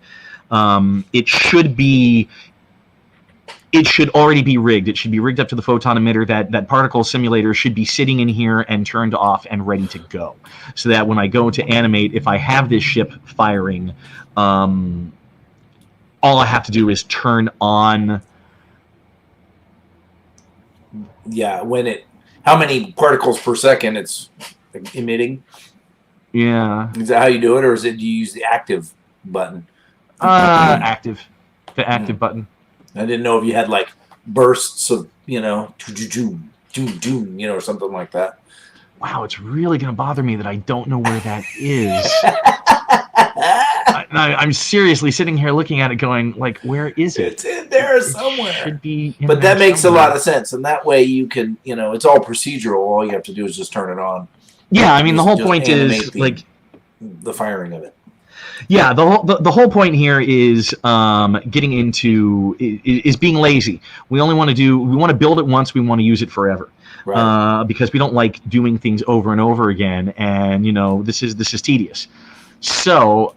it should already be rigged. It should be rigged up to the photon emitter. That particle simulator should be sitting in here and turned off and ready to go, so that when I go to animate, if I have this ship firing, all I have to do is turn on. Yeah, how many particles per second it's emitting? Yeah. Is that how you do it, or do you use the active button? The active button. I didn't know if you had like bursts of, or something like that. Wow, it's really going to bother me that I don't know where that is. I'm seriously sitting here looking at it going, like, where is it? It's in there somewhere. It should be in but that there makes somewhere. a lot of sense. And that way you can, it's all procedural. All you have to do is just turn it on. Yeah, I mean, the whole point is, the firing of it. Yeah, the whole point here is getting into is being lazy. We want to build it once, we want to use it forever. Right. Because we don't like doing things over and over again, and this is tedious. So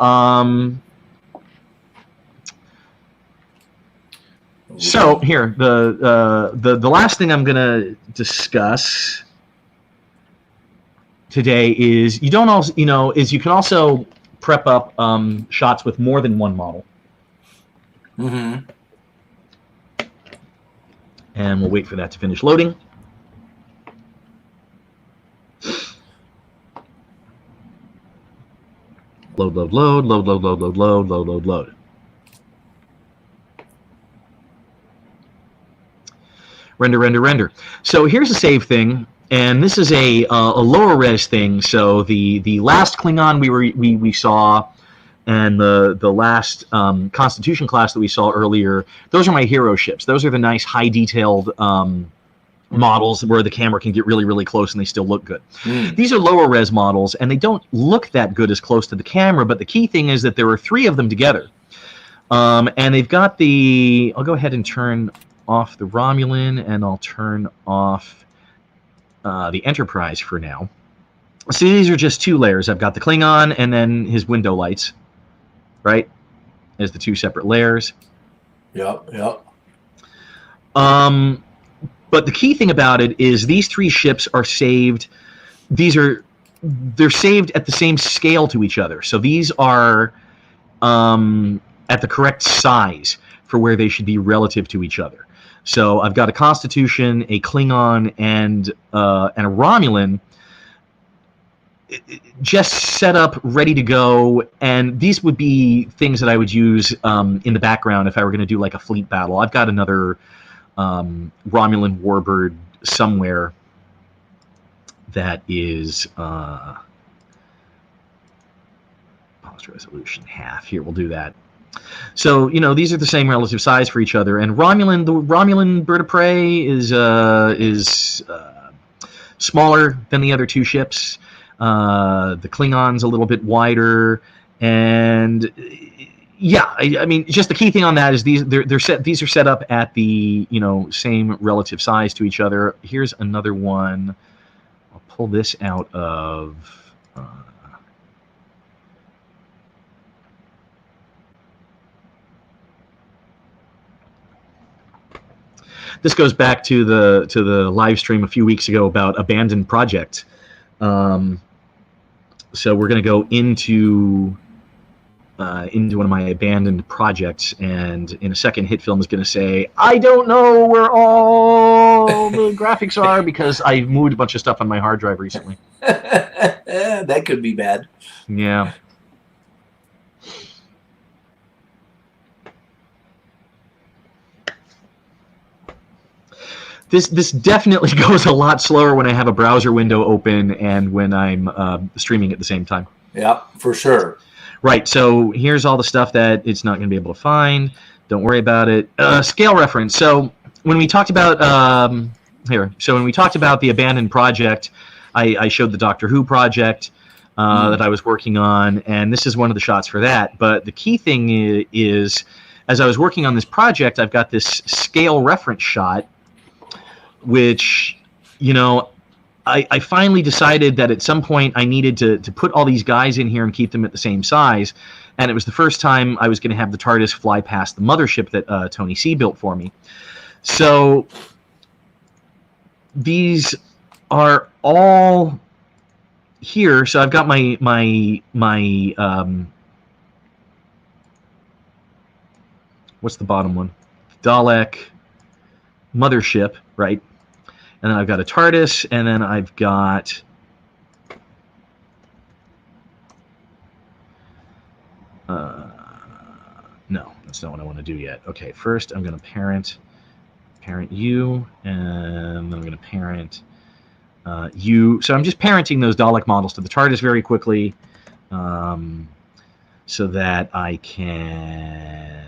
here the last thing I'm gonna discuss today is you can also prep up shots with more than one model. Mm-hmm. And we'll wait for that to finish loading. Load. Render. So here's a save thing, and this is a lower res thing. So the last Klingon we saw, and the last Constitution class that we saw earlier, those are my hero ships. Those are the nice high detailed models where the camera can get really, really close and they still look good. These are lower res models, and they don't look that good as close to the camera, but the key thing is that there are three of them together. And they've got I'll go ahead and turn off the Romulan, and I'll turn off the Enterprise for now. So these are just two layers. I've got the Klingon and then his window lights, right, as the two separate layers. Yep. But the key thing about it is these three ships are saved. They're saved at the same scale to each other. So these are at the correct size for where they should be relative to each other. So I've got a Constitution, a Klingon, and a Romulan just set up, ready to go. And these would be things that I would use in the background if I were going to do like a fleet battle. I've got another Romulan warbird somewhere that is post resolution half. Here, we'll do that. So these are the same relative size for each other, and the Romulan bird of prey is smaller than the other two ships. The Klingon's a little bit wider, and yeah, I mean, just the key thing on that is these are set up at the same relative size to each other. Here's another one. I'll pull this out of. This goes back to the live stream a few weeks ago about abandoned project. So we're going to go into one of my abandoned projects, and in a second, HitFilm is going to say, "I don't know where all the graphics are because I moved a bunch of stuff on my hard drive recently." That could be bad. Yeah. This definitely goes a lot slower when I have a browser window open and when I'm streaming at the same time. Yeah, for sure. Right, so here's all the stuff that it's not going to be able to find. Don't worry about it. Scale reference. So when we talked about when we talked about the abandoned project, I showed the Doctor Who project that I was working on, and this is one of the shots for that. But the key thing is, as I was working on this project, I've got this scale reference shot, which, I finally decided that at some point I needed to put all these guys in here and keep them at the same size. And it was the first time I was going to have the TARDIS fly past the mothership that Tony C built for me. So these are all here. So I've got my what's the bottom one? Dalek mothership, right? And then I've got a TARDIS, and then I've got no, that's not what I want to do yet. Okay, first I'm going to parent you, and then I'm going to parent you. So I'm just parenting those Dalek models to the TARDIS very quickly, so that I can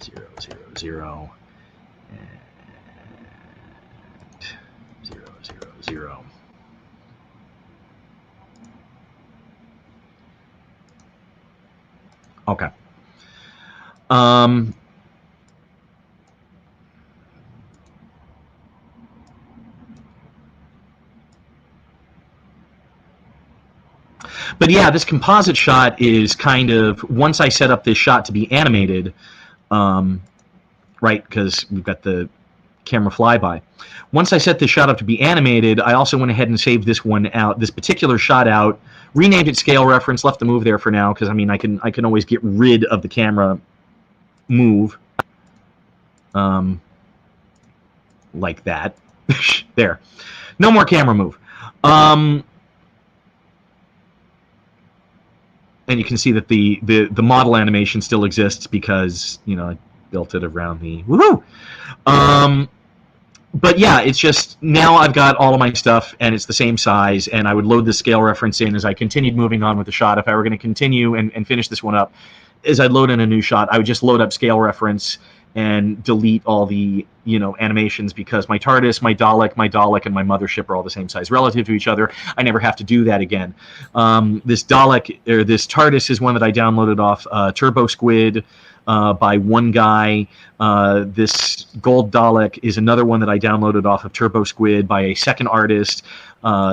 0, 0, 0. And 0, 0, 0. Okay. But yeah, this composite shot is kind of, once I set up this shot to be animated, right, because we've got the camera flyby. Once I set this shot up to be animated, I also went ahead and saved this one out, this particular shot out, renamed it scale reference, left the move there for now, because I mean I can always get rid of the camera move, like that. There, no more camera move. And you can see that the model animation still exists because I built it around the woohoo. But yeah, it's just now I've got all of my stuff and it's the same size, and I would load the scale reference in as I continued moving on with the shot. If I were going to continue and finish this one up, as I load in a new shot, I would just load up scale reference and delete all the animations, because my TARDIS, my Dalek, and my mothership are all the same size relative to each other. I never have to do that again. This Dalek, or this TARDIS, is one that I downloaded off Turbo Squid by one guy. This Gold Dalek is another one that I downloaded off of Turbo Squid by a second artist.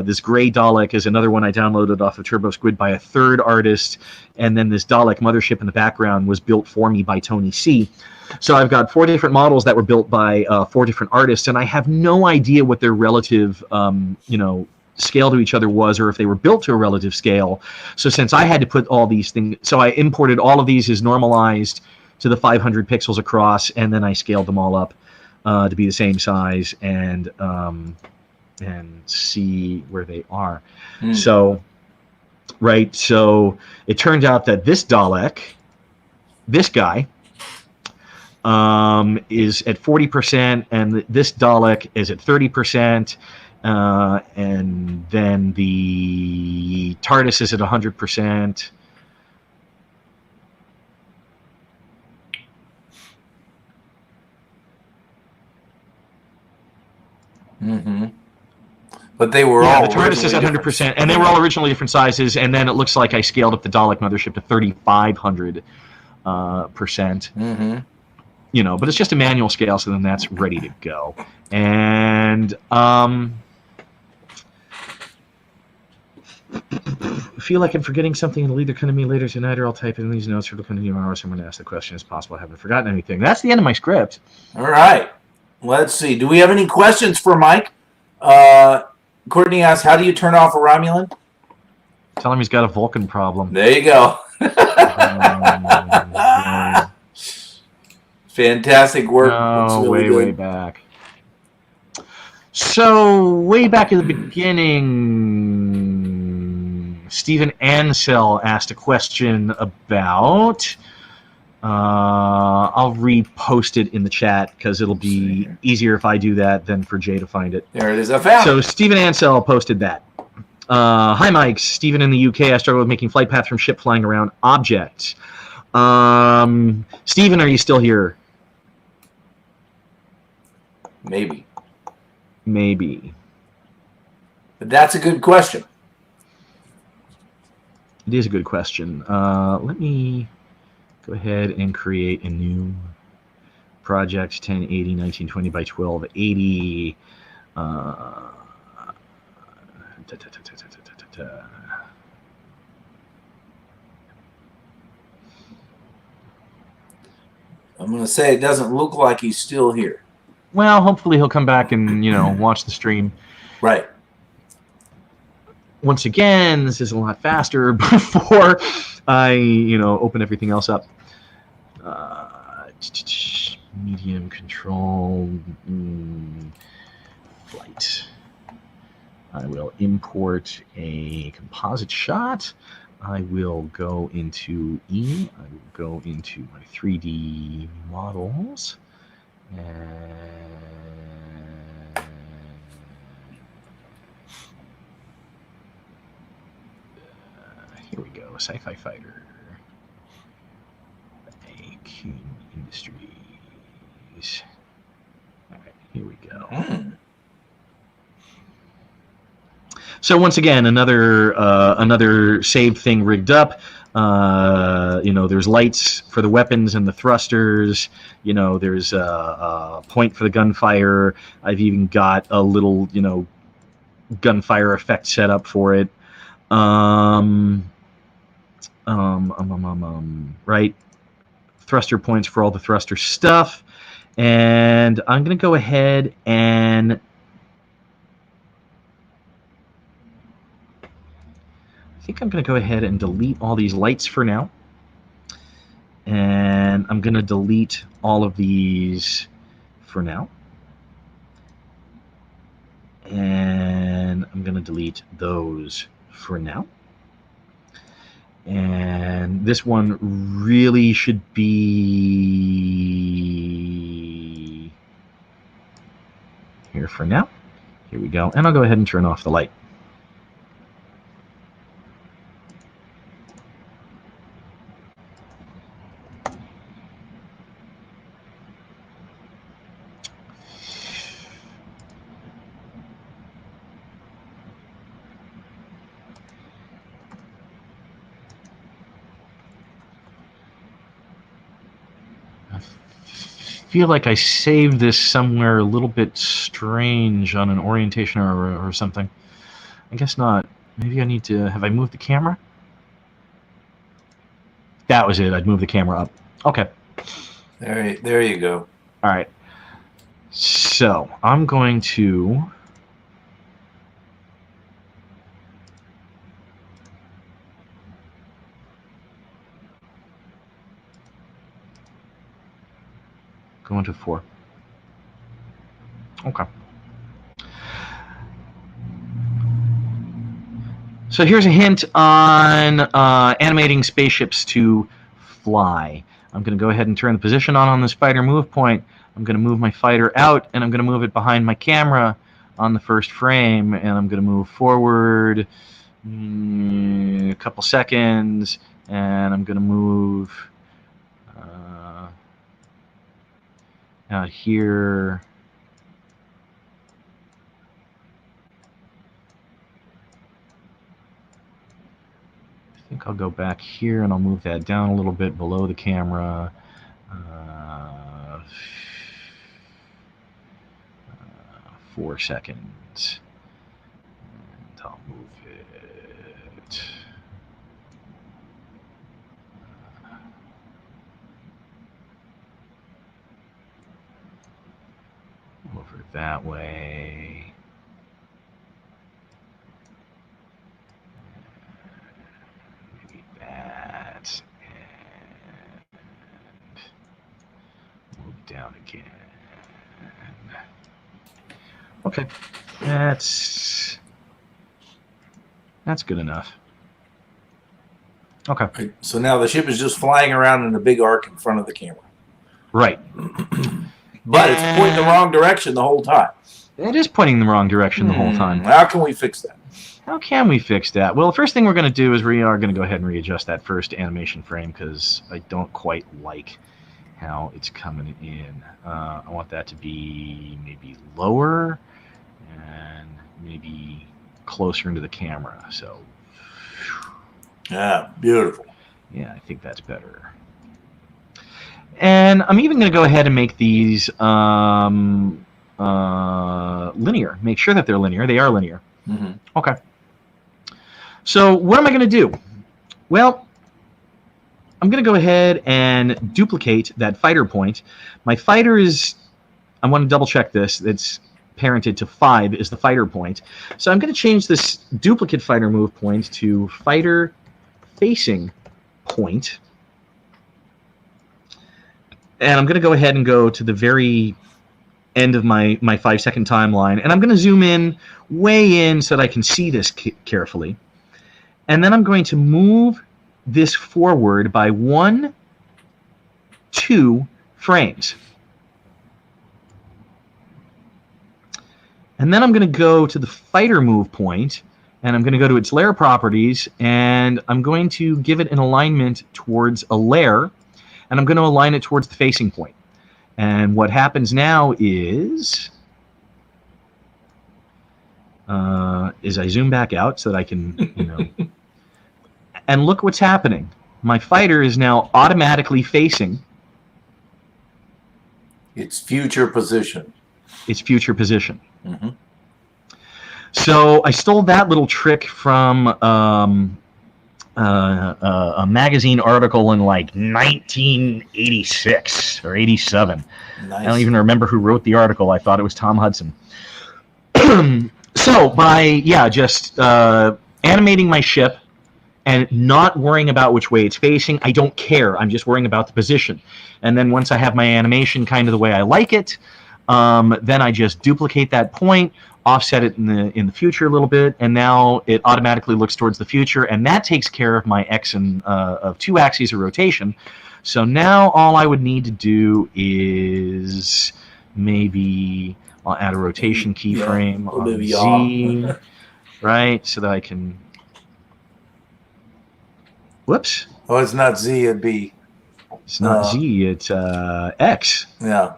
This Gray Dalek is another one I downloaded off of Turbo Squid by a third artist. And then this Dalek mothership in the background was built for me by Tony C. So I've got 4 different models that were built by 4 different artists, and I have no idea what their relative, scale to each other was, or if they were built to a relative scale. So since I had to put all these things, so I imported all of these as normalized to the 500 pixels across, and then I scaled them all up to be the same size, and see where they are. So, right, so it turned out that this Dalek, this guy, is at 40%, and this Dalek is at 30%, and then the TARDIS is at 100%. But they were all the TARDIS is at 100%, and they were all originally different sizes, and then it looks like I scaled up the Dalek mothership to 3,500%. But it's just a manual scale, so then that's ready to go. And I feel like I'm forgetting something. It'll either come to me later tonight, or I'll type in these notes, or it'll come to me tomorrow. Someone to ask the question as possible. I haven't forgotten anything. That's the end of my script. All right. Let's see. Do we have any questions for Mike? Courtney asks, how do you turn off a Romulan? Tell him he's got a Vulcan problem. There you go. Fantastic work. Really way back. So, way back at the beginning, Stephen Ansell asked a question about I'll repost it in the chat because it'll be easier if I do that than for Jay to find it. There it is. I found So it. Stephen Ansell posted that. Hi, Mike. Stephen in the UK. I struggle with making flight paths from ship flying around objects. Stephen, are you still here? Maybe. Maybe. But that's a good question. It is a good question. Let me go ahead and create a new project, 1080, 1920 by 1280. I'm going to say it doesn't look like he's still here. Well, hopefully he'll come back and, watch the stream. Right. Once again, this is a lot faster before I, open everything else up. Medium control, flight. I will import a composite shot. I will go into E. I will go into my 3D models. And here we go, Sci-Fi Fighter. King Industries. All right, here we go. So once again, another saved thing rigged up. There's lights for the weapons and the thrusters. There's a point for the gunfire. I've even got a little, gunfire effect set up for it. Right. Thruster points for all the thruster stuff. And I'm going to go ahead and I'm going to go ahead and delete all these lights for now. And I'm going to delete all of these for now. And I'm going to delete those for now. And this one really should be here for now. Here we go. And I'll go ahead and turn off the light. I feel like I saved this somewhere a little bit strange on an orientation or something. I guess not. Maybe I need to... Have I moved the camera? That was it. I'd move the camera up. Okay. There you go. All right. So I'm going to... go into 4. Okay. So here's a hint on animating spaceships to fly. I'm going to go ahead and turn the position on the fighter move point. I'm going to move my fighter out, and I'm going to move it behind my camera on the first frame, and I'm going to move forward a couple seconds, and I'm going to move out here. I think I'll go back here and I'll move that down a little bit below the camera. 4 seconds. And I'll move it. Over that way. Maybe that. And move down again. Okay. That's good enough. Okay. Right. So now the ship is just flying around in a big arc in front of the camera. Right. But it's pointing the wrong direction the whole time. It is pointing in the wrong direction the whole time. How can we fix that? How can we fix that? Well, the first thing we're going to do is we are going to go ahead and readjust that first animation frame because I don't quite like how it's coming in. I want that to be maybe lower and maybe closer into the camera. So, Yeah, beautiful. yeah, I think that's better. And I'm even going to go ahead and make these linear. Make sure that they're linear. They are linear. Mm-hmm. Okay. So what am I going to do? Well, I'm going to go ahead and duplicate that fighter point. My fighter is, I want to double check this, it's parented to 5 is the fighter point. So I'm going to change this duplicate fighter move point to fighter facing point. And I'm going to go ahead and go to the very end of my 5-second timeline. And I'm going to zoom in, way in, so that I can see this carefully. And then I'm going to move this forward by 1, 2 frames. And then I'm going to go to the fighter move point, and I'm going to go to its lair properties, and I'm going to give it an alignment towards a lair, and I'm going to align it towards the facing point. And what happens now is I zoom back out so that I can, and look what's happening. My fighter is now automatically facing its future position. Its future position. Mm-hmm. So I stole that little trick from a magazine article in like 1986 or 87. Nice. I don't even remember who wrote the article. I thought it was Tom Hudson. So by just animating my ship and not worrying about which way it's facing, I don't care. I'm just worrying about the position. And then once I have my animation kind of the way I like it, then I just duplicate that point, offset it in the future a little bit, and now it automatically looks towards the future, and that takes care of my x and of 2 axes of rotation. So now all I would need to do is maybe I'll add a rotation keyframe on Z, right, so that I can. Whoops. Oh, it's not Z, it'd be. It's not Z, it's X. Yeah.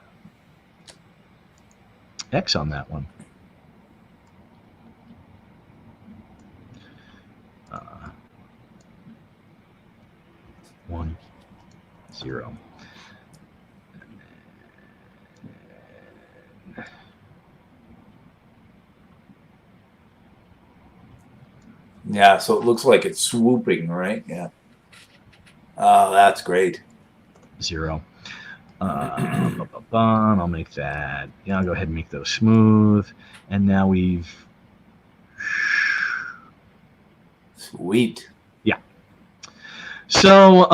X on that one. 1, 0. Yeah, so it looks like it's swooping, right? Yeah. Oh, that's great. 0. I'll make that. Yeah, I'll go ahead and make those smooth. And now we've. Sweet. Yeah. So,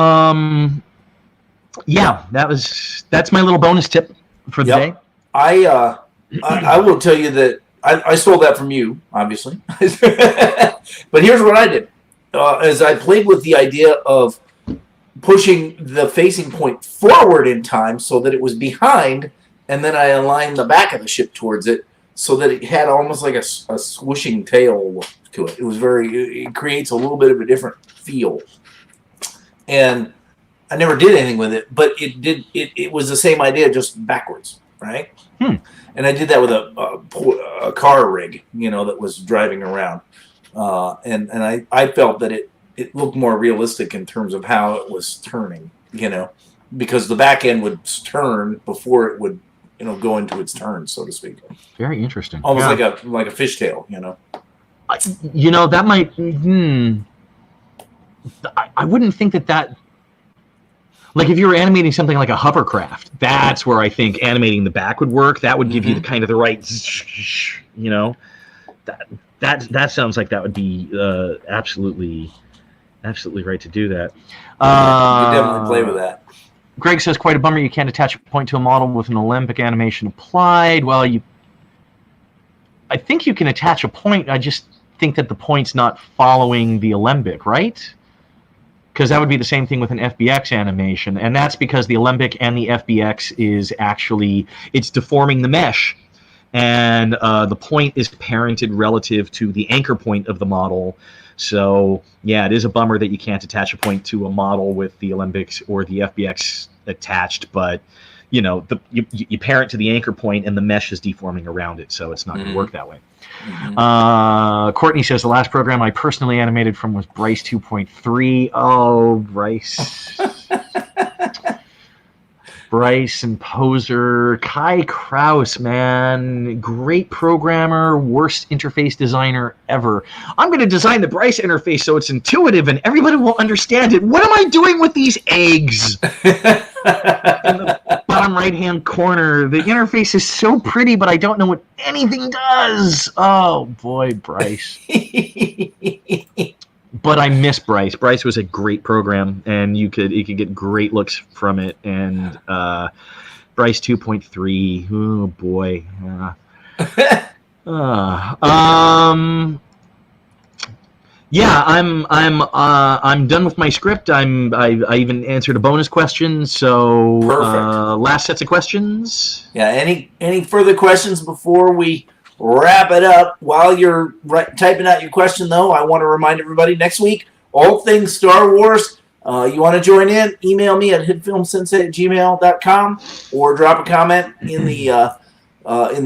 yeah, that's my little bonus tip for the day. I will tell you that I stole that from you, obviously. But here's what I did. As I played with the idea of pushing the facing point forward in time so that it was behind, and then I aligned the back of the ship towards it so that it had almost like a swooshing tail to it. It creates a little bit of a different feel. And I never did anything with it, but it was the same idea, just backwards, right? And I did that with a car rig, that was driving around. And I felt that it looked more realistic in terms of how it was turning, because the back end would turn before it would, go into its turn, so to speak. Very interesting. Almost like a fishtail, that might. I wouldn't think that. Like if you were animating something like a hovercraft, that's where I think animating the back would work. That would give you the kind of the right, that sounds like that would be absolutely right to do that. You definitely play with that. Greg says, quite a bummer you can't attach a point to a model with an Olympic animation applied. Well, I think you can attach a point. I just think that the point's not following the alembic, right? because that would be the same thing with an FBX animation, and that's because the Alembic and the FBX is actually, it's deforming the mesh, and the point is parented relative to the anchor point of the model. So yeah, it is a bummer that you can't attach a point to a model with the Alembics or the FBX attached, but you know, you parent to the anchor point and the mesh is deforming around it, so it's not going to work that way. Courtney says the last program I personally animated from was Bryce 2.3. Oh, Bryce. Bryce and Poser. Kai Kraus, man. Great programmer, worst interface designer ever. I'm going to design the Bryce interface so it's intuitive and everybody will understand it. What am I doing with these eggs? In the bottom right-hand corner. The interface is so pretty, but I don't know what anything does. Oh, boy, Bryce. But I miss Bryce. Bryce was a great program, and you could get great looks from it. And Bryce 2.3, oh boy. Yeah, I'm done with my script. I even answered a bonus question. So last sets of questions. Yeah. Any further questions before we wrap it up? While you're typing out your question, though, I want to remind everybody next week, all things Star Wars. You want to join in? Email me at hitfilmsensei@gmail.com or drop a comment in the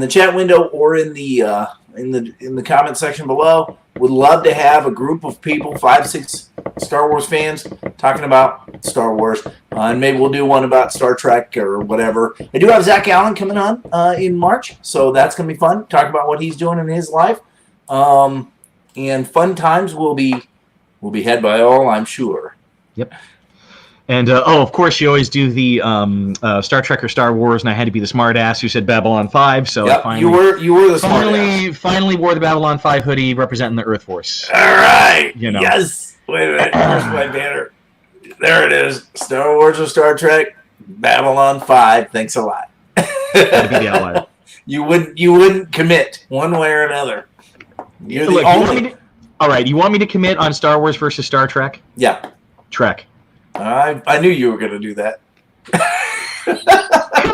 chat window or in the comment section below. Would love to have a group of people, 5-6 Star Wars fans, talking about Star Wars, and maybe we'll do one about Star Trek or whatever. I do have Zach Allen coming on in March, so that's going to be fun. Talk about what he's doing in his life, and fun times will be had by all, I'm sure. Yep. And of course, you always do the Star Trek or Star Wars, and I had to be the smart ass who said Babylon 5. So yep, I you were the smart ass. Finally wore the Babylon 5 hoodie representing the Earth Force. All right. You know. Yes. Wait a minute. Where's my banner? There it is. Star Wars or Star Trek, Babylon 5. Thanks a lot. Had to be the outlier. You wouldn't commit one way or another. You're the only. All right. You want me to commit on Star Wars versus Star Trek? Yeah. Trek. I knew you were going to do that. Come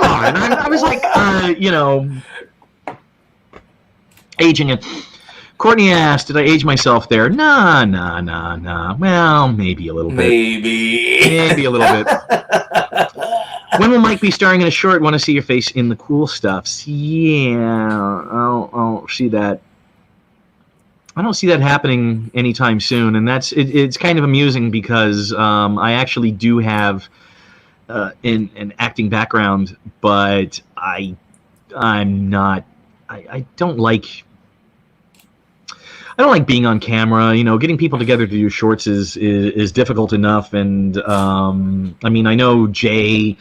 on. I was like, aging it. Courtney asked, did I age myself there? Nah. Well, maybe a little bit. Maybe a little bit. When will Mike be starring in a short? Want to see your face in the cool stuffs? Yeah, I'll see that. I don't see that happening anytime soon, and it's kind of amusing because I actually do have an acting background, but I don't like being on camera. You know, getting people together to do shorts is difficult enough, and I mean, I know Jay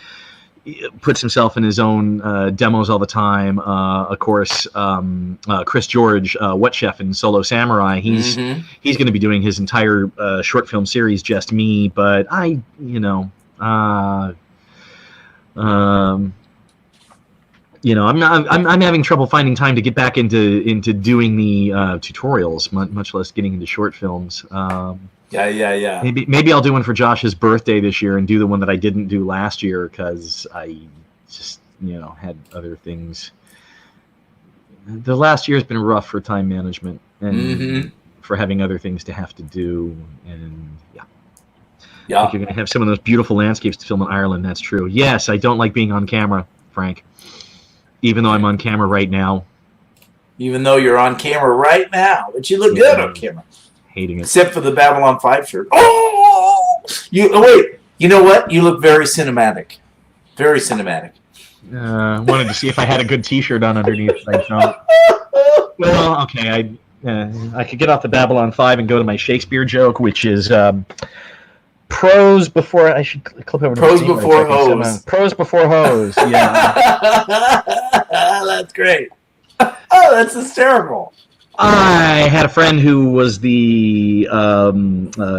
puts himself in his own demos all the time. Of course, Chris George, What Chef in Solo Samurai, he's going to be doing his entire short film series just me. But I'm having trouble finding time to get back into doing the tutorials, much less getting into short films. Yeah. Maybe I'll do one for Josh's birthday this year and do the one that I didn't do last year because I just, had other things. The last year has been rough for time management and for having other things to have to do. And yeah. I think you're going to have some of those beautiful landscapes to film in Ireland. That's true. Yes, I don't like being on camera, Frank. Even though I'm on camera right now. Even though you're on camera right now, but you look good on camera. Hating it. Except for the Babylon 5 shirt. Oh! Wait. You know what? You look very cinematic. Very cinematic. Wanted to see if I had a good T-shirt on underneath. I don't. Well, okay. I could get off the Babylon 5 and go to my Shakespeare joke, which is prose before. I should clip over to prose before hose. Prose before hose. Yeah. That's great. Oh, that's hysterical. I had a friend who was the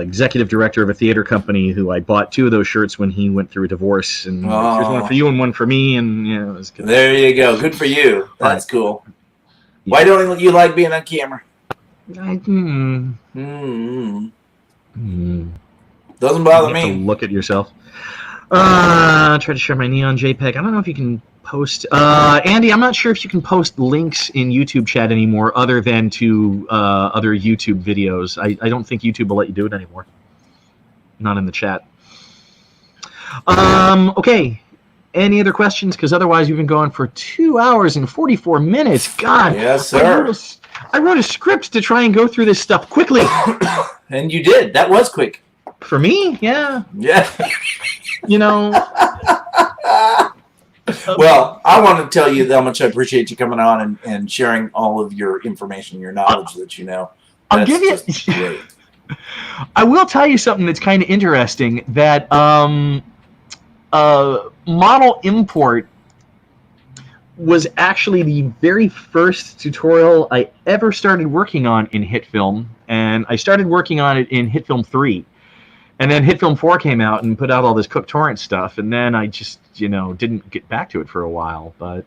executive director of a theater company who I bought 2 of those shirts when he went through a divorce. And here's one for you and one for me. And it was good. There you go. Good for you. That's cool. Yeah. Why don't you like being on camera? Doesn't bother You have to me. look at yourself. Try to share my neon JPEG. I don't know if you can post. Andy, I'm not sure if you can post links in YouTube chat anymore other than to other YouTube videos. I don't think YouTube will let you do it anymore. Not in the chat. Okay. Any other questions? Because otherwise, we've been going for 2 hours and 44 minutes. God. Yes, sir. I wrote a script to try and go through this stuff quickly. And you did. That was quick. For me, yeah. Yeah. You know. Well, I want to tell you how much I appreciate you coming on and sharing all of your information, your knowledge that you know. I'll give you. Just great. I will tell you something that's kind of interesting. That model import was actually the very first tutorial I ever started working on in HitFilm, and I started working on it in HitFilm 3. And then HitFilm 4 came out and put out all this Cook Torrent stuff, and then I just, didn't get back to it for a while. But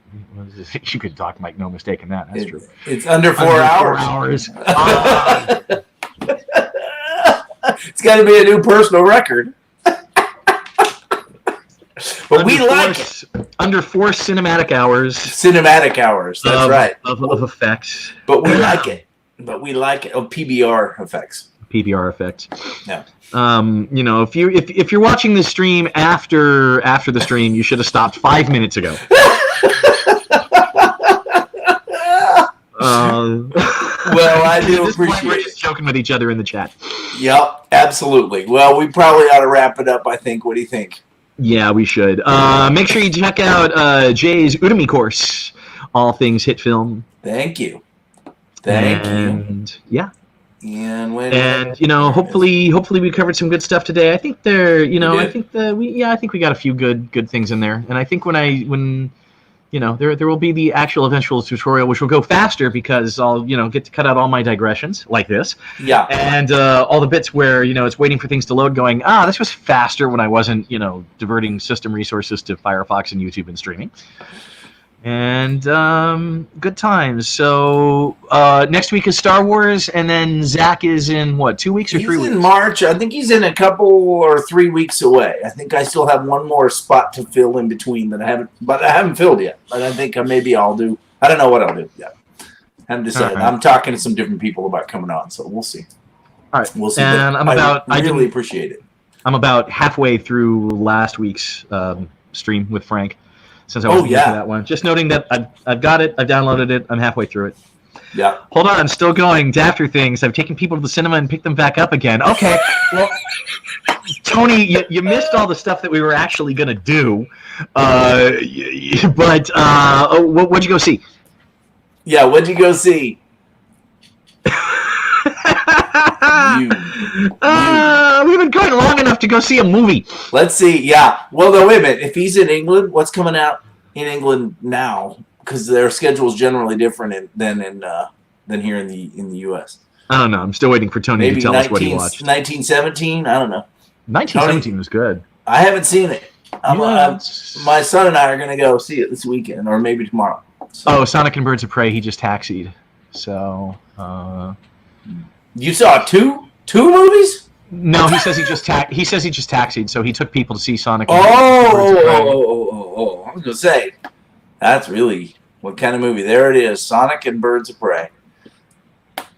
you could talk, Mike, no mistake in that. That's true. It's under 4 hours. 4 hours. It's got to be a new personal record. But we like it. Under 4 cinematic hours. Cinematic hours. That's right. Of effects. But we like it. Oh, PBR effects. PBR effects. Yeah. If you're watching this stream after the stream, you should have stopped 5 minutes ago. Well, I do appreciate we're just joking with each other in the chat. Yep, absolutely. Well, we probably ought to wrap it up, I think. What do you think? Yeah, we should. Make sure you check out Jay's Udemy course, All Things Hit Film. Thank you. Thank you. Yeah. And hopefully we covered some good stuff today. I think I think we got a few good things in there. And I think when there will be the actual eventual tutorial, which will go faster because I'll get to cut out all my digressions like this. Yeah. And all the bits where it's waiting for things to load, going, this was faster when I wasn't diverting system resources to Firefox and YouTube and streaming. And good times. So next week is Star Wars, and then Zach is in what, 2 weeks or 3 weeks? He's in March. I think he's in a couple or 3 weeks away. I think I still have one more spot to fill in between that I haven't filled yet. But I think maybe I'll do. I don't know what I'll do yet. Haven't decided. Right. I'm talking to some different people about coming on, so we'll see. All right, we'll see. And I really appreciate it. I'm about halfway through last week's stream with Frank. Since I was for that one, just noting that I've got it, I've downloaded it, I'm halfway through it. Yeah. Hold on, still going. After things, I've taken people to the cinema and picked them back up again. Okay. Well, Tony, you missed all the stuff that we were actually gonna do, what'd you go see? Yeah, what'd you go see? We've been going long enough to go see a movie. Let's see. Yeah. Well, wait a minute. If he's in England, what's coming out in England now? Because their schedule is generally different than here in the U.S. I don't know. I'm still waiting for Tony to tell us what he watched. 1917. I don't know. 1917 was good. I haven't seen it. My son and I are going to go see it this weekend, or maybe tomorrow. So. Oh, Sonic and Birds of Prey. He just taxied. So. You saw two movies? No, he says he just taxied, so he took people to see Sonic. I was gonna say, that's really what kind of movie? There it is, Sonic and Birds of Prey.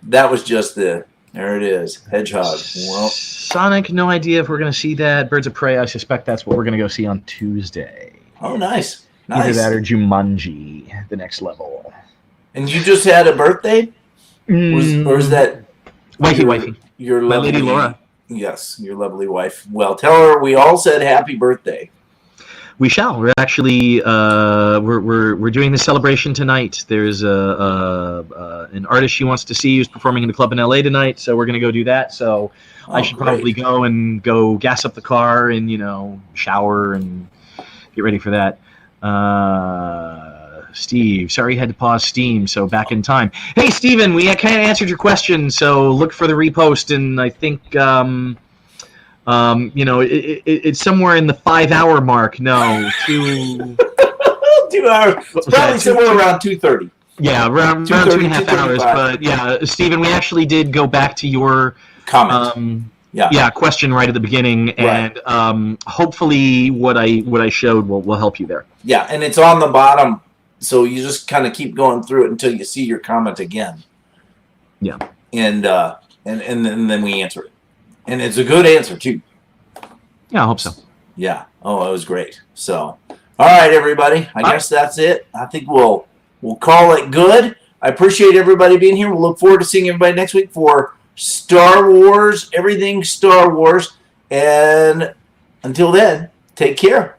That was just there it is, Hedgehog. Well, Sonic, no idea if we're gonna see that. Birds of Prey, I suspect that's what we're gonna go see on Tuesday. Oh, nice. Either that or Jumanji, the next level. And you just had a birthday? Or is that wifey? Your my lovely, lady Laura. Yes, your lovely wife. Well, tell her we all said happy birthday. We shall. We're actually we're doing the celebration tonight. There's an artist she wants to see who's performing in the club in LA tonight, so we're gonna go do that. So I should probably go gas up the car and shower and get ready for that. Steve, sorry you had to pause Steam, so back in time. Hey, Steven, we kind of answered your question, so look for the repost, and I think, it's somewhere in the 5 hour mark. No, 2 2 hours. It's probably somewhere around 2:30. Yeah, around 2.5 hours. But yeah, Steven, we actually did go back to your comment. Yeah, question right at the beginning, and hopefully what I showed will help you there. Yeah, and it's on the bottom, so you just kind of keep going through it until you see your comment again. Yeah, and then we answer it, and it's a good answer too. Yeah, I hope so. Yeah. Oh, it was great. So, all right, everybody. I guess that's it. I think we'll call it good. I appreciate everybody being here. We'll look forward to seeing everybody next week for Star Wars, everything Star Wars. And until then, take care.